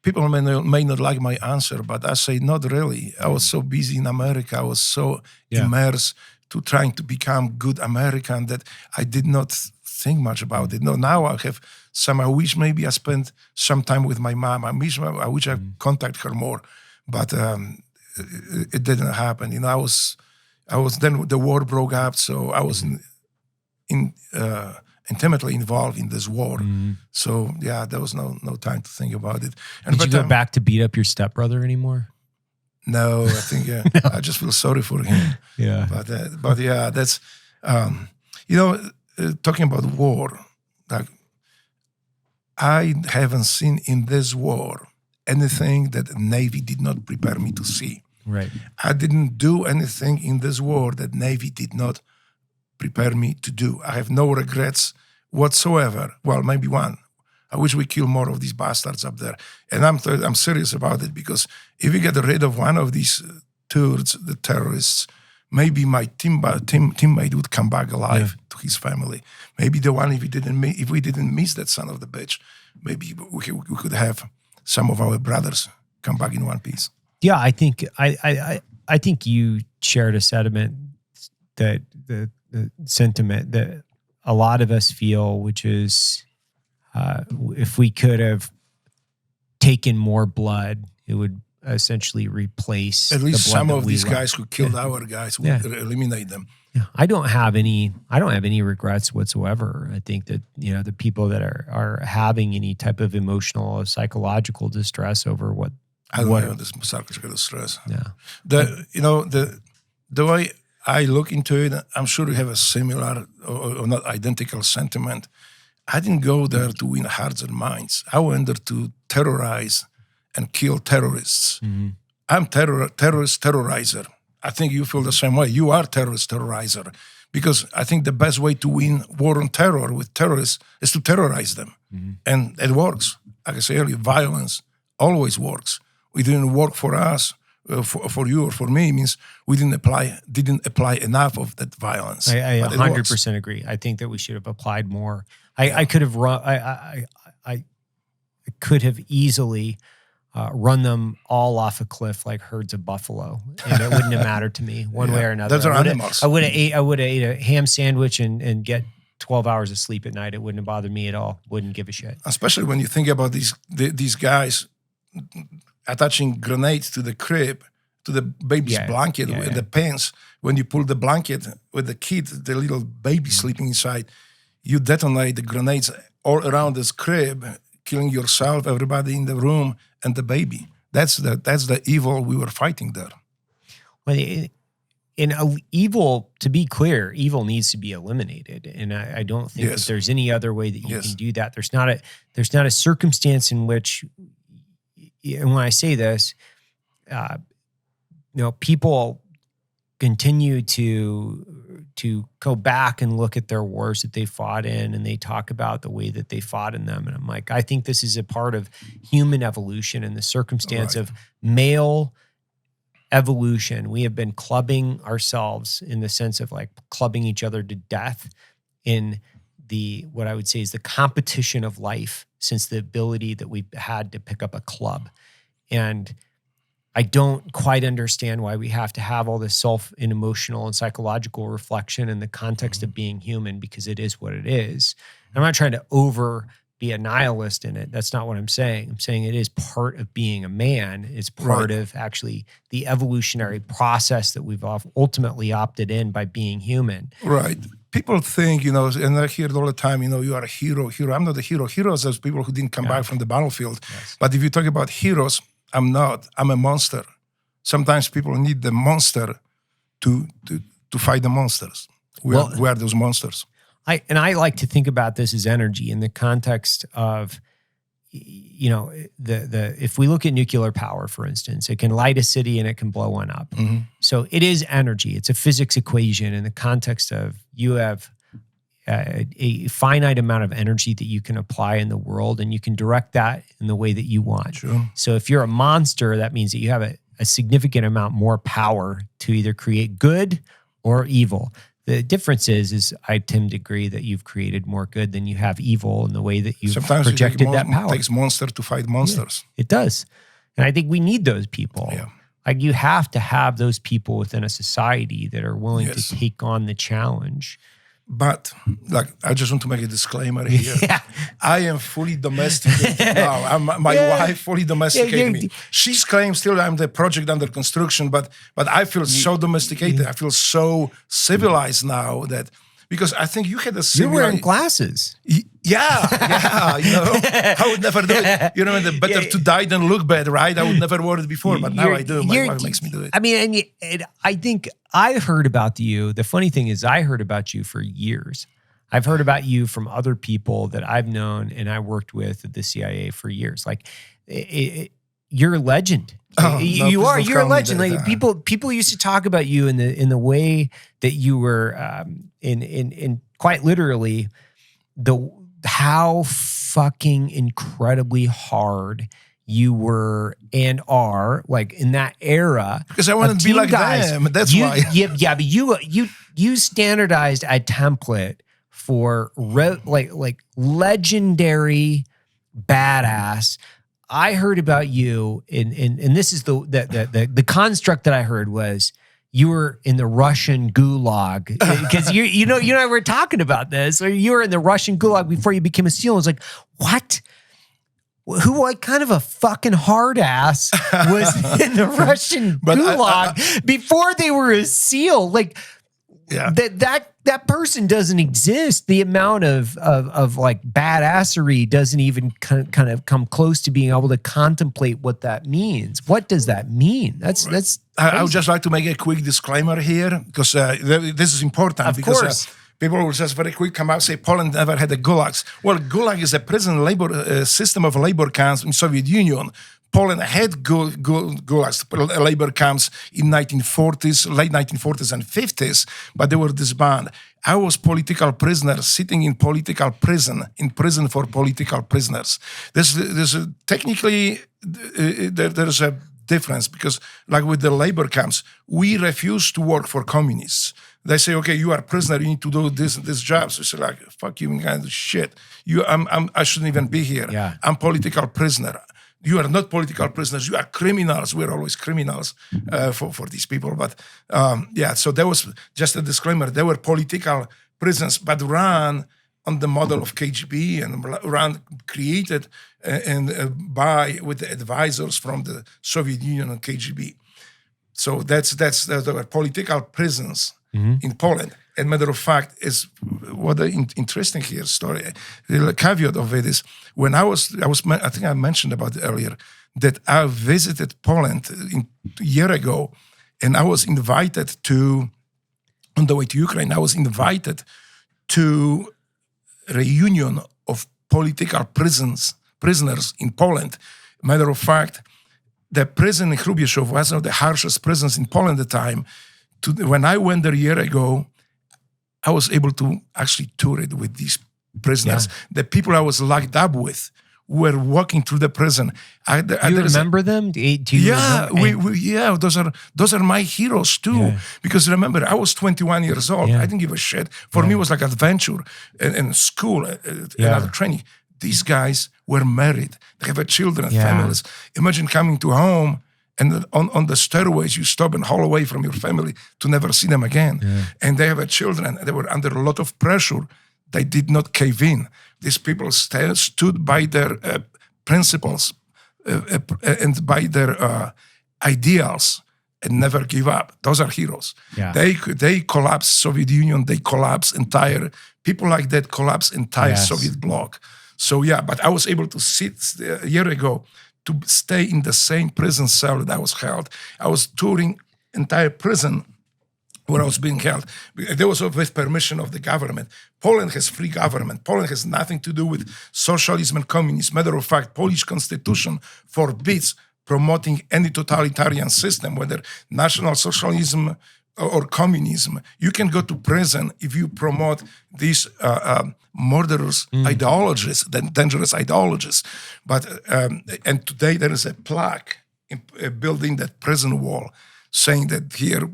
people may not like my answer, but I say not really. I was so busy in America. I was so immersed to trying to become good American that I did not think much about it. No, now I have I wish maybe I spent some time with my mom. I wish I contact her more, but it didn't happen. You know, I was then the war broke up, so I was intimately involved in this war. So yeah, there was no time to think about it. Did you go back to beat up your stepbrother anymore? No, I think I just feel sorry for him. Yeah, but yeah, that's you know, talking about war. Like, I haven't seen in this war anything that the Navy did not prepare me to see. Right. I didn't do anything in this war that Navy did not prepare me to do. I have no regrets whatsoever. Well, maybe one. I wish we kill more of these bastards up there. And I'm serious about it, because if we get rid of one of these turds, the terrorists, maybe my teammate would come back alive to his family. Maybe the one, if we didn't miss that son of the bitch, maybe we could have some of our brothers come back in one piece. Yeah, I think you shared a sentiment that the sentiment that a lot of us feel, which is if we could have taken more blood, it would essentially replace at least the blood some of these left. Guys who killed our guys. We eliminate them. Yeah, I don't have any regrets whatsoever. I think that, you know, the people that are having any type of emotional or psychological distress over what I don't have this psychological distress. Yeah. The way I look into it, I'm sure you have a similar or not identical sentiment. I didn't go there to win hearts and minds. I went there to terrorize and kill terrorists. I'm terrorist terrorizer. I think you feel the same way. You are terrorist terrorizer, because I think the best way to win war on terror with terrorists is to terrorize them. And it works. Like I said earlier, violence always works. It didn't work for us, for you or for me, means we didn't apply enough of that violence. I 100% agree. I think that we should have applied more. I could have run. I could have easily run them all off a cliff like herds of buffalo, and it wouldn't have mattered to me one way or another. Those are animals. I would have ate a ham sandwich and get 12 hours of sleep at night. It wouldn't have bothered me at all. Wouldn't give a shit. Especially when you think about these guys attaching grenades to the crib, to the baby's blanket with the pants. When you pull the blanket with the kid, the little baby sleeping inside, you detonate the grenades all around this crib, killing yourself, everybody in the room, and the baby. That's the evil we were fighting there. Well, evil, to be clear, evil needs to be eliminated, and I don't think that there's any other way that you can do that. There's not a circumstance in which, and when I say this, people continue to go back and look at their wars that they fought in, and they talk about the way that they fought in them. And I'm like, I think this is a part of human evolution and the circumstance of male evolution. We have been clubbing ourselves in the sense of like clubbing each other to death in what I would say is the competition of life since the ability that we've had to pick up a club. And I don't quite understand why we have to have all this self and emotional and psychological reflection in the context of being human, because it is what it is. I'm not trying to be a nihilist in it. That's not what I'm saying. I'm saying it is part of being a man. It's part of actually the evolutionary process that we've ultimately opted in by being human. Right. People think, and I hear it all the time, you are a hero. I'm not a hero. Heroes are people who didn't come back from the battlefield. Yes. But if you talk about heroes, I'm not. I'm a monster. Sometimes people need the monster to fight the monsters. We are those monsters. I like to think about this as energy in the context of, if we look at nuclear power, for instance, it can light a city and it can blow one up. Mm-hmm. So it is energy. It's a physics equation in the context of you have a finite amount of energy that you can apply in the world, and you can direct that in the way that you want. Sure. So if you're a monster, that means that you have a significant amount more power to either create good or evil. The difference is I tend to agree that you've created more good than you have evil in the way that you've projected that power. It takes monster to fight monsters. Yeah, it does. And I think we need those people. Yeah. Like you have to have those people within a society that are willing to take on the challenge. But I just want to make a disclaimer here. Yeah. I am fully domesticated now. My wife fully domesticated me. She claims still I'm the project under construction, but I feel so domesticated. I feel so civilized now that because I think you had a similar... You're wearing glasses. Yeah. I would never do it. Better to die than look bad, right? I would never wore it before, but now I do. My wife makes me do it. I mean, and I think I heard about you. The funny thing is I heard about you for years. I've heard about you from other people that I've known and I worked with at the CIA for years. Like, you're a legend. You're a legend. Like people used to talk about you in the way that you were in quite literally how fucking incredibly hard you were and are, like in that era. Because I want to be like them. That's why. Yeah, but you standardized a template for like legendary badass. I heard about you, and this is the construct that I heard was you were in the Russian gulag because you and I were talking about this. Or you were in the Russian gulag before you became a SEAL. I was like, what? What kind of a fucking hard ass was in the Russian gulag before they were a SEAL? Like, yeah. That person doesn't exist. The amount of like badassery doesn't even kind of come close to being able to contemplate what that means. What does that mean? That's I would just like to make a quick disclaimer here because this is important. Of course. People will just very quick come out and say Poland never had a gulags. Well, gulag is a prison labor system of labor camps in Soviet Union. Poland had gulags, labor camps in late 1940s and 50s, but they were disbanded. I was political prisoner sitting in prison for political prisoners. Technically, there's a difference because like with the labor camps, we refuse to work for communists. They say, okay, you are a prisoner, you need to do this job. So it's like, fuck you, kind of shit. I shouldn't even be here. Yeah. I'm political prisoner. You are not political prisoners. You are criminals. We're always criminals for these people. But so there was just a disclaimer. They were political prisons, but run on the model of KGB and created with the advisors from the Soviet Union and KGB. So there were political prisons in Poland. And matter of fact, is what the interesting here story. The caveat of it is when I think I mentioned about it earlier that I visited Poland a year ago, and I was invited on the way to Ukraine. I was invited to a reunion of political prisoners in Poland. Matter of fact, the prison in Hrubieszów was one of the harshest prisons in Poland at the time. When I went there a year ago, I was able to actually tour it with these prisoners. Yeah. The people I was locked up with were walking through the prison. Do you remember them? Those are my heroes too. Yeah. Because remember, I was 21 years old. Yeah. I didn't give a shit. For me, it was like adventure and school and other training. These guys were married. They have children and families. Imagine coming to home and on the stairways, you stop and haul away from your family to never see them again. Yeah. And they have children. They were under a lot of pressure. They did not cave in. These people stood by their principles and by their ideals and never give up. Those are heroes. Yeah. They collapsed Soviet Union. They collapsed entire, people like that collapsed entire Soviet bloc. So but I was able to sit a year ago to stay in the same prison cell that I was held. I was touring entire prison where I was being held. There was with permission of the government. Poland has free government. Poland has nothing to do with socialism and communism. Matter of fact, Polish constitution forbids promoting any totalitarian system, whether national socialism or communism. You can go to prison if you promote these murderous ideologies, dangerous ideologies. But and today there is a plaque building that prison wall saying that here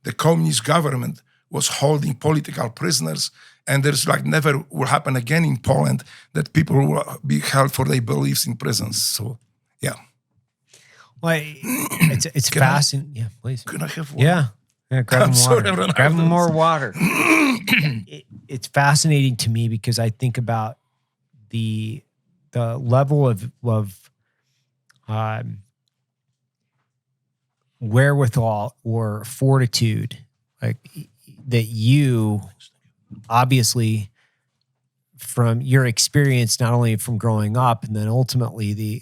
the communist government was holding political prisoners, and there's like never will happen again in Poland that people will be held for their beliefs in prisons. So, yeah. Well, it's fascinating. Yeah, please. Can I have one? Yeah, grab them more water. It's fascinating to me because I think about the level of wherewithal or fortitude, like that you obviously from your experience, not only from growing up and then ultimately the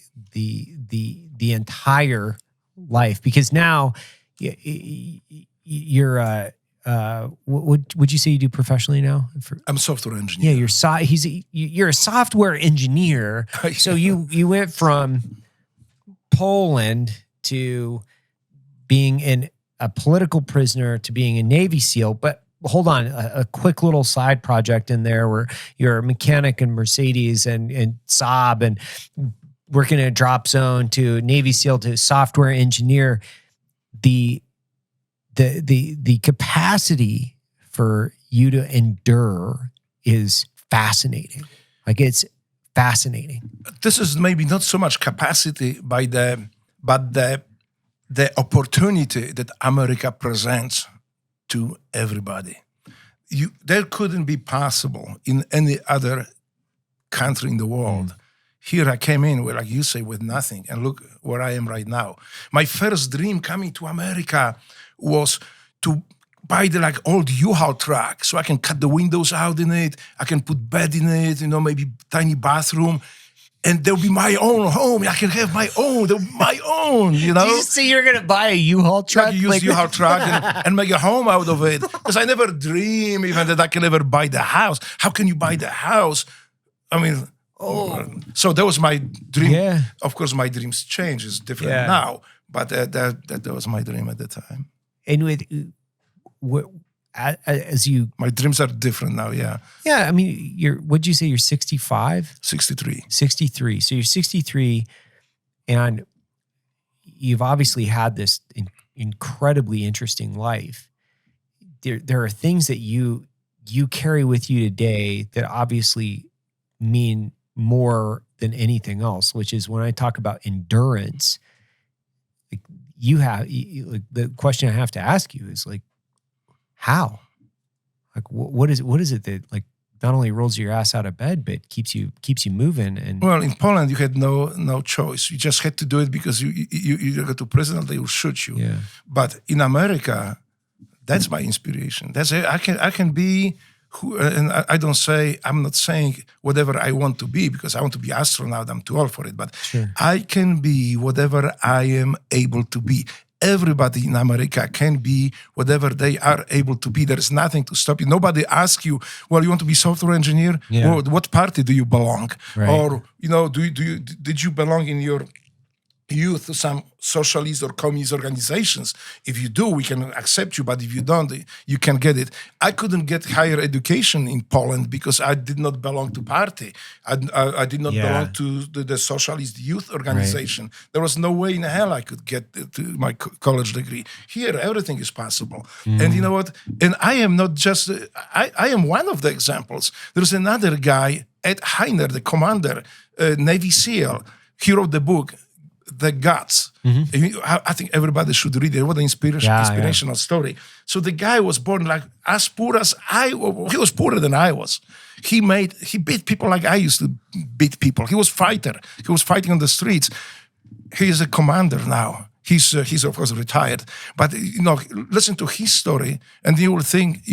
entire life, because now you're what would you say you do professionally now? I'm a software engineer. Yeah, you're a software engineer. So you went from Poland to being a political prisoner to being a Navy SEAL. But hold on, a quick little side project in there where you're a mechanic in Mercedes and Saab and working in a drop zone to Navy SEAL to software engineer. The capacity for you to endure is fascinating. Like, it's fascinating. This is maybe not so much capacity but the opportunity that America presents to everybody. That couldn't be possible in any other country in the world. Here I came in, like you say, with nothing, and look where I am right now. My first dream coming to America was to buy the old U-Haul truck so I can cut the windows out in it, I can put bed in it, maybe tiny bathroom, and there'll be my own home. I can have my own, Did you say you're going to buy a U-Haul truck? Use U-Haul truck and make a home out of it. Because I never dream even that I can ever buy the house. How can you buy the house? I mean, so that was my dream. Yeah. Of course, my dreams change. It's different now. But that was my dream at the time. And my dreams are different now, yeah. Yeah, I mean, what'd you say, you're 65? 63. 63. So you're 63, and you've obviously had this incredibly interesting life. There are things that you carry with you today that obviously mean more than anything else, which is when I talk about endurance, the question I have to ask you is how? What is it that not only rolls your ass out of bed, but keeps you moving? And well, in Poland you had no choice. You just had to do it because you go to prison or they will shoot you. Yeah. But in America, that's my inspiration. That's it. I can be who, and I'm not saying whatever I want to be because I want to be astronaut. I'm too old for it. But sure. I can be whatever I am able to be. Everybody in America can be whatever they are able to be. There is nothing to stop you. Nobody asks you, well, you want to be software engineer? Yeah. Or what party do you belong? Right. Or, did you belong in your you to some socialist or communist organizations. If you do, we can accept you, but if you don't, you can get it. I couldn't get higher education in Poland because I did not belong to party. I did not belong to the socialist youth organization. Right. There was no way in hell I could get to my college degree. Here, everything is possible. And you know what? And I am not just, I am one of the examples. There's another guy, Ed Heiner, the commander, Navy SEAL. He wrote the book, The Guts. I think everybody should read it. What an inspirational story. So the guy was born like as poor as I was. He was poorer than I was. He beat people like I used to beat people. He was fighter. He was fighting on the streets. He is a commander now. He's of course retired. But listen to his story, and you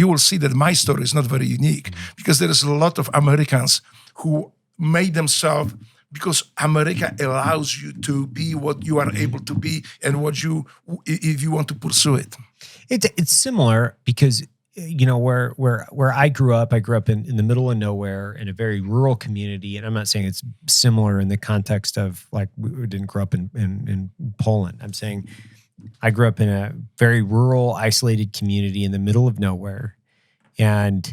will see that my story is not very unique, because there is a lot of Americans who made themselves, because America allows you to be what you are able to be and if you want to pursue it. It's similar because, where I grew up in the middle of nowhere in a very rural community. And I'm not saying it's similar in the context of like, we didn't grow up in Poland. I'm saying I grew up in a very rural, isolated community in the middle of nowhere. And,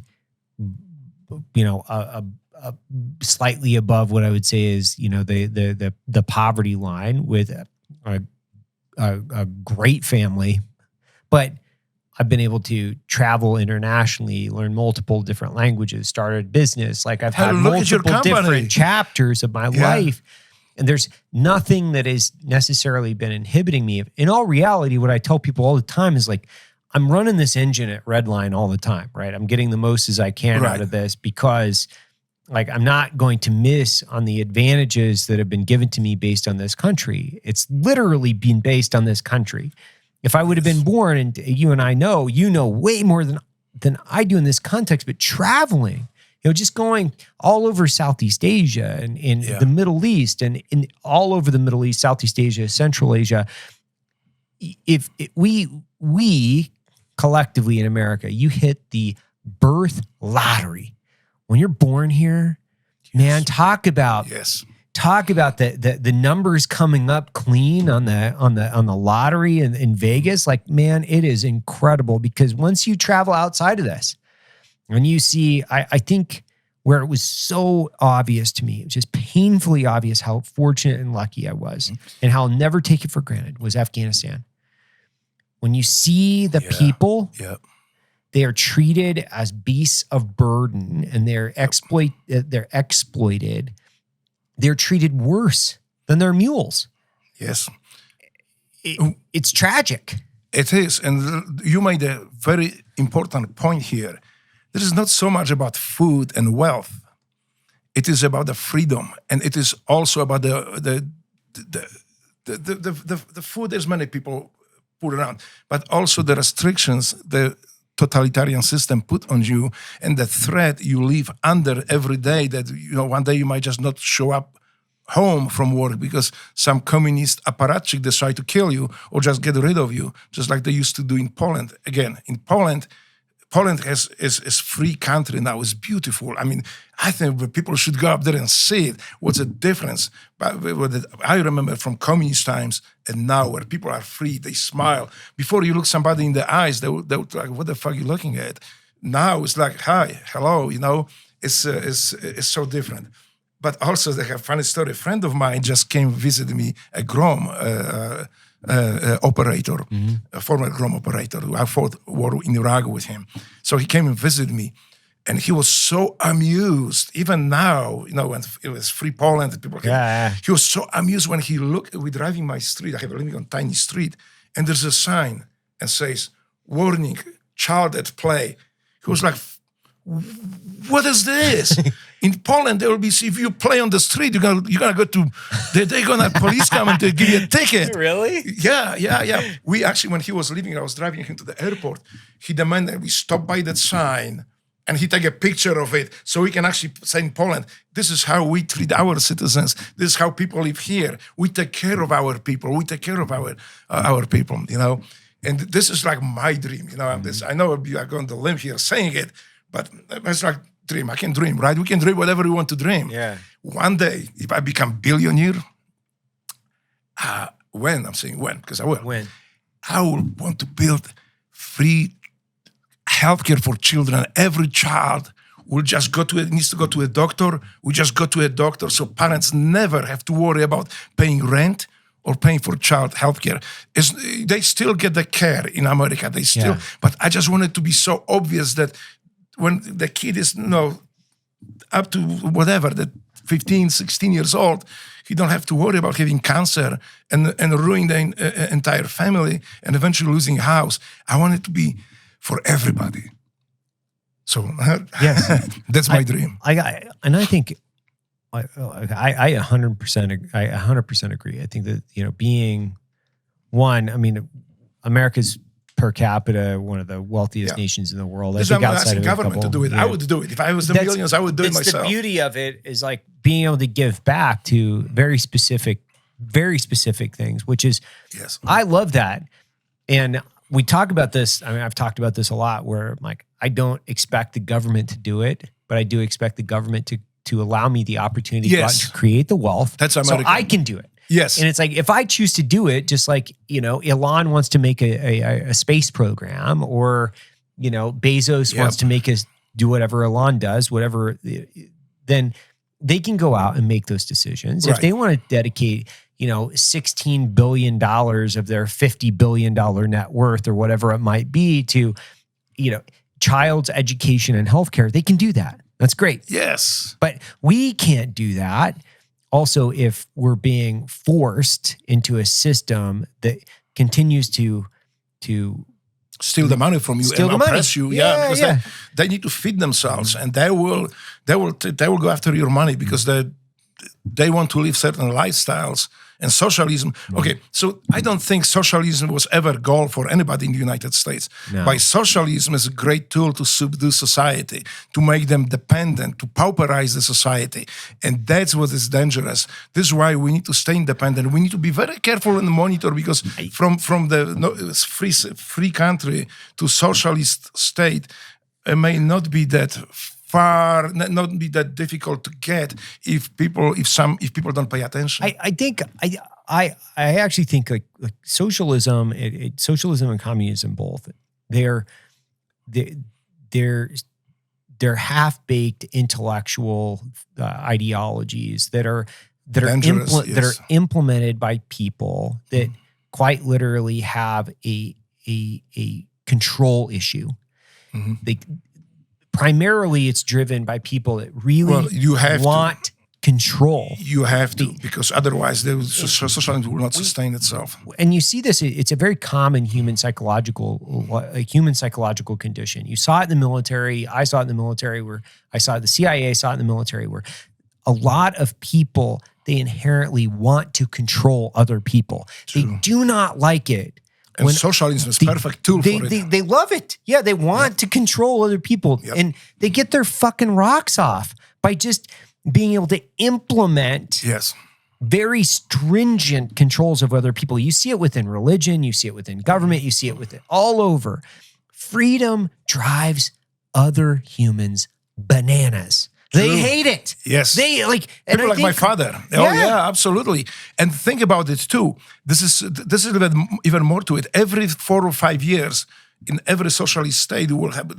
slightly above what I would say is, the poverty line, with a great family. But I've been able to travel internationally, learn multiple different languages, start a business. Like I've had multiple different chapters of my life. And there's nothing that has necessarily been inhibiting me. In all reality, what I tell people all the time is like, I'm running this engine at redline all the time, right? I'm getting the most as I can out of this, because like I'm not going to miss on the advantages that have been given to me based on this country. It's literally been based on this country. If I would have been born, and you and I know, way more than I do in this context, but traveling, just going all over Southeast Asia and in the Middle East and in all over the Middle East, Southeast Asia, Central Asia. If we collectively in America, you hit the birth lottery. When you're born here, man, talk about the numbers coming up clean on the lottery in Vegas. Like, man, it is incredible, because once you travel outside of this and you see, I think where it was so obvious to me, it was just painfully obvious how fortunate and lucky I was, and how I'll never take it for granted, was Afghanistan. When you see the people, they are treated as beasts of burden, and they're exploited. They're treated worse than their mules. Yes. It's tragic. It is. And you made a very important point here. This is not so much about food and wealth. It is about the freedom. And it is also about the food, as many people put around, but also the restrictions, the totalitarian system put on you, and the threat you live under every day, that one day you might just not show up home from work because some communist apparatchik decide to kill you or just get rid of you, just like they used to do in Poland. Again, in Poland is free country now. It's beautiful. I mean, I think people should go up there and see it. What's the difference? But I remember from communist times and now, where people are free, they smile. Before you look somebody in the eyes, they would like, what the fuck are you looking at? Now it's like, hi, hello, it's so different. But also, they have a funny story. A friend of mine just came visit me, a Grom operator, a former Grom operator. I fought war in Iraq with him. So he came and visited me, and he was so amused. Even now, when it was free Poland, people came, he was so amused when he looked. We're driving my street. I have a living on a tiny street, and there's a sign and says, "Warning, child at play." He was like, what is this? In Poland, there will be, if you play on the street, you're gonna go to, they're gonna, police come and they give you a ticket. Really? Yeah. We actually, when he was leaving, I was driving him to the airport. He demanded we stop by that sign and he take a picture of it so we can actually say in Poland, this is how we treat our citizens. This is how people live here. We take care of our people. We take care of our people, And this is like my dream, I know I'm going to limb here saying it, but it's like dream. I can dream, right? We can dream whatever we want to dream. Yeah. One day, if I become billionaire, When, I'm saying when, because I will. When? I will want to build free healthcare for children. Every child will just needs to go to a doctor. We just go to a doctor, so parents never have to worry about paying rent or paying for child healthcare. They still get the care in America. They still, but I just want it to be so obvious that when the kid is, up to whatever, that 15, 16 years old, he don't have to worry about having cancer and ruin the entire family and eventually losing a house. I want it to be for everybody. So yes, that's my dream. I think I 100% agree. I think that, being one, I mean, America's per capita one of the wealthiest nations in the world. I think I'm asking government to do it. I would do it. If I was the millions, I would do it myself. The beauty of it is like being able to give back to very specific things, which is, I love that. And we talk about this. I mean, I've talked about this a lot where like, I don't expect the government to do it, but I do expect the government to allow me the opportunity to go out and create the wealth. That's American. So I can do it. Yes. And it's like, if I choose to do it, just like, Elon wants to make a space program, or, Bezos wants to make us do whatever Elon does, whatever, then they can go out and make those decisions. Right. If they want to dedicate, $16 billion of their $50 billion net worth or whatever it might be to, child's education and healthcare, they can do that. That's great. Yes. But we can't do that. Also, if we're being forced into a system that continues to steal the money from you and oppress you, because they need to feed themselves, and they will go after your money because they want to live certain lifestyles. And socialism, so I don't think socialism was ever a goal for anybody in the United States. No. By socialism is a great tool to subdue society, to make them dependent, to pauperize the society. And that's what is dangerous. This is why we need to stay independent. We need to be very careful and monitor, because from the free country to socialist state, it may not be that far, not be that difficult to get if people don't pay attention. I actually think like socialism, socialism and communism both, they're half-baked intellectual ideologies that are implemented by people that quite literally have a control issue. Mm-hmm. Primarily, it's driven by people that really want control. You have to, because otherwise, socialism will not sustain itself. And you see this; it's a very common human psychological condition. You saw it in the military. I saw it in the military. The CIA saw it in the military. Where a lot of people, they inherently want to control other people. True. They do not like it. And socialism is a perfect tool for it. They love it. Yeah, they want to control other people. Yep. And they get their fucking rocks off by just being able to implement very stringent controls of other people. You see it within religion. You see it within government. You see it within all over. Freedom drives other humans bananas. True. They hate it. Yes. They like people like my father. Oh yeah, absolutely. And think about it too. This is even more to it. Every 4 or 5 years, in every socialist state, will have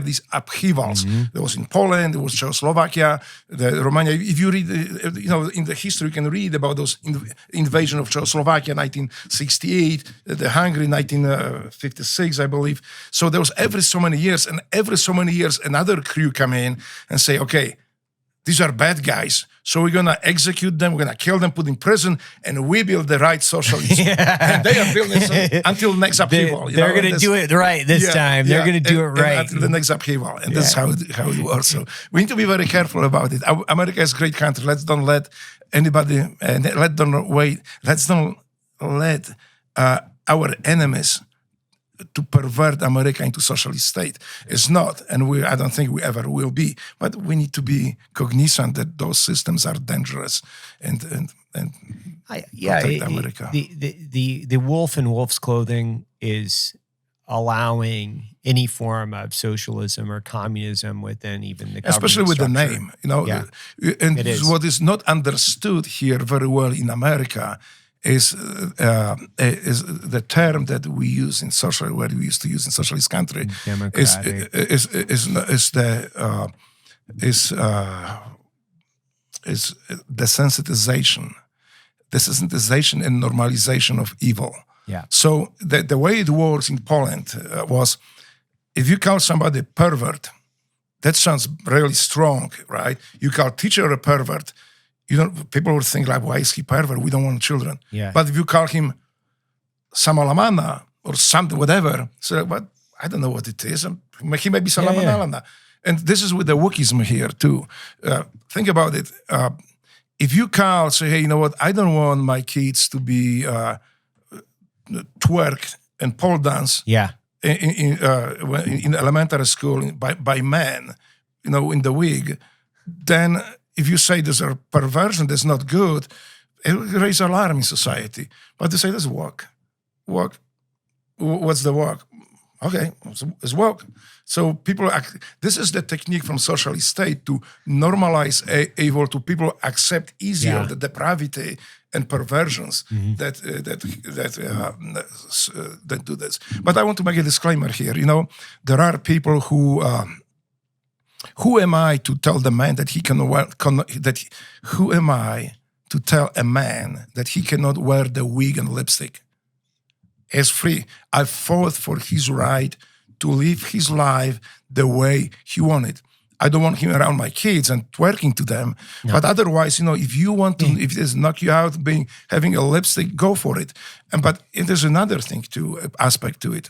these upheavals. Mm-hmm. There was in Poland, there was Czechoslovakia, Romania. If you read, in the history, you can read about those invasion of Czechoslovakia, 1968, the Hungary, 1956, I believe. So there was every so many years, another crew come in and say, okay, these are bad guys, so we're going to execute them, we're going to kill them, put in prison, and we build the right socialism. And they are building until next upheaval. They're going to do it right this time. They're going to do it right. Until the next upheaval. And that's how it works. So we need to be very careful about it. America is a great country. Let's don't let anybody, let's don't let our enemies to pervert America into socialist state. It's not, and I don't think we ever will be. But we need to be cognizant that those systems are dangerous and protect America. The wolf in wolf's clothing is allowing any form of socialism or communism within even the government especially with structure. the name, you know. Yeah. And It is. what is not understood here very well in America is the term that we use in social, what we used to use in socialist country, Democratic. is desensitization, desensitization and normalization of evil. Yeah. So the way it works in Poland was, if you call somebody pervert, that sounds really strong, right? You call teacher a pervert, people would think like, why is he pervert? We don't want children. Yeah. But if you call him Samalamana or something, whatever, so what? I don't know what it is. He may be Salamanalana. And this is with the Wookism here too. Think about it. If you call, say, hey, you know what? I don't want my kids to be twerk and pole dance. Yeah. In elementary school by men, in the wig, then if you say there's a perversion that's not good, it will raise alarm in society. But to say there's walk. What's the walk? Okay, it's walk. So people, this is the technique from socialist state to normalize evil, to people accept easier the depravity and perversions that do this. But I want to make a disclaimer here. There are people who am I to tell the man that he who am I to tell a man that he cannot wear the wig and lipstick? He's free. I fought for his right to live his life the way he wanted. I don't want him around my kids and twerking to them. No. But otherwise, if you want to, if it knock you out having a lipstick, go for it. But there's another thing aspect to it.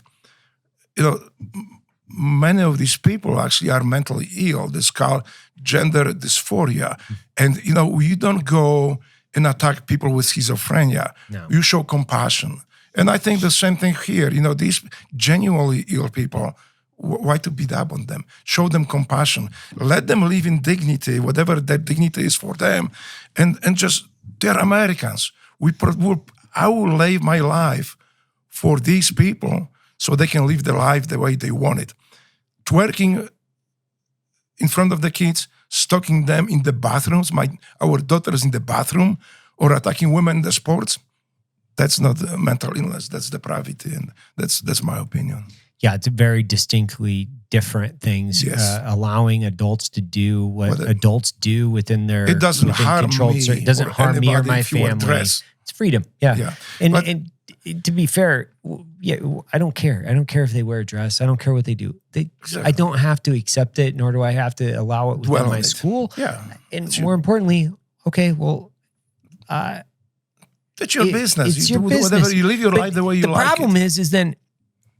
Many of these people actually are mentally ill. This is called gender dysphoria. And, you don't go and attack people with schizophrenia. No. You show compassion. And I think the same thing here. These genuinely ill people, why to beat up on them? Show them compassion. Let them live in dignity, whatever that dignity is for them. And just, they're Americans. I will live my life for these people so they can live their life the way they want it. Twerking in front of the kids, stalking them in the bathrooms, our daughters in the bathroom, or attacking women in the sports, that's not a mental illness, that's depravity, and that's my opinion. Yeah, it's very distinctly different things. Yes. Allowing adults to do what adults do within their it doesn't harm me. It doesn't harm me or my family. It's freedom. Yeah. And to be fair, I don't care. I don't care if they wear a dress. I don't care what they do. Exactly. I don't have to accept it, nor do I have to allow it within my school. Yeah. And more importantly, okay, well, that's your business. It's you your do business. Whatever, you live your life the way you like it. The problem is then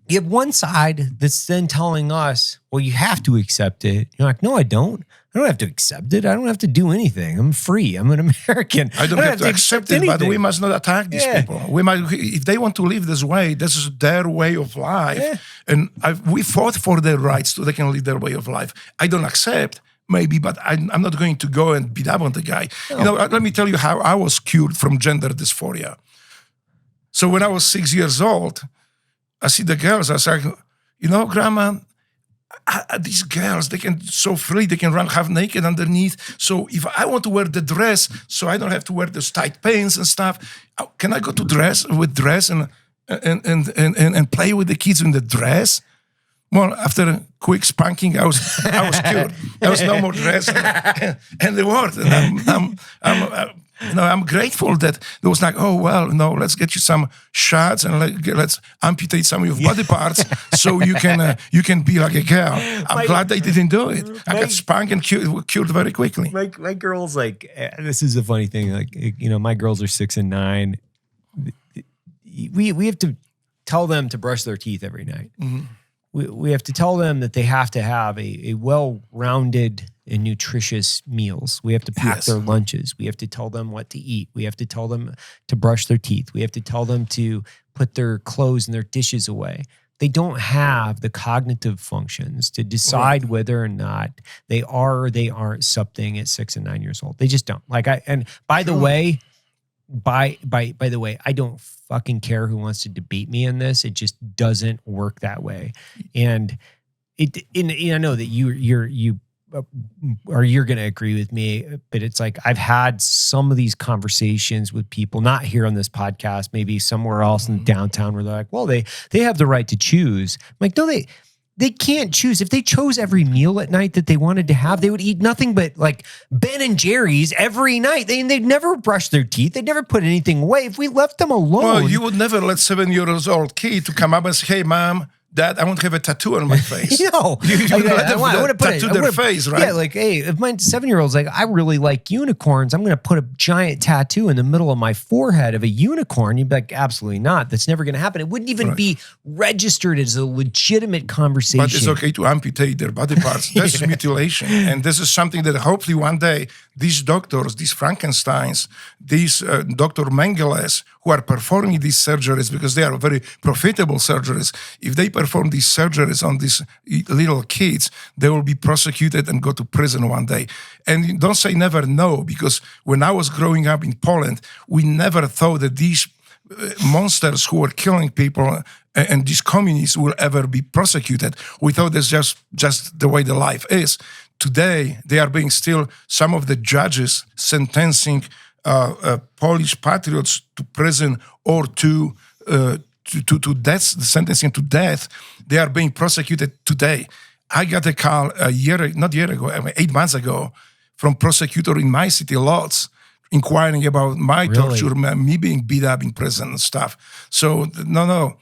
you have one side that's then telling us, well, you have to accept it. You're like, no, I don't. I don't have to accept it. I don't have to do anything. I'm free. I'm an American. I don't have to accept it, but we must not attack these people. If they want to live this way, this is their way of life. Yeah. And we fought for their rights so they can live their way of life. I don't accept, maybe, but I'm not going to go and beat up on the guy. No. Let me tell you how I was cured from gender dysphoria. So when I was 6 years old, I see the girls, I was like, Grandma, these girls, they can so free, they can run half naked underneath. So if I want to wear the dress, so I don't have to wear those tight pants and stuff, can I go to dress and play with the kids in the dress? Well, after a quick spanking, I was cured. There was no more dress and the word. And I'm grateful that there was like, let's get you some shots and let's amputate some of your body parts so you can be like a girl. I'm glad they didn't do it. I got spanked and cured very quickly. My girls, this is a funny thing. My girls are 6 and 9. We have to tell them to brush their teeth every night. Mm-hmm. We have to tell them that they have to have a well-rounded and nutritious meals. We have to pack their lunches. We have to tell them what to eat. We have to tell them to brush their teeth. We have to tell them to put their clothes and their dishes away. They don't have the cognitive functions to decide whether or not they are or they aren't something at 6 and 9 years old. They just don't. By the way, I don't fucking care who wants to debate me in this. It just doesn't work that way. And I know that you're going to agree with me, but it's like I've had some of these conversations with people, not here on this podcast, maybe somewhere else in downtown, where they're like, well, they have the right to choose. I'm like, no, they can't choose. If they chose every meal at night that they wanted to have, they would eat nothing but like Ben and Jerry's every night. They'd never brush their teeth. They'd never put anything away. If we left them alone. Well, you would never let 7-year-old kid to come up and say, hey, Mom, Dad, I want to have a tattoo on my face. No. You let them tattoo their face, right? Yeah, like, hey, if my 7-year-old's like, I really like unicorns, I'm going to put a giant tattoo in the middle of my forehead of a unicorn. You'd be like, absolutely not. That's never going to happen. It wouldn't even be registered as a legitimate conversation. But it's okay to amputate their body parts. That's mutilation. And this is something that hopefully one day these doctors, these Frankensteins, these Dr. Mengeles, who are performing these surgeries because they are very profitable surgeries, if they perform these surgeries on these little kids, they will be prosecuted and go to prison one day. And don't say never no, because when I was growing up in Poland, we never thought that these monsters who were killing people and these communists will ever be prosecuted. We thought it's just the way the life is. Today, they are being still some of the judges sentencing Polish patriots to prison or to death, sentencing to death. They are being prosecuted today. I got a call 8 months ago, from prosecutor in my city, Lodz, inquiring about my torture, me being beat up in prison and stuff. So no.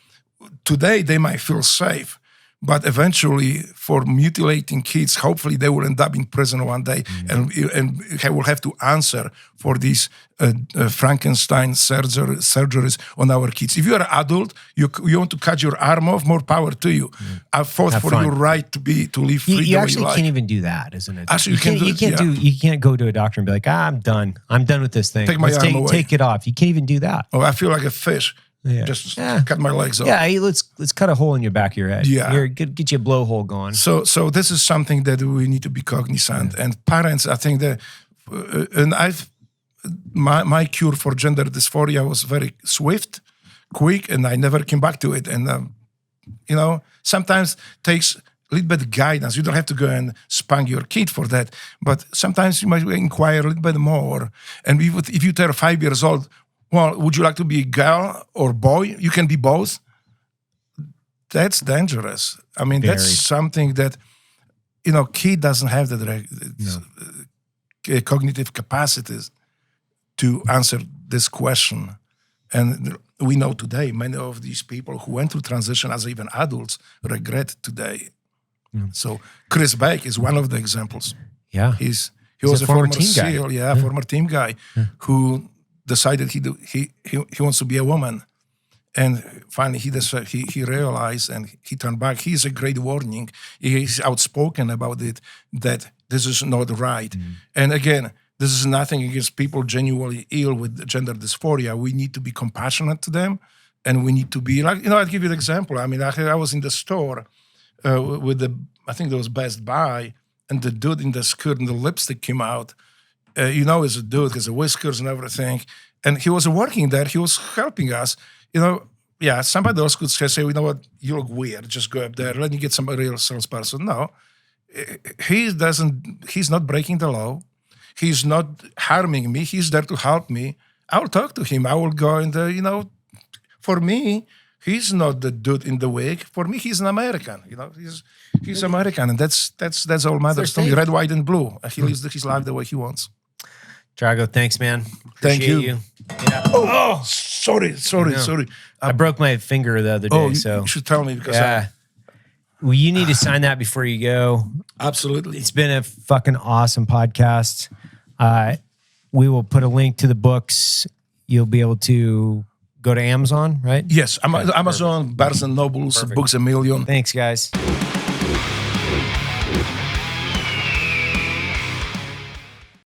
Today they might feel safe, but eventually, for mutilating kids, hopefully they will end up in prison one day, and will have to answer for these Frankenstein surgeries on our kids. If you are an adult, you want to cut your arm off, more power to you. I fought for your right to live free. You actually can't even do that, isn't it? Actually, you can't go to a doctor and be like, I'm done with this thing. Take my arm away. Take it off. You can't even do that. Oh, I feel like a fish. Just cut my legs off. Yeah, let's cut a hole in your back of your head. Yeah, get your blowhole going. So this is something that we need to be cognizant. And parents, I think that, and my cure for gender dysphoria was very swift, quick, and I never came back to it. And sometimes takes a little bit of guidance. You don't have to go and spank your kid for that, but sometimes you might inquire a little bit more. And if you tell 5 years old, well, would you like to be a girl or boy? You can be both. That's dangerous. I mean, that's something that, kid doesn't have the cognitive capacities to answer this question. And we know today, many of these people who went through transition as even adults regret today. So Chris Beck is one of the examples. Yeah. He was a former team SEAL, guy. Former team guy who decided he wants to be a woman, and finally he realized and he turned back. He's a great warning. He's outspoken about it, that this is not right. And again, this is nothing against people genuinely ill with gender dysphoria. We need to be compassionate to them, and we need to be like, I'll give you an example. I mean, I was in the store with I think there was Best Buy, and the dude in the skirt and the lipstick came out. He's a dude, has a whiskers and everything. And he was working there. He was helping us. Somebody else could say, you know what, you look weird. Just go up there. Let me get some real salesperson. No, he's not breaking the law. He's not harming me. He's there to help me. I will talk to him. I will go and, for me, he's not the dude in the wig. For me, he's an American. He's American, and that's all matters to me. Red, white, and blue. He lives his life the way he wants. Drago, thanks, man. Thank you. Yeah. Oh, sorry. I broke my finger the other day. You should tell me, because well, you need to sign that before you go. Absolutely. It's been a fucking awesome podcast. We will put a link to the books. You'll be able to go to Amazon, right? Yes, Amazon, Barnes & Nobles, Books A Million. Thanks, guys.